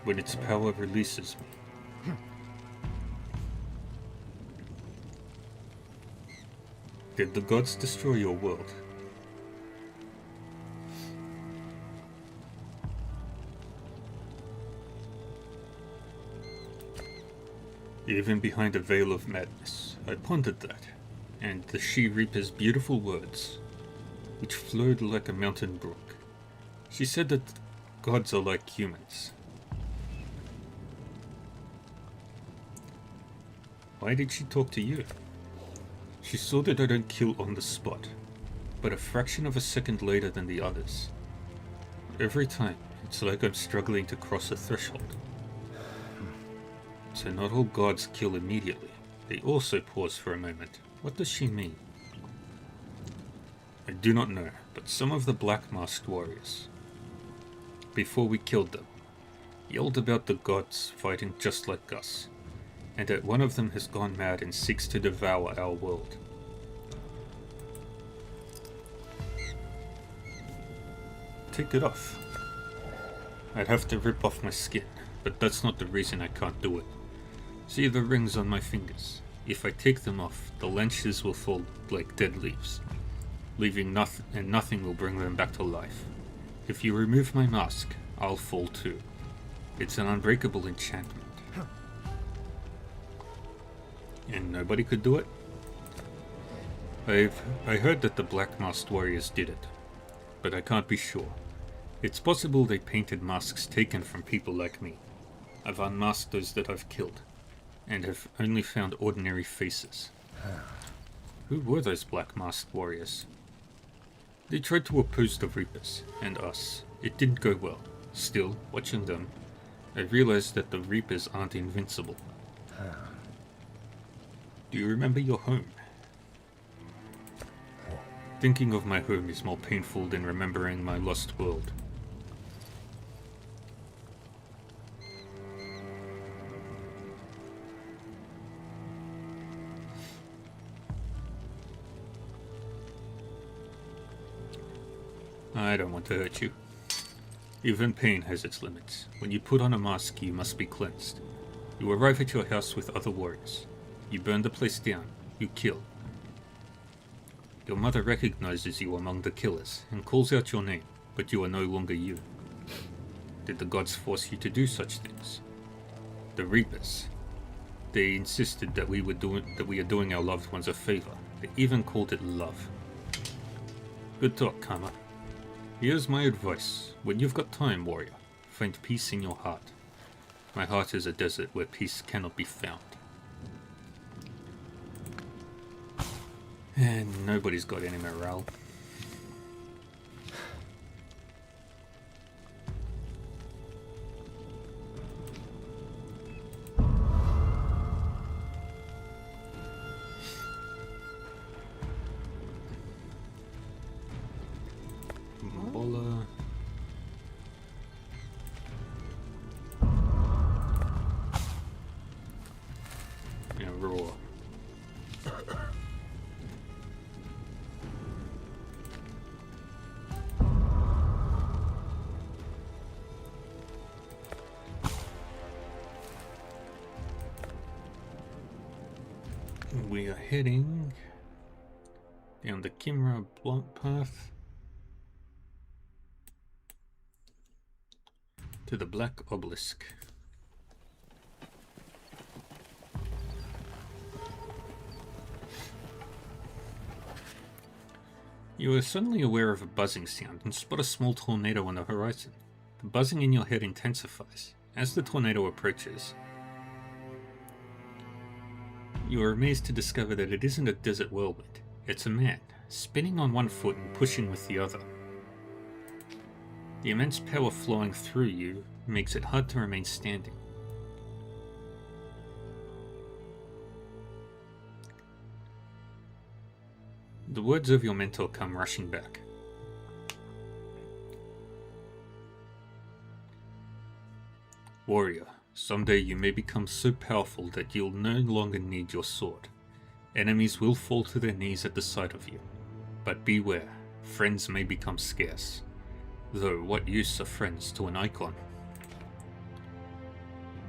When its power releases me. Did the gods destroy your world? Even behind a veil of madness, I pondered that, and the She-Reaper's beautiful words, which flowed like a mountain brook. She said that gods are like humans. Why did she talk to you? She saw that I don't kill on the spot, but a fraction of a second later than the others. Every time, it's like I'm struggling to cross a threshold. So not all gods kill immediately. They also pause for a moment. What does she mean? I do not know, but some of the black masked warriors, before we killed them, yelled about the gods fighting just like us, and that one of them has gone mad and seeks to devour our world. Take it off. I'd have to rip off my skin, but that's not the reason I can't do it. See the rings on my fingers. If I take them off, the lenches will fall like dead leaves, leaving nothing, and nothing will bring them back to life. If you remove my mask, I'll fall too. It's an unbreakable enchantment. And nobody could do it? I heard that the Black Masked Warriors did it, but I can't be sure. It's possible they painted masks taken from people like me. I've unmasked those that I've killed, and have only found ordinary faces. Who were those Black Masked Warriors? They tried to oppose the Reapers, and us. It didn't go well. Still, watching them, I realized that the Reapers aren't invincible. Do you remember your home? Thinking of my home is more painful than remembering my lost world. I don't want to hurt you. Even pain has its limits. When you put on a mask, you must be cleansed. You arrive at your house with other warriors. You burn the place down. You kill. Your mother recognizes you among the killers and calls out your name, but you are no longer you. Did the gods force you to do such things? The Reapers. They insisted that we are doing our loved ones a favor. They even called it love. Good talk, Kama. Here's my advice. When you've got time, warrior, find peace in your heart. My heart is a desert where peace cannot be found. And nobody's got any morale. Bola. Yeah, roar. We are heading down the Kimra Blunt path to the Black Obelisk. You are suddenly aware of a buzzing sound and spot a small tornado on the horizon. The buzzing in your head intensifies. As the tornado approaches, you are amazed to discover that it isn't a desert whirlwind. It's a man, spinning on one foot and pushing with the other. The immense power flowing through you makes it hard to remain standing. The words of your mentor come rushing back. Warrior, someday you may become so powerful that you'll no longer need your sword. Enemies will fall to their knees at the sight of you. But beware, friends may become scarce. Though, what use are friends to an icon?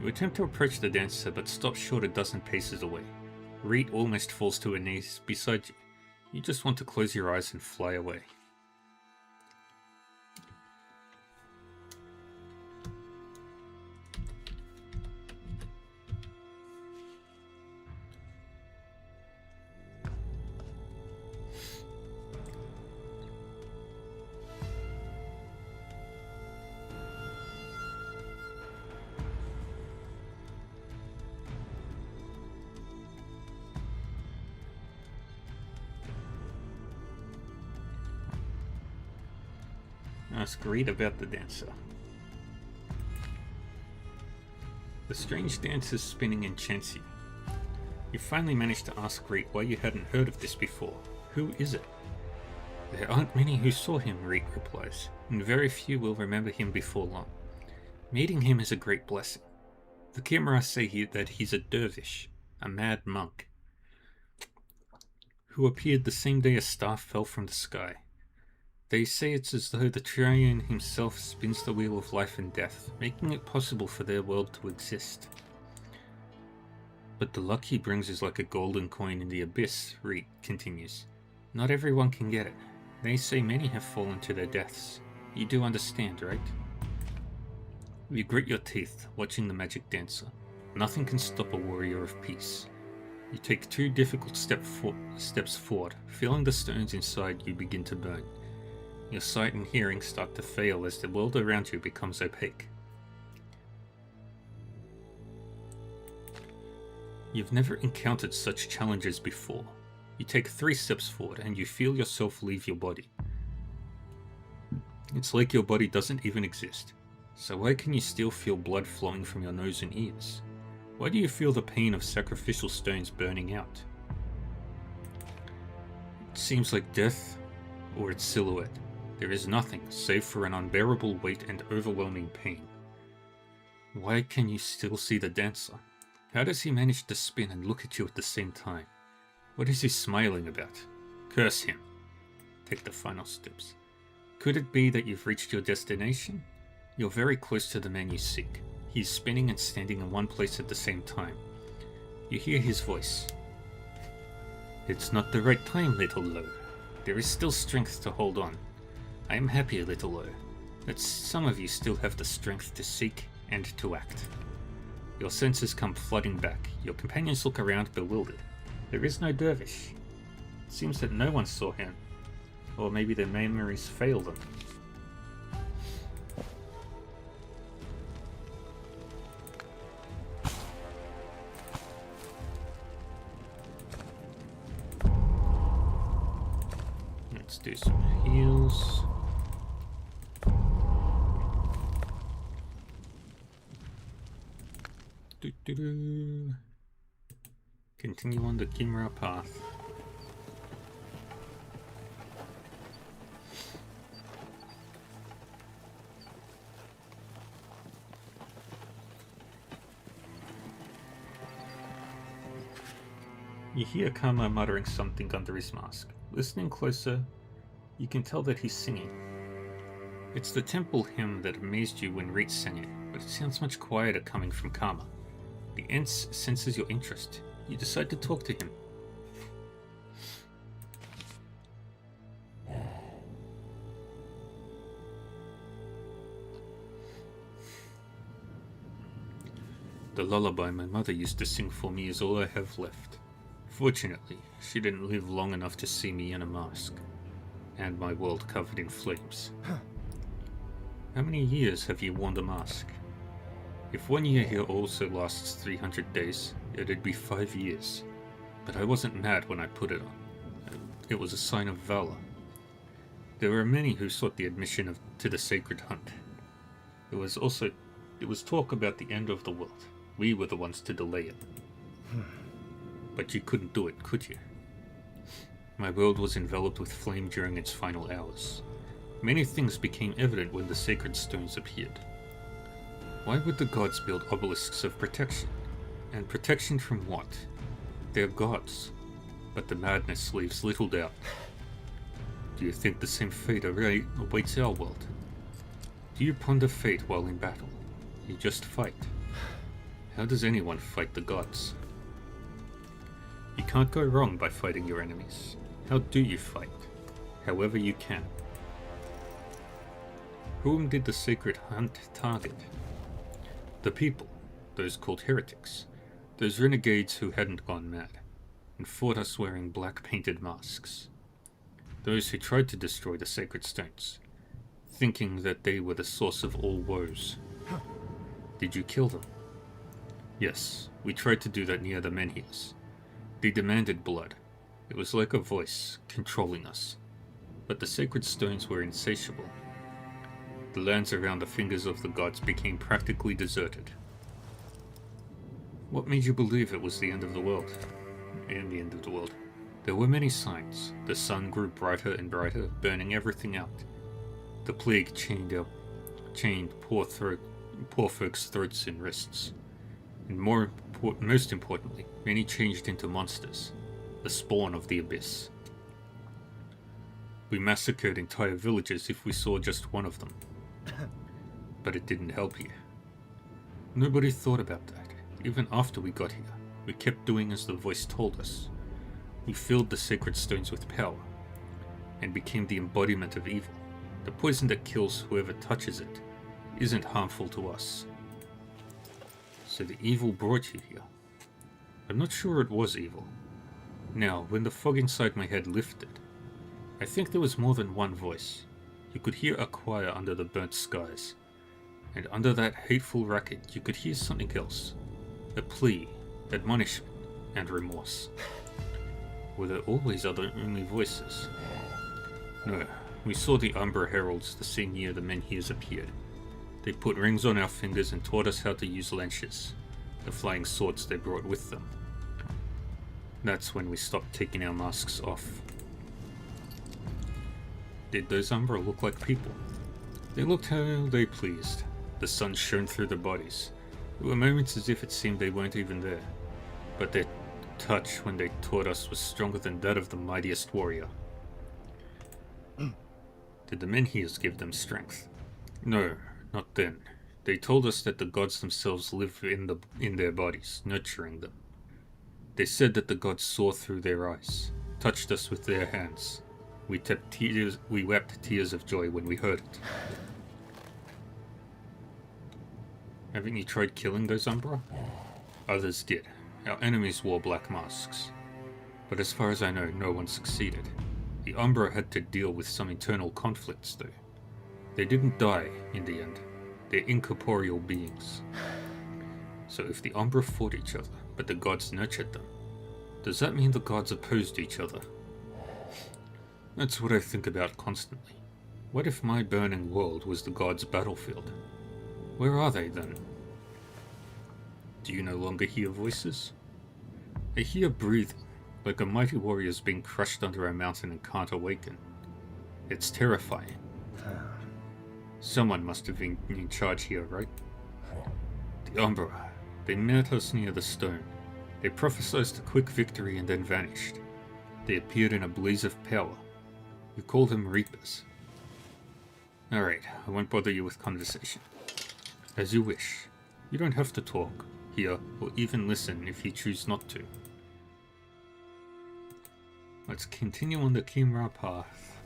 You attempt to approach the dancer, but stop short a dozen paces away. Reet almost falls to her knees beside you. You just want to close your eyes and fly away. Ask Reet about the dancer. The strange dancer's spinning enchants you. You finally manage to ask Reet why you hadn't heard of this before. Who is it? There aren't many who saw him, Reet replies, and very few will remember him before long. Meeting him is a great blessing. The Kimra say that he's a dervish, a mad monk, who appeared the same day a star fell from the sky. They say it's as though the Triune himself spins the wheel of life and death, making it possible for their world to exist. But the luck he brings is like a golden coin in the abyss, Reet continues. Not everyone can get it. They say many have fallen to their deaths. You do understand, right? You grit your teeth, watching the magic dancer. Nothing can stop a warrior of peace. You take 2 difficult steps forward, feeling the stones inside you begin to burn. Your sight and hearing start to fail as the world around you becomes opaque. You've never encountered such challenges before. You take 3 steps forward and you feel yourself leave your body. It's like your body doesn't even exist. So why can you still feel blood flowing from your nose and ears? Why do you feel the pain of sacrificial stones burning out? It seems like death or its silhouette. There is nothing save for an unbearable weight and overwhelming pain. Why can you still see the dancer? How does he manage to spin and look at you at the same time? What is he smiling about? Curse him. Take the final steps. Could it be that you've reached your destination? You're very close to the man you seek. He's spinning and standing in one place at the same time. You hear his voice. It's not the right time, little Lo. There is still strength to hold on. I am happy, little Lo, that some of you still have the strength to seek and to act. Your senses come flooding back. Your companions look around bewildered. There is no dervish. It seems that no one saw him. Or maybe their memories fail them. Let's do some heals. Continue on the Kimra path. You hear Kama muttering something under his mask. Listening closer, you can tell that he's singing. It's the temple hymn that amazed you when Reet sang it, but it sounds much quieter coming from Kama. The Ents senses your interest. You decide to talk to him. The lullaby my mother used to sing for me is all I have left. Fortunately, she didn't live long enough to see me in a mask, and my world covered in flames. How many years have you worn the mask? If 1 year here also lasts 300 days, it'd be 5 years. But I wasn't mad when I put it on. It was a sign of valor. There were many who sought the admission to the sacred hunt. It was talk about the end of the world. We were the ones to delay it. But you couldn't do it, could you? My world was enveloped with flame during its final hours. Many things became evident when the sacred stones appeared. Why would the gods build obelisks of protection? And protection from what? They're gods. But the madness leaves little doubt. Do you think the same fate awaits our world? Do you ponder fate while in battle? You just fight. How does anyone fight the gods? You can't go wrong by fighting your enemies. How do you fight? However you can. Whom did the sacred hunt target? The people, those called heretics, those renegades who hadn't gone mad, and fought us wearing black painted masks. Those who tried to destroy the sacred stones, thinking that they were the source of all woes. Did you kill them? Yes, we tried to do that near the menhirs. They demanded blood. It was like a voice, controlling us. But the sacred stones were insatiable. The lands around the fingers of the gods became practically deserted. What made you believe it was the end of the world? And the end of the world. There were many signs. The sun grew brighter and brighter, burning everything out. The plague chained poor folks' throats and wrists. And most importantly, many changed into monsters, the spawn of the abyss. We massacred entire villages if we saw just one of them. But it didn't help you. Nobody thought about that. Even after we got here, we kept doing as the voice told us. We filled the sacred stones with power, and became the embodiment of evil. The poison that kills whoever touches it isn't harmful to us. So the evil brought you here. I'm not sure it was evil. Now, when the fog inside my head lifted, I think there was more than one voice. You could hear a choir under the burnt skies, and under that hateful racket you could hear something else. A plea, admonishment, and remorse. Were there always other only voices? No, we saw the Umbra Heralds the same year the menhirs appeared. They put rings on our fingers and taught us how to use lances, the flying swords they brought with them. That's when we stopped taking our masks off. Did those Umbra look like people? They looked how they pleased. The sun shone through their bodies. There were moments as if it seemed they weren't even there, but their touch when they taught us was stronger than that of the mightiest warrior. Did the Menhirs give them strength? No, not then. They told us that the gods themselves live in their bodies, nurturing them. They said that the gods saw through their eyes, touched us with their hands. We wept tears of joy when we heard it. Haven't you tried killing those Umbra? Others did. Our enemies wore black masks. But as far as I know, no one succeeded. The Umbra had to deal with some internal conflicts, though. They didn't die, in the end. They're incorporeal beings. So if the Umbra fought each other, but the gods nurtured them, does that mean the gods opposed each other? That's what I think about constantly. What if my burning world was the gods' battlefield? Where are they then? Do you no longer hear voices? I hear breathing, like a mighty warrior's being crushed under a mountain and can't awaken. It's terrifying. Someone must have been in charge here, right? The Umbra. They met us near the stone. They prophesied a quick victory and then vanished. They appeared in a blaze of power. We call them Reapers. Alright, I won't bother you with conversation. As you wish. You don't have to talk, hear, or even listen if you choose not to. Let's continue on the Kimra path.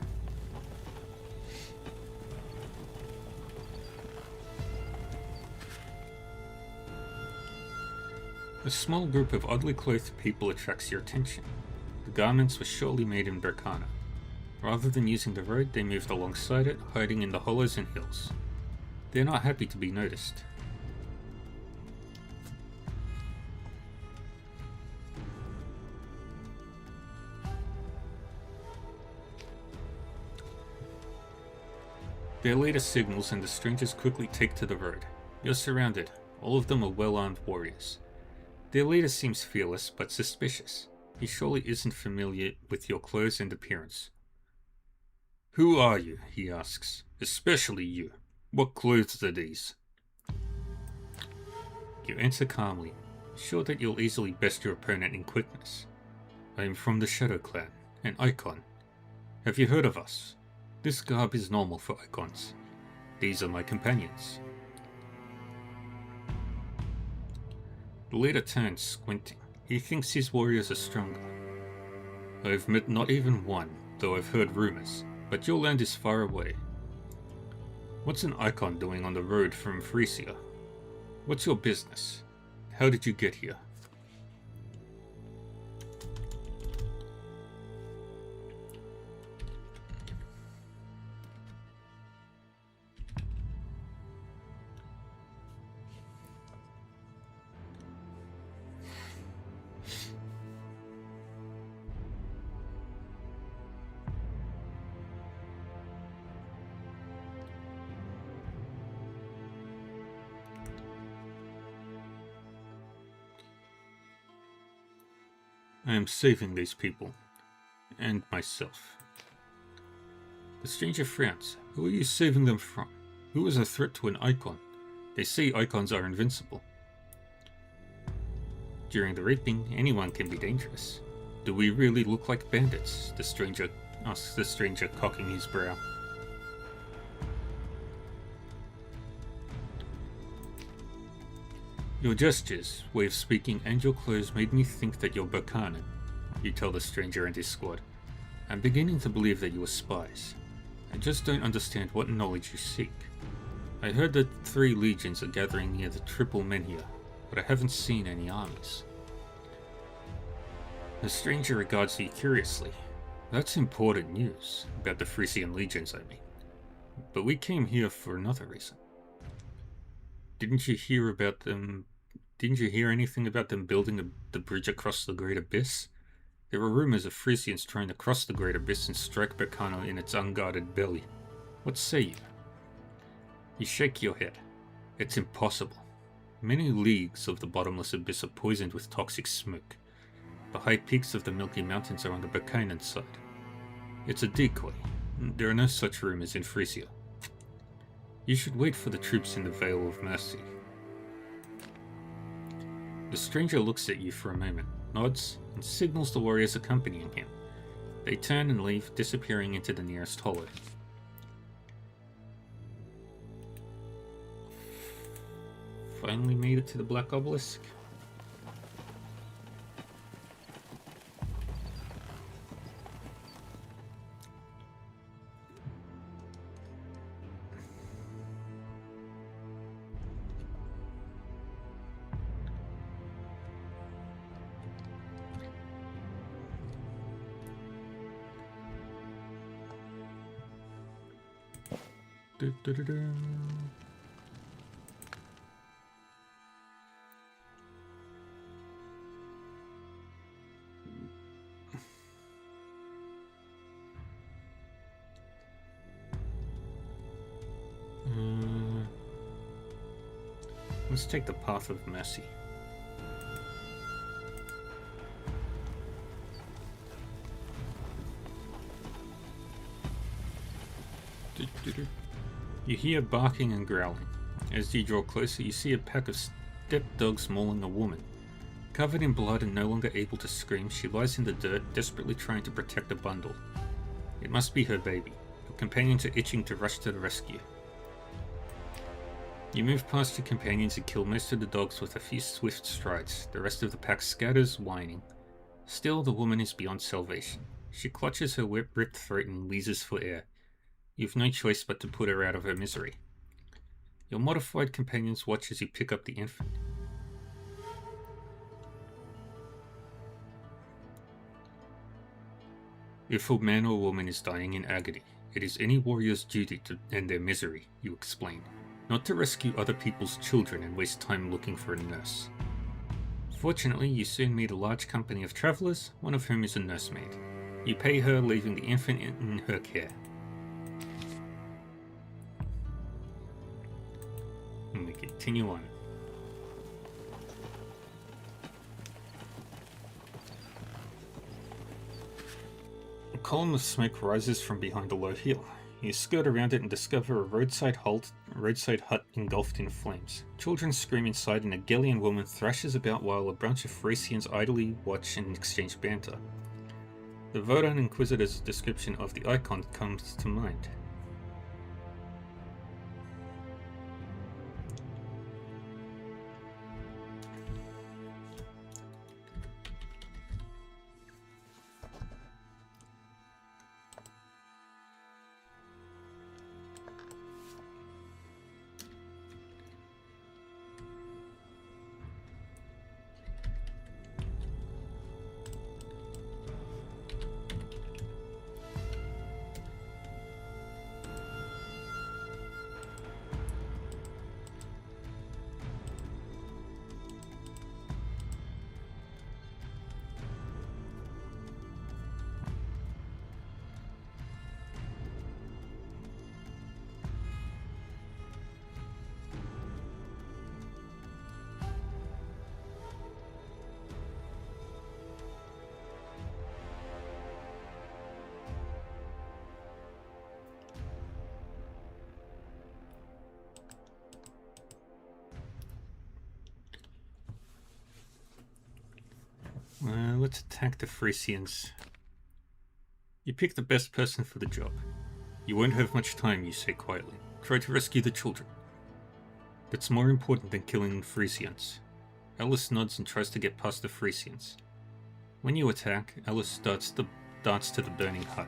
A small group of oddly clothed people attracts your attention. The garments were surely made in Berkana. Rather than using the road, they moved alongside it, hiding in the hollows and hills. They're not happy to be noticed. Their leader signals and the strangers quickly take to the road. You're surrounded. All of them are well-armed warriors. Their leader seems fearless but suspicious. He surely isn't familiar with your clothes and appearance. Who are you? He asks. Especially you. What clothes are these? You answer calmly, sure that you'll easily best your opponent in quickness. I am from the Shadow Clan, an Icon. Have you heard of us? This garb is normal for Icons. These are my companions. The leader turns, squinting. He thinks his warriors are stronger. I've met not even one, though I've heard rumors, but your land is far away. What's an Icon doing on the road from Frisia? What's your business? How did you get here? I am saving these people. And myself. The stranger frowns. Who are you saving them from? Who is a threat to an Icon? They say Icons are invincible. During the reaping, anyone can be dangerous. Do we really look like bandits? The stranger asks the stranger, cocking his brow. Your gestures, way of speaking, and your clothes made me think that you're Berkanan, you tell the stranger and his squad. I'm beginning to believe that you are spies. I just don't understand what knowledge you seek. I heard that 3 legions are gathering near the Triple Menhir, but I haven't seen any armies. The stranger regards you curiously. That's important news, about the Frisian legions, I mean. But we came here for another reason. Didn't you hear anything about them building the bridge across the Great Abyss? There were rumors of Frisians trying to cross the Great Abyss and strike Berkana in its unguarded belly. What say you? You shake your head. It's impossible. Many leagues of the bottomless abyss are poisoned with toxic smoke. The high peaks of the Milky Mountains are on the Berkanan side. It's a decoy. There are no such rumors in Frisia. You should wait for the troops in the Vale of Mercy. The stranger looks at you for a moment, nods, and signals the warriors accompanying him. They turn and leave, disappearing into the nearest hollow. Finally made it to the Black Obelisk. Du-du-du-du. Let's take the path of mercy. Du-du-du. You hear barking and growling. As you draw closer, you see a pack of step dogs mauling a woman. Covered in blood and no longer able to scream, she lies in the dirt, desperately trying to protect a bundle. It must be her baby. Your companions are itching to rush to the rescue. You move past your companions and kill most of the dogs with a few swift strides. The rest of the pack scatters, whining. Still, the woman is beyond salvation. She clutches her ripped throat and wheezes for air. You've no choice but to put her out of her misery. Your modified companions watch as you pick up the infant. If a man or woman is dying in agony, it is any warrior's duty to end their misery, you explain. Not to rescue other people's children and waste time looking for a nurse. Fortunately, you soon meet a large company of travelers, one of whom is a nursemaid. You pay her, leaving the infant in her care. And we continue on. A column of smoke rises from behind a low hill. You skirt around it and discover a roadside hut engulfed in flames. Children scream inside and a Gellian woman thrashes about while a bunch of Frisians idly watch and exchange banter. The Vodan Inquisitor's description of the icon comes to mind. Let's attack the Frisians. You pick the best person for the job. You won't have much time, you say quietly. Try to rescue the children. That's more important than killing the Frisians. Alice nods and tries to get past the Frisians. When you attack, Alice darts to the burning hut.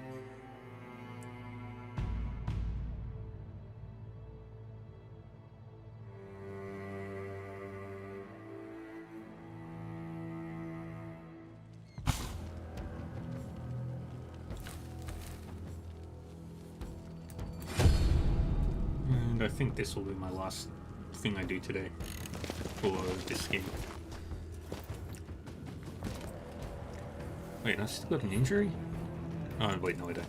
I think this will be my last thing I do today for this game. Wait, I still got an injury? Oh, wait, no I don't.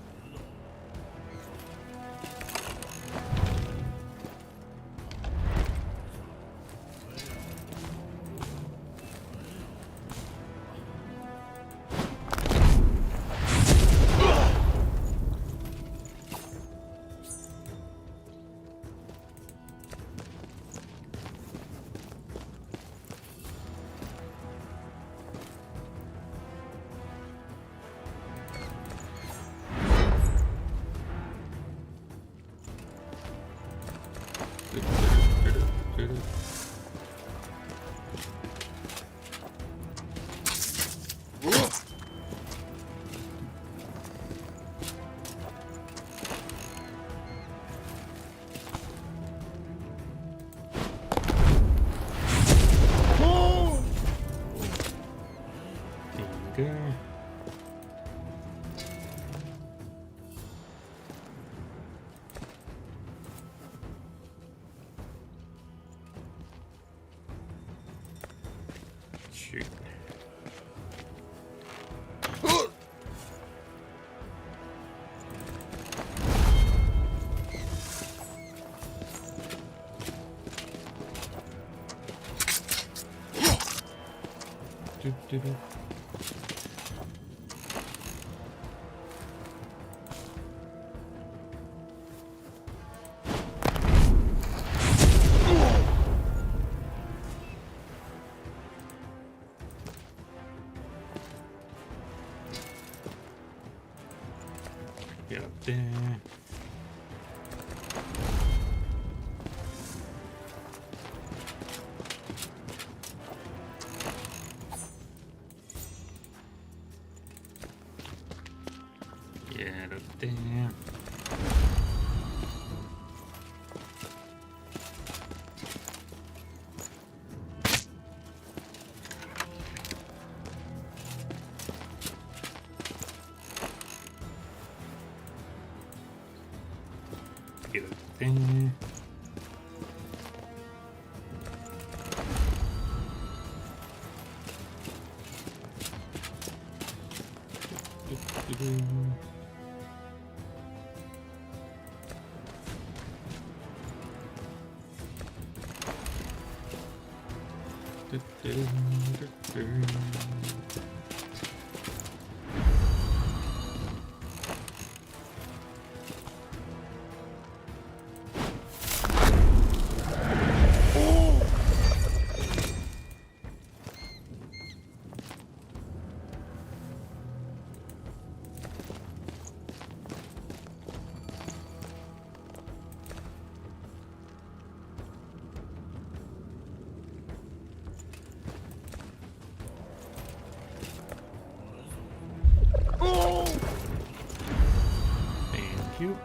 go. Shoot. Get up there. Get up there. Get up there. Thank you.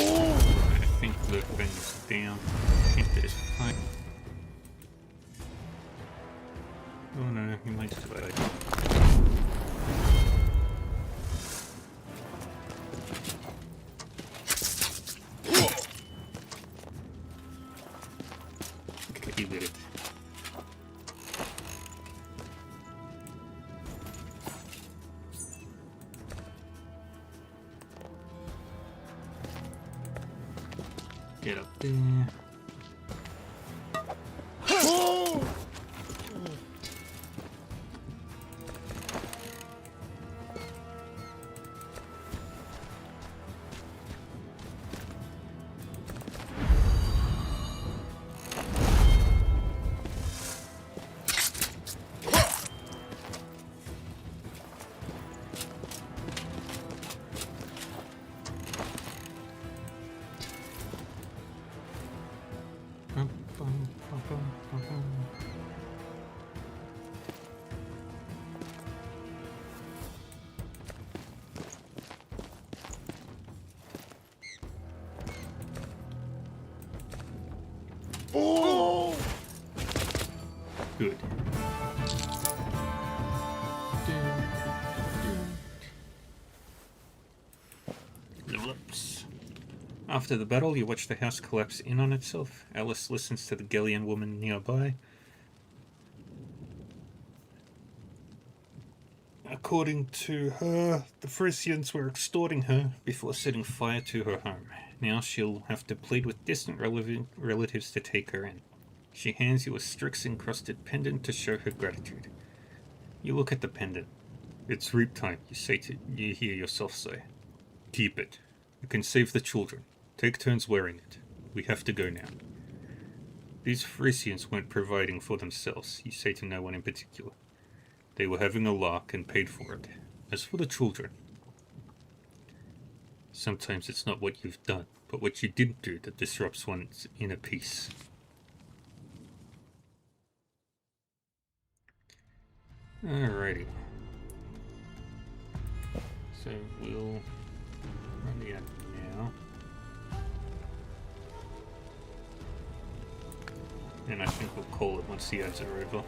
I think Luke brings down. I think there's fight. Oh no, he likes to play. Okay, he did it. Get up there. Good. Level ups. After the battle, you watch the house collapse in on itself. Alice listens to the Gellian woman nearby. According to her, the Frisians were extorting her before setting fire to her home. Now she'll have to plead with distant relatives to take her in. She hands you a Strix-encrusted pendant to show her gratitude. You look at the pendant. It's reap time, you hear yourself say. Keep it. You can save the children. Take turns wearing it. We have to go now. These Frisians weren't providing for themselves, you say to no one in particular. They were having a lark and paid for it. As for the children, sometimes it's not what you've done, but what you didn't do that disrupts one's inner peace. Alrighty. So we'll run the ad now. And I think we'll call it once the ads are over.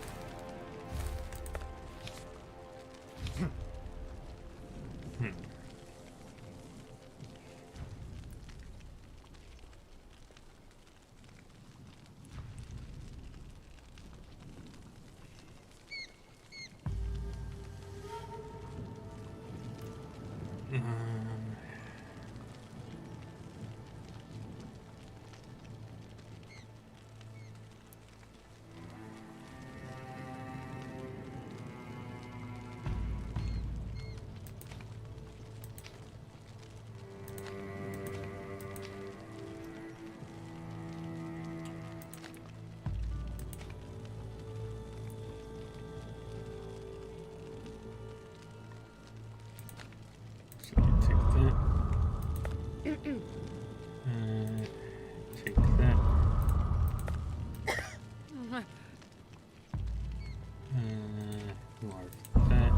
Take that. Mark that.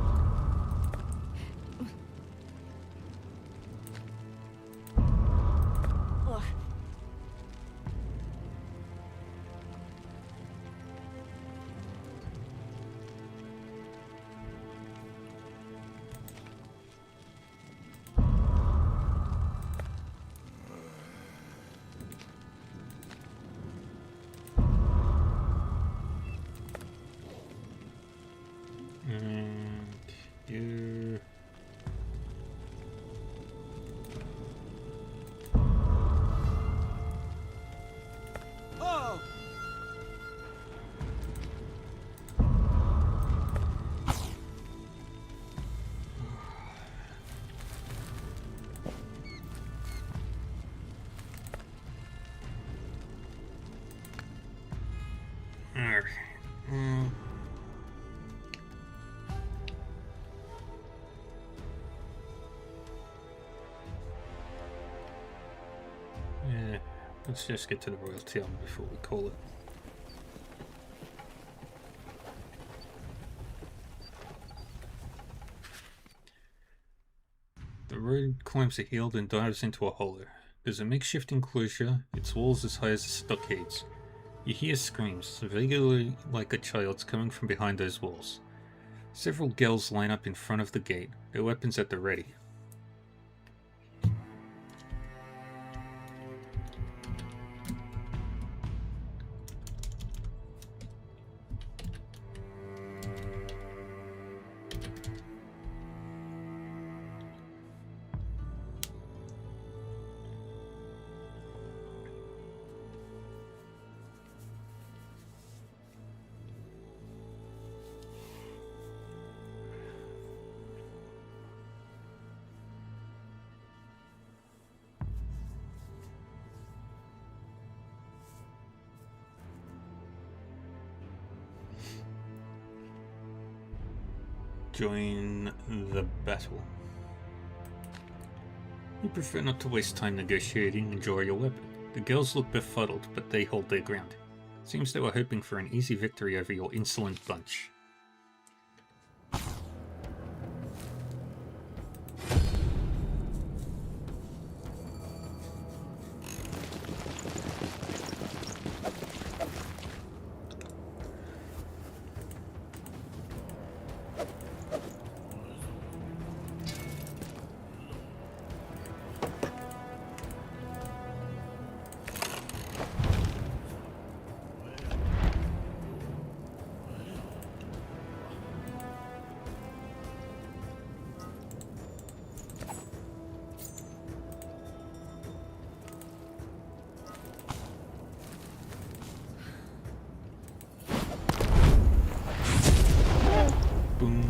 Ugh. And you. Oh! Alright. Yeah, let's just get to the royalty album before we call it. The road climbs a hill and dives into a hollow. There's a makeshift enclosure, its walls as high as the stockades. You hear screams, vaguely like a child's, coming from behind those walls. Several Gels line up in front of the gate, their weapons at the ready. Join the battle. You prefer not to waste time negotiating and draw your weapon. The girls look befuddled, but they hold their ground. Seems they were hoping for an easy victory over your insolent bunch. Boom.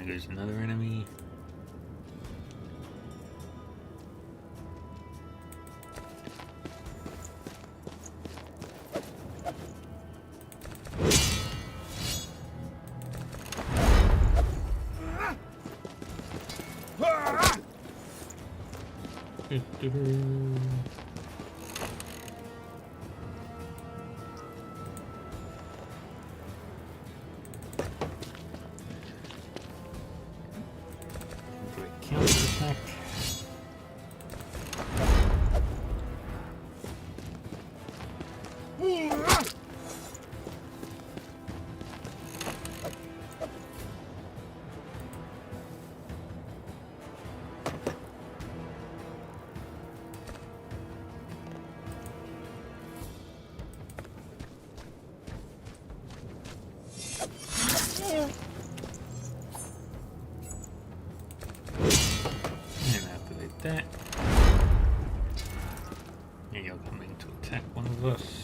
There's another enemy. Counterattack. That. And you're coming to attack one of us.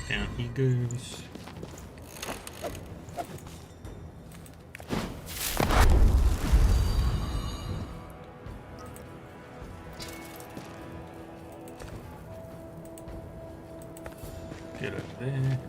Down he goes. Get over there.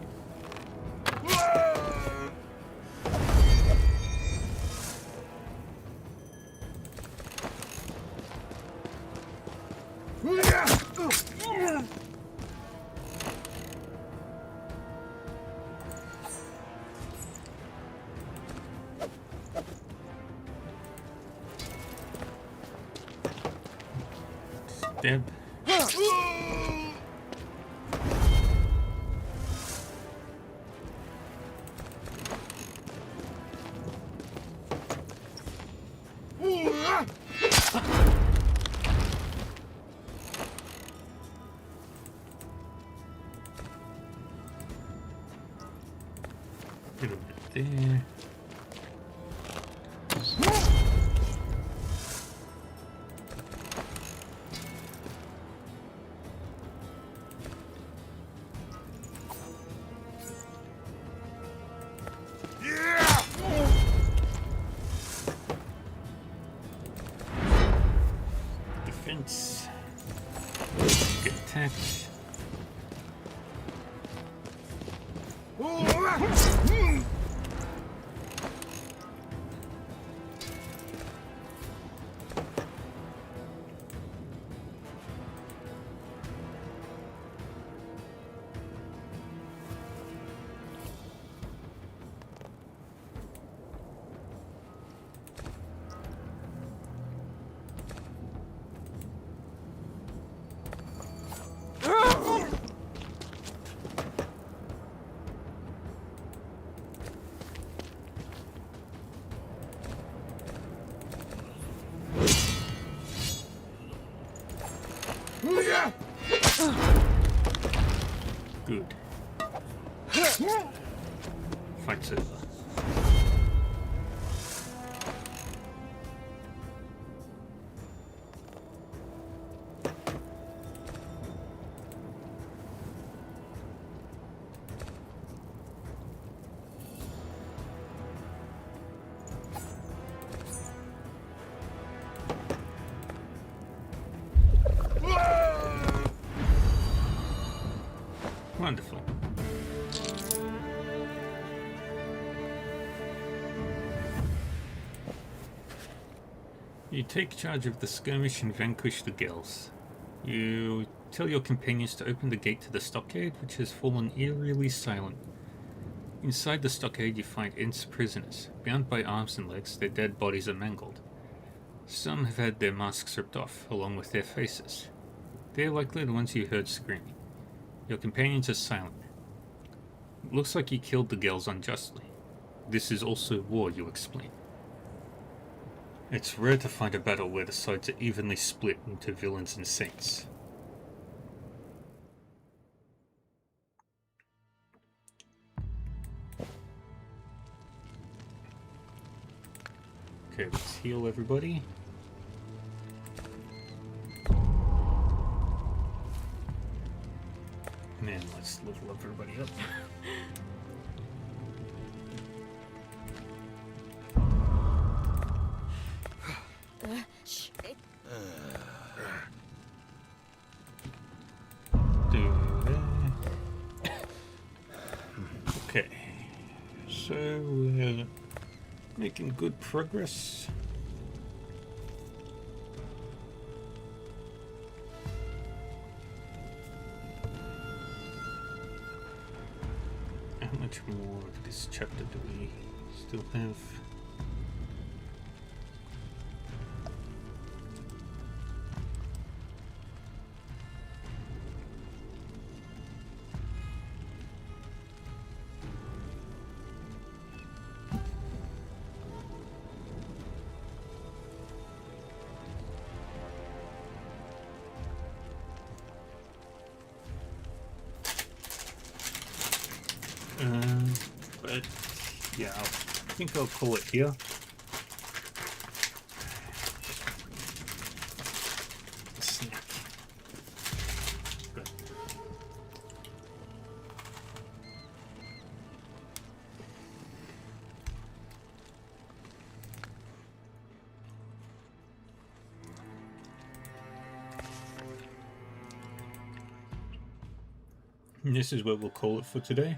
Stab. Little bit there. Defense. Get attacked. Good. Fight's over. Wonderful. You take charge of the skirmish and vanquish the Gels. You tell your companions to open the gate to the stockade, which has fallen eerily silent. Inside the stockade you find Ents prisoners. Bound by arms and legs, their dead bodies are mangled. Some have had their masks ripped off, along with their faces. They are likely the ones you heard screaming. Your companions are silent. It looks like you killed the Gels unjustly. This is also war, you explain. It's rare to find a battle where the sides are evenly split into villains and saints. Okay, let's heal everybody. And then let's level up everybody up. Shh. Okay, so we're making good progress. How much more of this chapter do we still have? But yeah, I think I'll call it here. Snack. Good. And this is where we'll call it for today.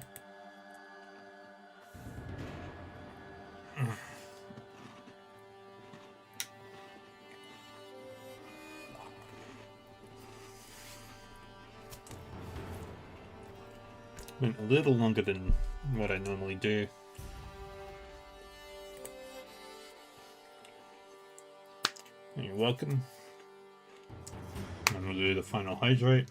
Went a little longer than what I normally do. You're welcome. I'm do the final hydrate.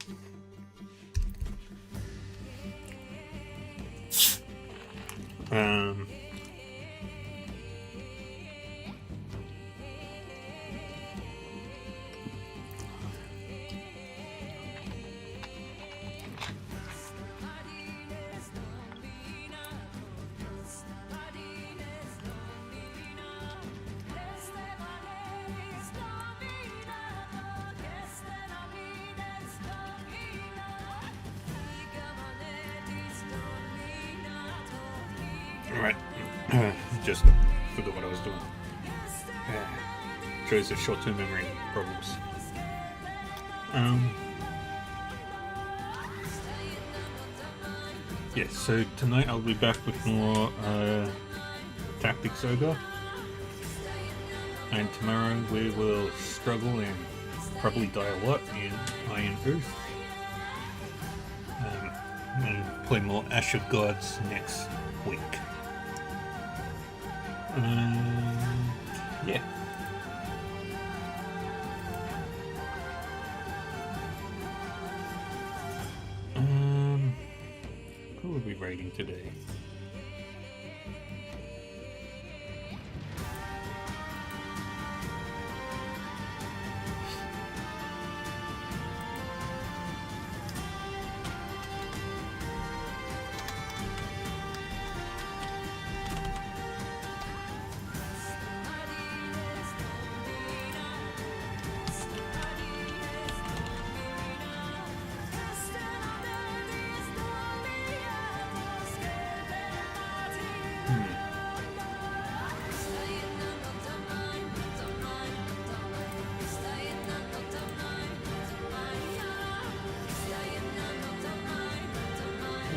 Alright, just forgot what I was doing. Shows the short-term memory problems. Yeah, so tonight I'll be back with more Tactics Ogre. And tomorrow we will struggle and probably die a lot in Iron Earth. And play more Ash of Gods next week. Yeah. Who are we raiding today?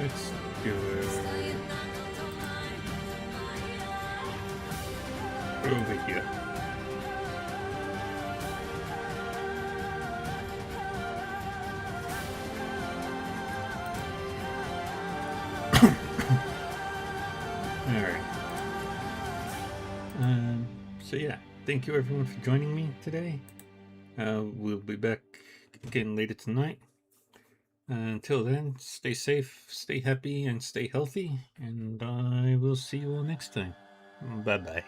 Let's do it over here. Alright. So yeah, thank you everyone for joining me today. We'll be back again later tonight. Until then, stay safe, stay happy, and stay healthy, and I will see you all next time. Bye-bye.